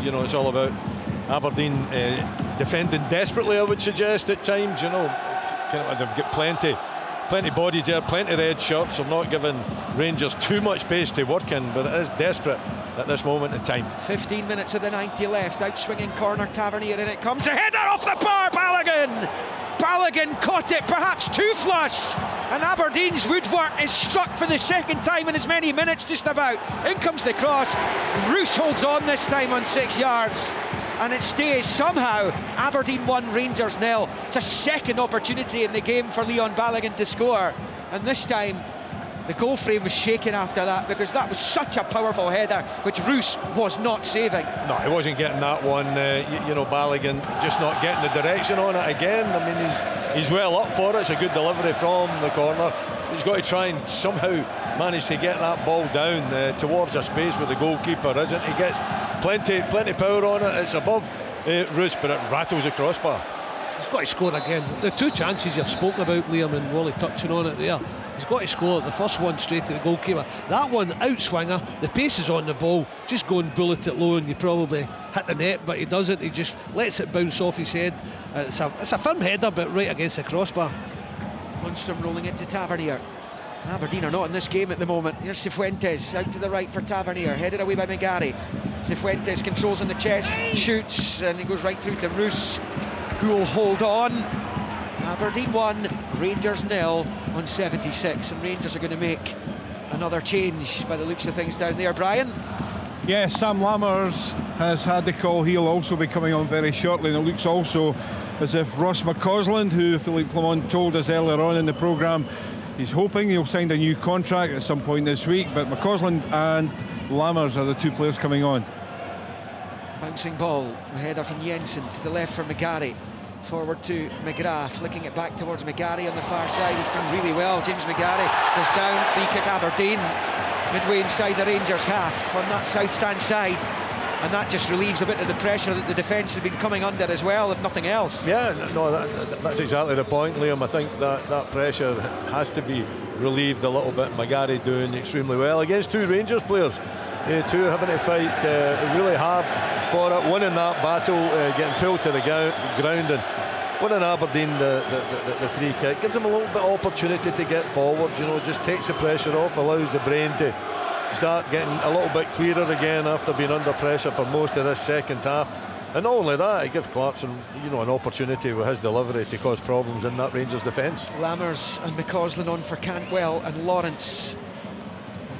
you know, it's all about Aberdeen defending desperately, I would suggest at times. You know, they've got plenty bodies there, plenty of red shirts. They're not giving Rangers too much space to work in, but it is desperate at this moment in time. 15 minutes of the 90 left, out swinging corner Tavernier, and it comes, a header off the bar, Balogun caught it, perhaps too flush, and Aberdeen's woodwork is struck for the second time in as many minutes just about. In comes the cross, Roos holds on this time on 6 yards, and it stays somehow. Aberdeen 1, Rangers 0. It's a second opportunity in the game for Leon Balogun to score, and this time the goal frame was shaken after that, because that was such a powerful header which Roos was not saving. No, he wasn't getting that one. You know, Balogun just not getting the direction on it again. I mean, he's well up for it. It's a good delivery from the corner. He's got to try and somehow manage to get that ball down towards a space where the goalkeeper isn't. He gets plenty power on it. It's above Roos, but it rattles the crossbar. He's got to score again. The two chances you've spoken about, Liam, and Wally touching on it there, he's got to score. The first one straight to the goalkeeper, that one outswinger, the pace is on the ball, just go and bullet it low and you probably hit the net, but he doesn't. He just lets it bounce off his head. It's a firm header, but right against the crossbar. Lundstrom rolling it to Tavernier. Aberdeen are not in this game at the moment. Here's Cifuentes out to the right for Tavernier, headed away by McGarry. Cifuentes controls in the chest, shoots, and he goes right through to Roos, who will hold on. Aberdeen 1, Rangers 0 on 76, and Rangers are going to make another change by the looks of things down there. Brian? Yes, Sam Lammers has had the call. He'll also be coming on very shortly, and it looks also as if Ross McCausland, who Philippe Clement told us earlier on in the programme, he's hoping he'll sign a new contract at some point this week, but McCausland and Lammers are the two players coming on. Bouncing ball, a header from Jensen to the left for McGarry. Forward to McGrath, flicking it back towards McGarry on the far side. He's done really well. James McGarry goes down, free kick Aberdeen, midway inside the Rangers half on that south stand side, and that just relieves a bit of the pressure that the defence have been coming under as well, if nothing else. Yeah, no, that's exactly the point, Liam. I think that pressure has to be relieved a little bit. McGarry doing extremely well against two Rangers players too, having to fight really hard for it, winning that battle, getting pulled to the ground, and winning Aberdeen the free kick gives them a little bit of opportunity to get forward. Just takes the pressure off, allows the brain to start getting a little bit clearer again after being under pressure for most of this second half. And not only that, it gives Clarkson, an opportunity with his delivery to cause problems in that Rangers defence. Lammers and McCausland on for Cantwell and Lawrence.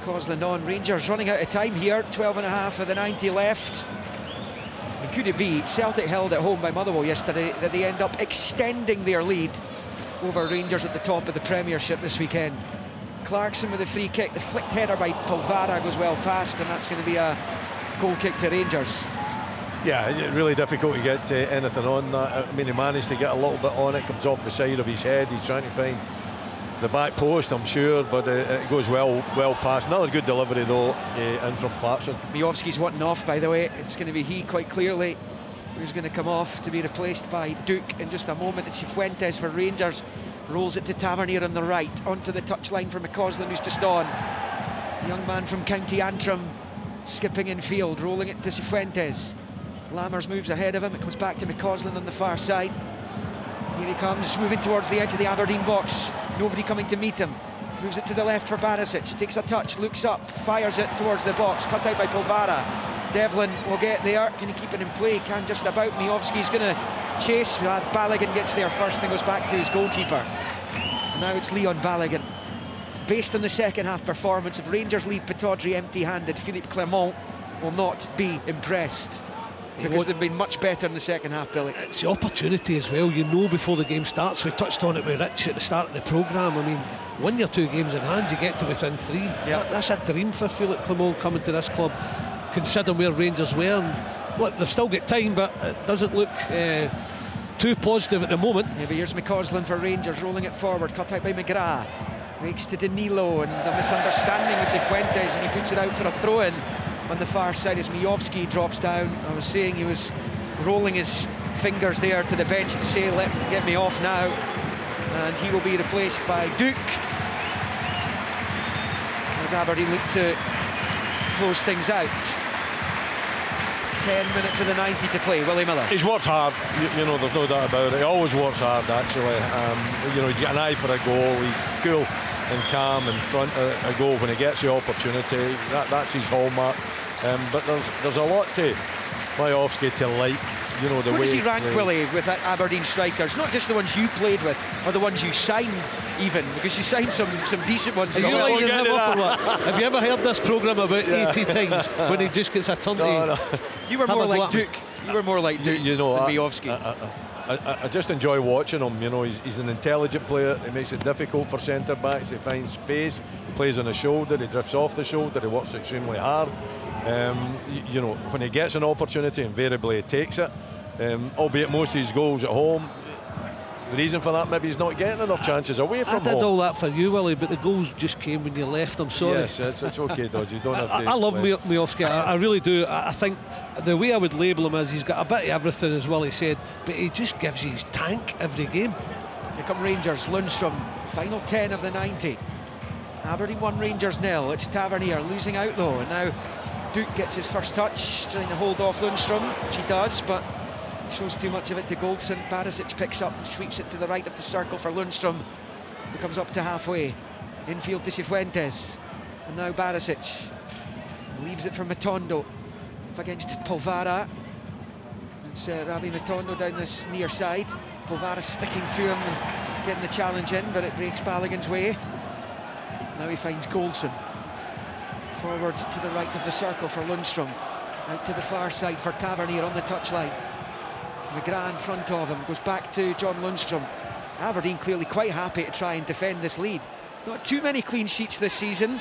McCausland on. Rangers running out of time here. 12.5 of the 90 left. And could it be Celtic held at home by Motherwell yesterday that they end up extending their lead over Rangers at the top of the Premiership this weekend? Clarkson with a free kick. The flicked header by Polvara goes well past, and that's going to be a goal kick to Rangers. Yeah, it's really difficult to get anything on that. I mean, he managed to get a little bit on it, comes off the side of his head. He's trying to find the back post, I'm sure, but it goes well past. Another good delivery though, in from Clarkson. Miovski's wanting off, by the way. It's going to be he quite clearly who's going to come off to be replaced by Duke in just a moment. It's Cifuentes for Rangers. Rolls it to Tavernier on the right, onto the touchline for McCausland, who's just on. The young man from County Antrim skipping in field, rolling it to Cifuentes. Lammers moves ahead of him. It comes back to McCausland on the far side. Here he comes, moving towards the edge of the Aberdeen box. Nobody coming to meet him. Moves it to the left for Barisic. Takes a touch, looks up, fires it towards the box. Cut out by Polvara. Devlin will get there. Can he keep it in play? Can just about. Miovski's going to chase. Balogun gets there first and goes back to his goalkeeper. Now it's Leon Balogun. Based on the second half performance, if Rangers leave Pittodrie empty-handed, Philippe Clement will not be impressed. Because they've been much better in the second half, Billy. It's the opportunity as well, before the game starts. We touched on it with Rich at the start of the programme. I mean, win your 2 games in hand, you get to within 3. Yeah. That's a dream for Philippe Clement coming to this club, considering where Rangers were. And look, they've still got time, but it doesn't look too positive at the moment. Yeah, but here's McCausland for Rangers, rolling it forward, cut out by McGrath. Breaks to Danilo, and a misunderstanding with Cifuentes, and he puts it out for a throw-in. On the far side as Miovski drops down. I was saying he was rolling his fingers there to the bench to say, get me off now. And he will be replaced by Duke. As Aberdeen look to close things out. 10 minutes of the 90 to play. Willie Miller. He's worked hard, there's no doubt about it. He always works hard, actually. He's got an eye for a goal. He's cool and calm in front of a goal when he gets the opportunity. That's his hallmark. But there's a lot to Miovski to like. The Where way does he rank, plays. Willie, with Aberdeen strikers? Not just the ones you played with, or the ones you signed, even, because you signed some decent ones. Have you ever heard this programme about 80 times when he just gets a turn No. You were more like Duke. You were more like Duke than Miovski. I just enjoy watching him. He's an intelligent player. He makes it difficult for centre backs. He finds space. He plays on the shoulder. He drifts off the shoulder. He works extremely hard. When he gets an opportunity, invariably he takes it. Albeit most of his goals at home, the reason for that, maybe he's not getting enough chances away from home. I did all that for you, Willie, but the goals just came when you left. I'm sorry. Yes, it's okay, Dodge. You don't have to. I love Miovski. I really do. I think the way I would label him is he's got a bit of everything, as Willie said, but he just gives you his tank every game. Here come Rangers. Lundstrom, final 10 of the 90. Aberdeen 1, Rangers 0. It's Tavernier losing out though, and now Duke gets his first touch, trying to hold off Lundstrom, which he does, but shows too much of it to Goldson. Barisic picks up and sweeps it to the right of the circle for Lundstrom, who comes up to halfway. Infield to Cifuentes, and now Barisic leaves it for Matondo up against Polvara. It's Ravi Matondo down this near side. Polvara sticking to him and getting the challenge in, but it breaks Balogun's way. Now he finds Goldson. Forward to the right of the circle for Lundstrom. Out to the far side for Tavernier on the touchline. McGrath in front of him, goes back to John Lundstrom. Aberdeen clearly quite happy to try and defend this lead. Not too many clean sheets this season,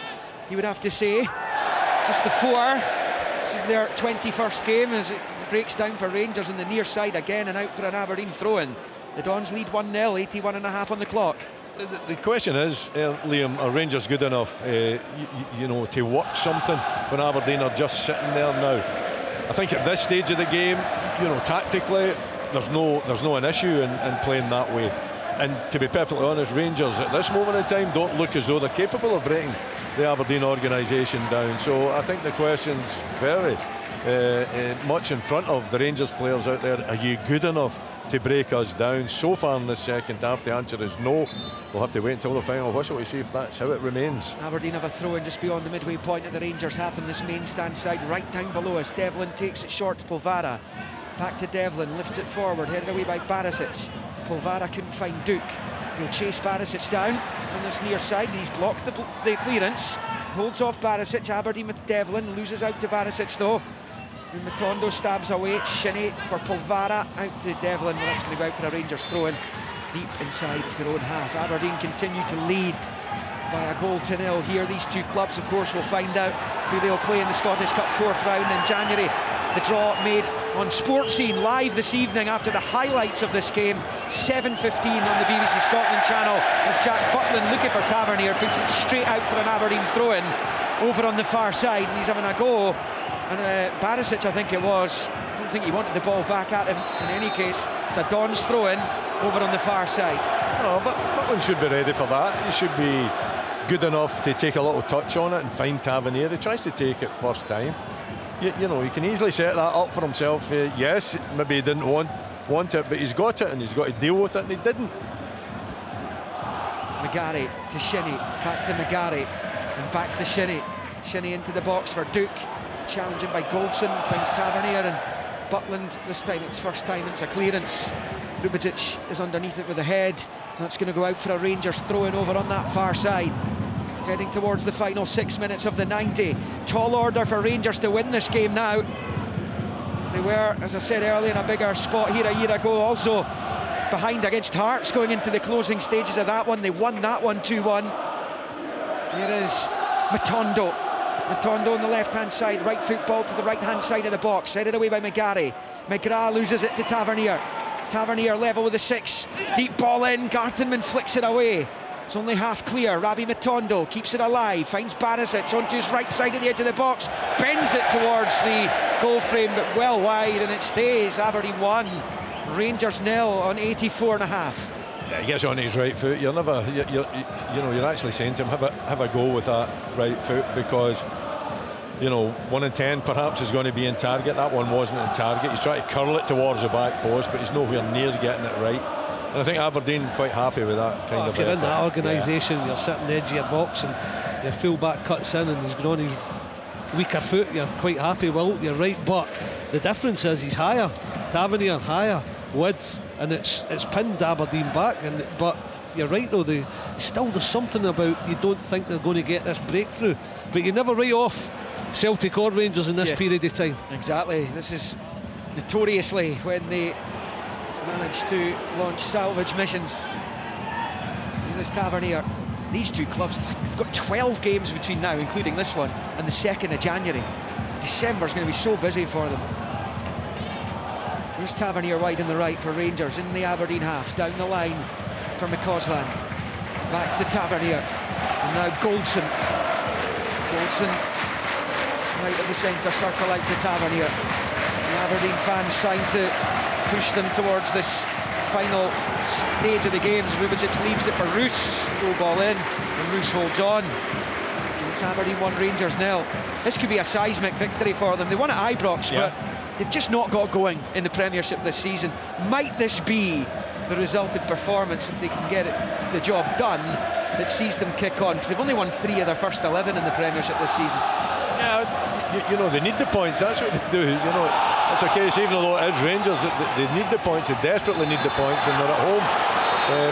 you would have to say. Just the 4. This is their 21st game as it breaks down for Rangers on the near side again, and out for an Aberdeen throw-in. The Dons lead 1-0, 81.5 on the clock. The question is, Liam, are Rangers good enough, to work something when Aberdeen are just sitting there now? I think at this stage of the game, tactically, there's no an issue in playing that way. And to be perfectly honest, Rangers at this moment in time don't look as though they're capable of breaking the Aberdeen organisation down. So I think the question's very much in front of the Rangers players out there. Are you good enough to break us down? So far in this second half, the answer is no. We'll have to wait until the final whistle to see if that's how it remains. Aberdeen have a throw in just beyond the midway point of the Rangers half in this main stand side, right down below us. Devlin takes it short to Polvara. Back to Devlin, lifts it forward, headed away by Barisic. Polvara couldn't find Duke. He'll chase Barisic down on this near side. He's blocked the clearance. Holds off Barisic. Aberdeen with Devlin. Loses out to Barisic though. And Matondo stabs away. Shinnie for Polvara. Out to Devlin. Well, that's going to go out for a Rangers throw in deep inside their own half. Aberdeen continue to lead by a goal to nil here. These two clubs, of course, will find out who they'll play in the Scottish Cup 4th round in January. The draw made on Sportscene live this evening after the highlights of this game. 7:15 on the BBC Scotland channel as Jack Butland, looking for Tavernier, puts it straight out for an Aberdeen throw-in over on the far side. And he's having a go. And Barisic, I think it was, I don't think he wanted the ball back at him in any case. It's a Don's throw-in over on the far side. No, but Butland should be ready for that. He should be good enough to take a little touch on it and find Tavernier. He tries to take it first time. You know, he can easily set that up for himself. Yes, maybe he didn't want it, but he's got it and he's got to deal with it, and he didn't. McGarry to Shinnie, back to McGarry, and back to Shinnie. Shinnie into the box for Duke, challenging by Goldson, finds Tavernier, and Butland, this time it's first time it's a clearance. Ljubičić is underneath it with a head. That's going to go out for a Rangers throw-in over on that far side. Heading towards the final 6 minutes of the 90. Tall order for Rangers to win this game now. They were, as I said earlier, in a bigger spot here a year ago, also behind against Hearts going into the closing stages of that one. They won that one 2-1. Here is Matondo. Matondo on the left-hand side, right foot ball to the right-hand side of the box, headed away by McGarry. McGrath loses it to Tavernier. Tavernier level with the 6. Deep ball in, Gartenman flicks it away. It's only half clear. Rabbi Matondo keeps it alive, finds Barisic onto his right side of the edge of the box, bends it towards the goal frame, but well wide, and it stays. Aberdeen 1, Rangers 0 on 84 and a half. Yeah, he gets on his right foot. You're never, you're actually saying to him, have a go with that right foot, because 1 in 10 perhaps is going to be in target. That one wasn't in target. He's trying to curl it towards the back post, but he's nowhere near getting it right. And I think Aberdeen quite happy with that kind of if you're effort. in that organisation, you're sitting on the edge of your box and your full back cuts in and he's going on his weaker foot, you're quite happy. Well, you're right, but the difference is he's higher. Tavernier higher, width, and it's pinned Aberdeen back. But you're right though, there's something about you don't think they're going to get this breakthrough, but you never write off Celtic or Rangers in this period of time. Exactly. This is notoriously when they managed to launch salvage missions. Here's Tavernier. These two clubs, I think they've got 12 games between now, including this one, and the 2nd of January. December's going to be so busy for them. Here's Tavernier wide in the right for Rangers in the Aberdeen half. Down the line for McCausland. Back to Tavernier. And now Goldson. Goldson right of the centre circle out to Tavernier. The Aberdeen fans trying to push them towards this final stage of the game. Ljubičić leaves it for Roos. Go ball in, and Roos holds on. And it's Aberdeen 1, Rangers 0. This could be a seismic victory for them. They won at Ibrox, but they've just not got going in the Premiership this season. Might this be the resultant performance, if they can get the job done, that sees them kick on? Because they've only won 3 of their first 11 in the Premiership this season. Yeah, they need the points. That's what they do. It's a case, even though it is Rangers, they need the points. They desperately need the points, and they're at home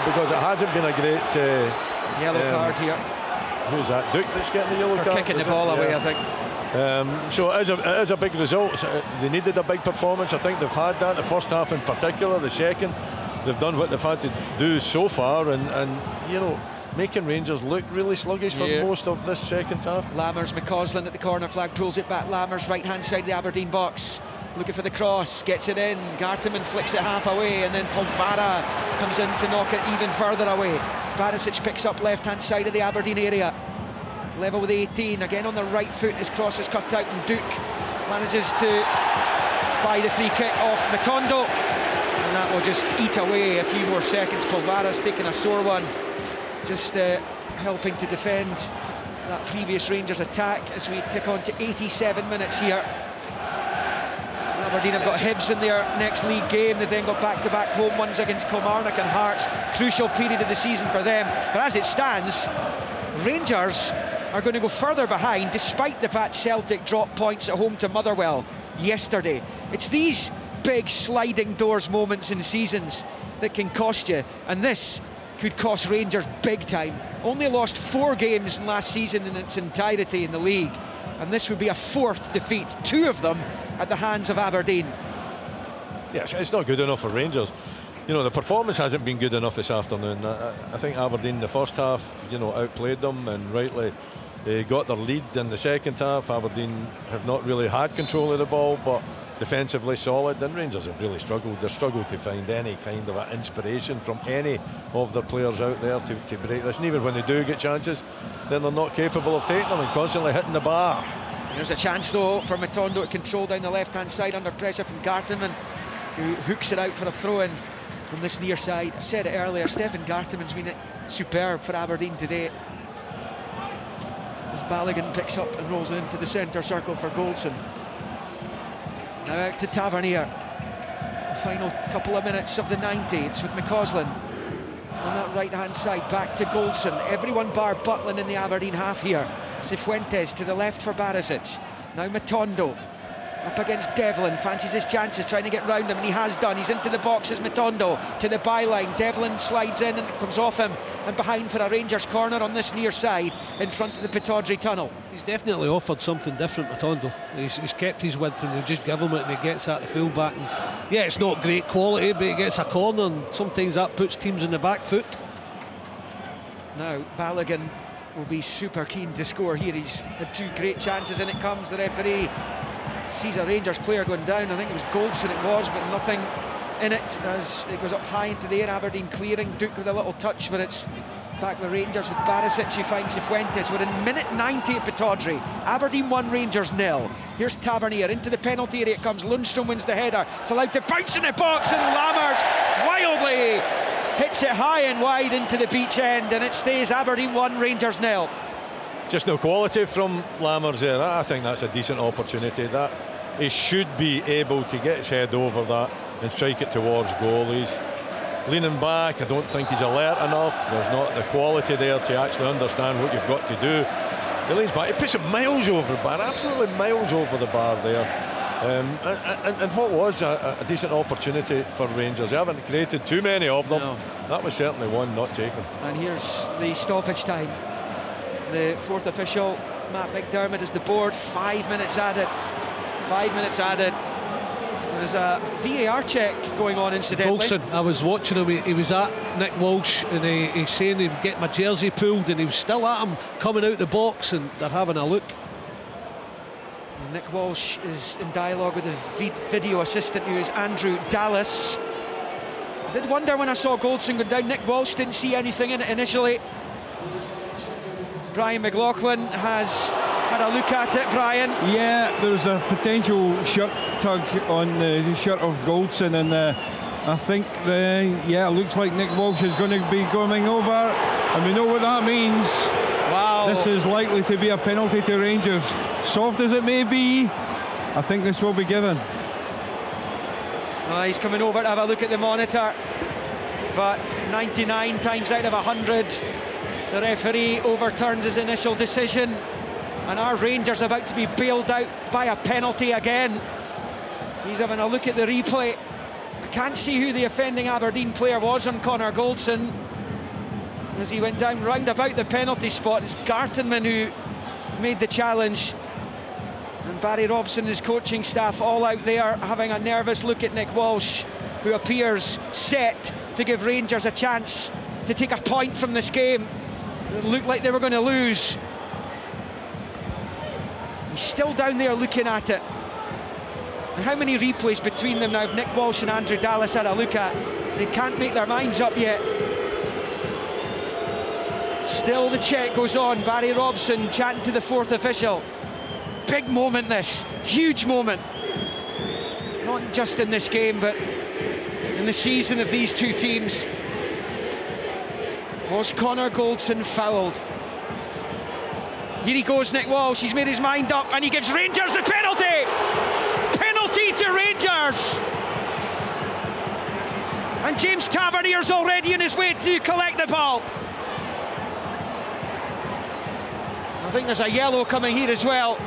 because it hasn't been a great yellow card here. Who's that? Duke that's getting the yellow card. Kicking the ball away, I think. So it is a big result. They needed a big performance. I think they've had that. The first half in particular, the second, they've done what they've had to do so far, and making Rangers look really sluggish for most of this second half. Lammers, McCausland at the corner flag, pulls it back. Lammers right hand side of the Aberdeen box, looking for the cross, gets it in. Gartenman flicks it half away, and then Polvara comes in to knock it even further away. Barisic picks up left hand side of the Aberdeen area, level with 18, again on the right foot. His cross is cut out, and Duke manages to buy the free kick off Matondo. And that will just eat away a few more seconds. Polvara's taking a sore one, just helping to defend that previous Rangers attack as we tick on to 87 minutes here. Aberdeen have got Hibs in their next league game. They've then got back-to-back home ones against Kilmarnock and Hearts. Crucial period of the season for them. But as it stands, Rangers are going to go further behind, despite the fact Celtic dropped points at home to Motherwell yesterday. It's these big sliding doors moments in seasons that can cost you, and this could cost Rangers big time. Only lost 4 games last season in its entirety in the league, and this would be a 4th defeat, 2 of them at the hands of Aberdeen. Yeah, it's not good enough for Rangers. You know, the performance hasn't been good enough this afternoon. I think Aberdeen in the first half, you know, outplayed them, and rightly they got their lead in the second half. Aberdeen have not really had control of the ball, but defensively solid, and Rangers have really struggled. They've struggled to find any kind of inspiration from any of their players out there to break this. And even when they do get chances, then they're not capable of taking them and constantly hitting the bar. There's a chance though for Matondo to control down the left-hand side under pressure from Gartenman, who hooks it out for a throw-in from this near side. I said it earlier, Stephen Gartenman's been superb for Aberdeen today. As Balogun picks up and rolls it into the centre circle for Goldson. Now out to Tavernier. The final couple of minutes of the 90. It's with McCausland on that right-hand side. Back to Goldson. Everyone bar Butland in the Aberdeen half here. Cifuentes to the left for Barisic. Now Matondo up against Devlin, fancies his chances, trying to get round him, and he has done. He's into the box as Matondo to the byline. Devlin slides in and it comes off him and behind for a Rangers corner on this near side in front of the Pittodrie tunnel. He's definitely offered something different, Matondo. He's kept his width, and they just give him it and he gets at the full back. And yeah, it's not great quality, but he gets a corner, and sometimes that puts teams in the back foot. Now Balogun will be super keen to score here. He's had 2 great chances, and it comes. The referee sees a Rangers player going down. I think it was Goldson it was, but nothing in it as it goes up high into the air. Aberdeen clearing, Duke with a little touch, but it's back with Rangers with Barisic who finds Cifuentes. We're in minute 90 at Pittodrie. Aberdeen 1, Rangers 0. Here's Tavernier into the penalty area. It comes. Lundstrom wins the header. It's allowed to bounce in the box, and Lammers wildly hits it high and wide into the beach end, and it stays Aberdeen 1, Rangers 0. Just no quality from Lammers there. I think that's a decent opportunity. That he should be able to get his head over that and strike it towards goal. He's leaning back. I don't think he's alert enough. There's not the quality there to actually understand what you've got to do. He leans back. He puts it miles over the bar, absolutely miles over the bar there. And what was a decent opportunity for Rangers. They haven't created too many of them. No. That was certainly one not taken. And here's the stoppage time. The 4th official, Matt McDermott, is the board. 5 minutes added. 5 minutes added. There's a VAR check going on, incidentally. Goldson, I was watching him. He was at Nick Walsh, and he's saying he'd get my jersey pulled, and he was still at him coming out the box, and they're having a look. Nick Walsh is in dialogue with the video assistant, who is Andrew Dallas. I did wonder when I saw Goldson go down. Nick Walsh didn't see anything in it initially. Brian McLaughlin has had a look at it. Brian? Yeah, there's a potential shirt tug on the shirt of Goldson, and I think it looks like Nick Walsh is going to be going over, and we know what that means. Wow. This is likely to be a penalty to Rangers. Soft as it may be, I think this will be given. He's coming over to have a look at the monitor, but 99 times out of 100 the referee overturns his initial decision, and our Rangers about to be bailed out by a penalty again. He's having a look at the replay. I can't see who the offending Aberdeen player was on Connor Goldson as he went down round about the penalty spot. It's Gartenman who made the challenge, and Barry Robson and his coaching staff all out there having a nervous look at Nick Walsh, who appears set to give Rangers a chance to take a point from this game. It looked like they were going to lose. He's still down there looking at it. And how many replays between them now? Nick Walsh and Andrew Dallas had a look at. They can't make their minds up yet. Still the check goes on. Barry Robson chatting to the 4th official. Big moment this, huge moment. Not just in this game, but in the season of these two teams. Was Connor Goldson fouled? Here he goes, Nick Walsh. He's made his mind up and he gives Rangers the penalty. Penalty to Rangers. And James Tavernier's already on his way to collect the ball. I think there's a yellow coming here as well.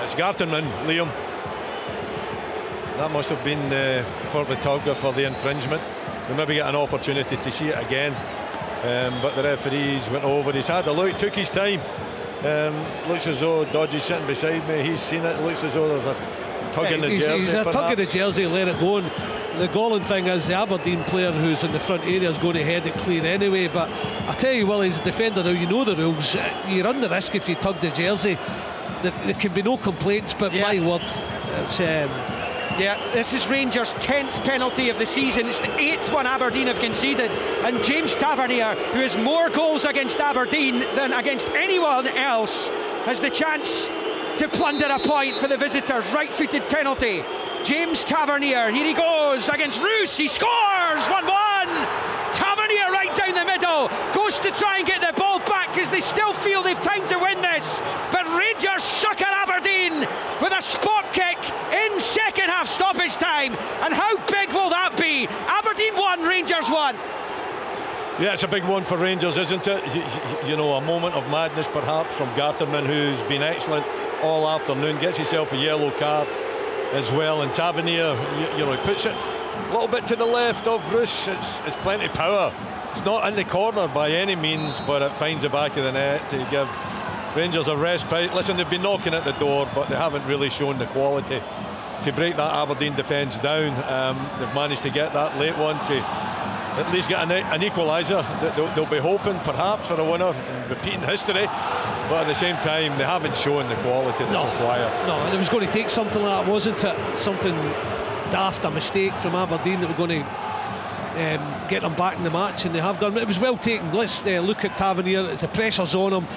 It's Garterman, Liam. That must have been for the tug or for the infringement. We'll maybe get an opportunity to see it again. But the referees went over. He's had a look, took his time. Looks as though Dodgy's sitting beside me. He's seen it. Looks as though there's a tug in the jersey. He's a tug in the jersey, let it go. And the galling thing is the Aberdeen player who's in the front area is going to head it clean anyway. But I tell you, Willie, as a defender now, you know the rules. You run the risk if you tug the jersey. There can be no complaints, but my word, it's... this is Rangers' 10th penalty of the season. It's the 8th one Aberdeen have conceded. And James Tavernier, who has more goals against Aberdeen than against anyone else, has the chance to plunder a point for the visitors. Right-footed penalty. James Tavernier, here he goes against Roos. He scores! 1-1! Tavernier right down the middle, goes to try and get the ball back because they still feel they've time to win this. But Rangers sucker Aberdeen with a spot kick in second half stoppage time. And how big will that be? Aberdeen 1, Rangers 1. Yeah, it's a big one for Rangers, isn't it? You know, a moment of madness perhaps from Garterman, who's been excellent all afternoon, gets himself a yellow card as well. And Tavernier, you know, he puts it a little bit to the left of Roos. It's plenty of power. It's not in the corner by any means, but it finds the back of the net to give Rangers a respite. Listen, they've been knocking at the door, but they haven't really shown the quality to break that Aberdeen defence down. They've managed to get that late one to at least get an equaliser. They'll be hoping perhaps for a winner and repeating history, but at the same time they haven't shown the quality that's required. No, and it was going to take something like that, wasn't it? Something daft, a mistake from Aberdeen that were going to get them back in the match, and they have done. It was well taken. Let's look at Tavernier. The pressure's on him,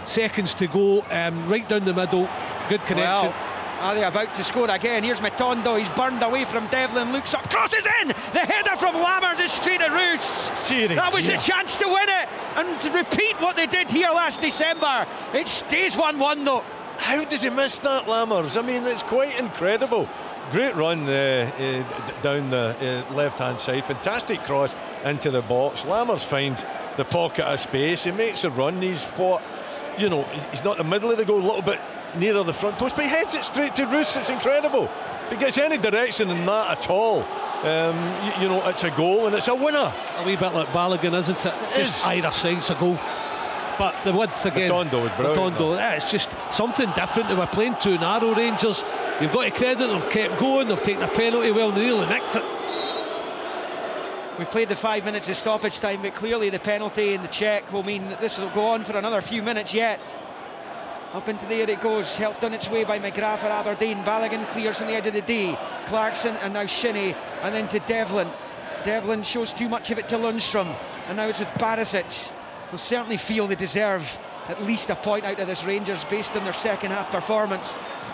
seconds to go, right down the middle, good connection. Are they about to score again? Here's Matondo, he's burned away from Devlin, looks up, crosses in! The header from Lammers is straight at Roos. That was the chance to win it, and to repeat what they did here last December. It stays 1-1 though. How does he miss that, Lammers? I mean, it's quite incredible. Great run down the left-hand side, fantastic cross into the box. Lammers finds the pocket of space, he makes a run, he's not in the middle of the goal, a little bit nearer the front post, but he heads it straight to Roos. It's incredible. If he gets any direction in that at all, it's a goal and it's a winner. A wee bit like Balogun, isn't it? Just either side's a goal. But the width again. Matondo was brilliant. It's just something different. They were playing two narrow Rangers. You've got to credit them, they've kept going, they've taken a penalty, well, they nearly nicked it. We've played the 5 minutes of stoppage time, but clearly the penalty and the check will mean that this will go on for another few minutes yet. Up into the air it goes, helped on its way by McGrath for Aberdeen. Balogun clears on the edge of the D. Clarkson and now Shinnie, and then to Devlin. Devlin shows too much of it to Lundstrom, and now it's with Barisic. Will certainly feel they deserve at least a point out of this Rangers based on their second half performance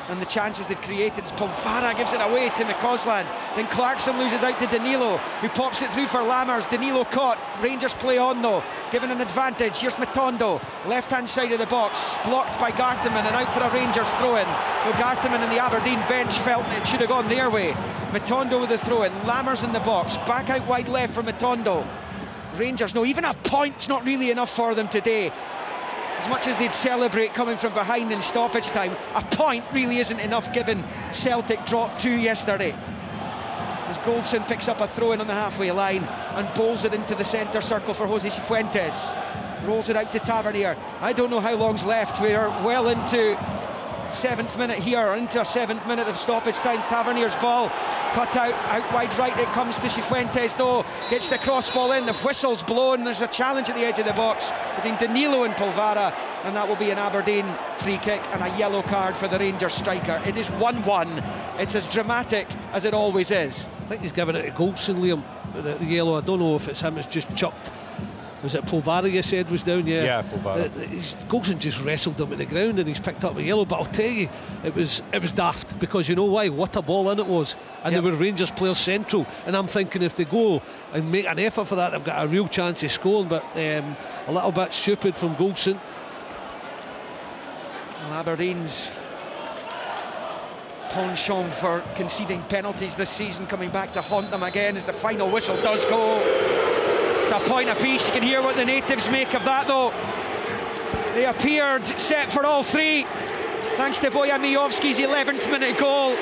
and the chances they've created. Polvara gives it away to McCausland, then Clarkson loses out to Danilo, who pops it through for Lammers. Danilo caught, Rangers play on though, given an advantage. Here's Matondo, left hand side of the box, blocked by Garterman and out for a Rangers throw-in. Though Garterman and the Aberdeen bench felt it should have gone their way. Matondo with the throw-in, Lammers in the box, back out wide left for Matondo. Rangers know even a point's not really enough for them today. As much as they'd celebrate coming from behind in stoppage time, a point really isn't enough given Celtic dropped 2 yesterday. As Goldson picks up a throw-in on the halfway line and bowls it into the centre circle for Jose Cifuentes. Rolls it out to Tavernier. I don't know how long's left. We are well into 7th minute here, or into a 7th minute of stoppage time. Tavernier's ball cut out wide right, it comes to Cifuentes though, gets the cross ball in, the whistle's blown, there's a challenge at the edge of the box between Danilo and Polvara, and that will be an Aberdeen free kick and a yellow card for the Rangers striker. It is 1-1, it's as dramatic as it always is. I think he's given it to Goldson, Liam, the yellow. I don't know if it's him, it's just chucked Was it Pulvara you said was down? Yeah, Pulvara. Golson just wrestled him at the ground and he's picked up a yellow. But I'll tell you, it was daft, because you know why? What a ball in it was. And there were Rangers players central, and I'm thinking if they go and make an effort for that, they've got a real chance of scoring. But a little bit stupid from Golson. Well, Aberdeen's penchant for conceding penalties this season coming back to haunt them again as the final whistle does go. It's a point apiece. You can hear what the natives make of that, though. They appeared set for all three, thanks to Wojciechowski's 11th minute goal.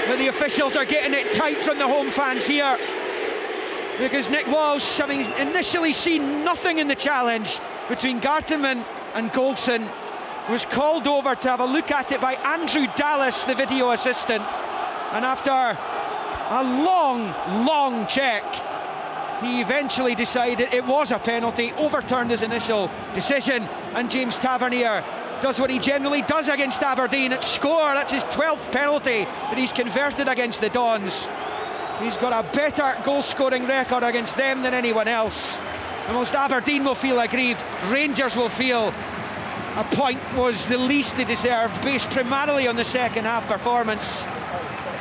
But the officials are getting it tight from the home fans here, because Nick Walsh, having initially seen nothing in the challenge between Gartenmann and Golson, was called over to have a look at it by Andrew Dallas, the video assistant, and after a long check, he eventually decided it was a penalty, overturned his initial decision, and James Tavernier does what he generally does against Aberdeen at score. That's his 12th penalty that he's converted against the Dons. He's got a better goal-scoring record against them than anyone else. And whilst Aberdeen will feel aggrieved, Rangers will feel a point was the least they deserved, based primarily on the second half performance.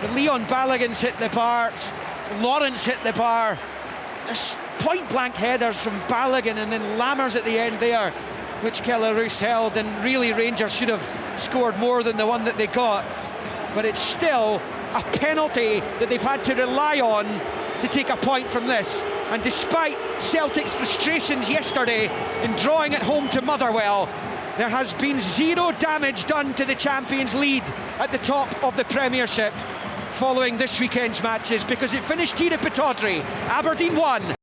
So Leon Balogun's hit the bar, Lawrence hit the bar. There's point-blank headers from Balogun and then Lammers at the end there, which Keller-Roos held, and really Rangers should have scored more than the one that they got. But it's still a penalty that they've had to rely on to take a point from this. And despite Celtic's frustrations yesterday in drawing at home to Motherwell, there has been zero damage done to the champions' lead at the top of the Premiership following this weekend's matches, because it finished here at Pittodrie. Aberdeen 1,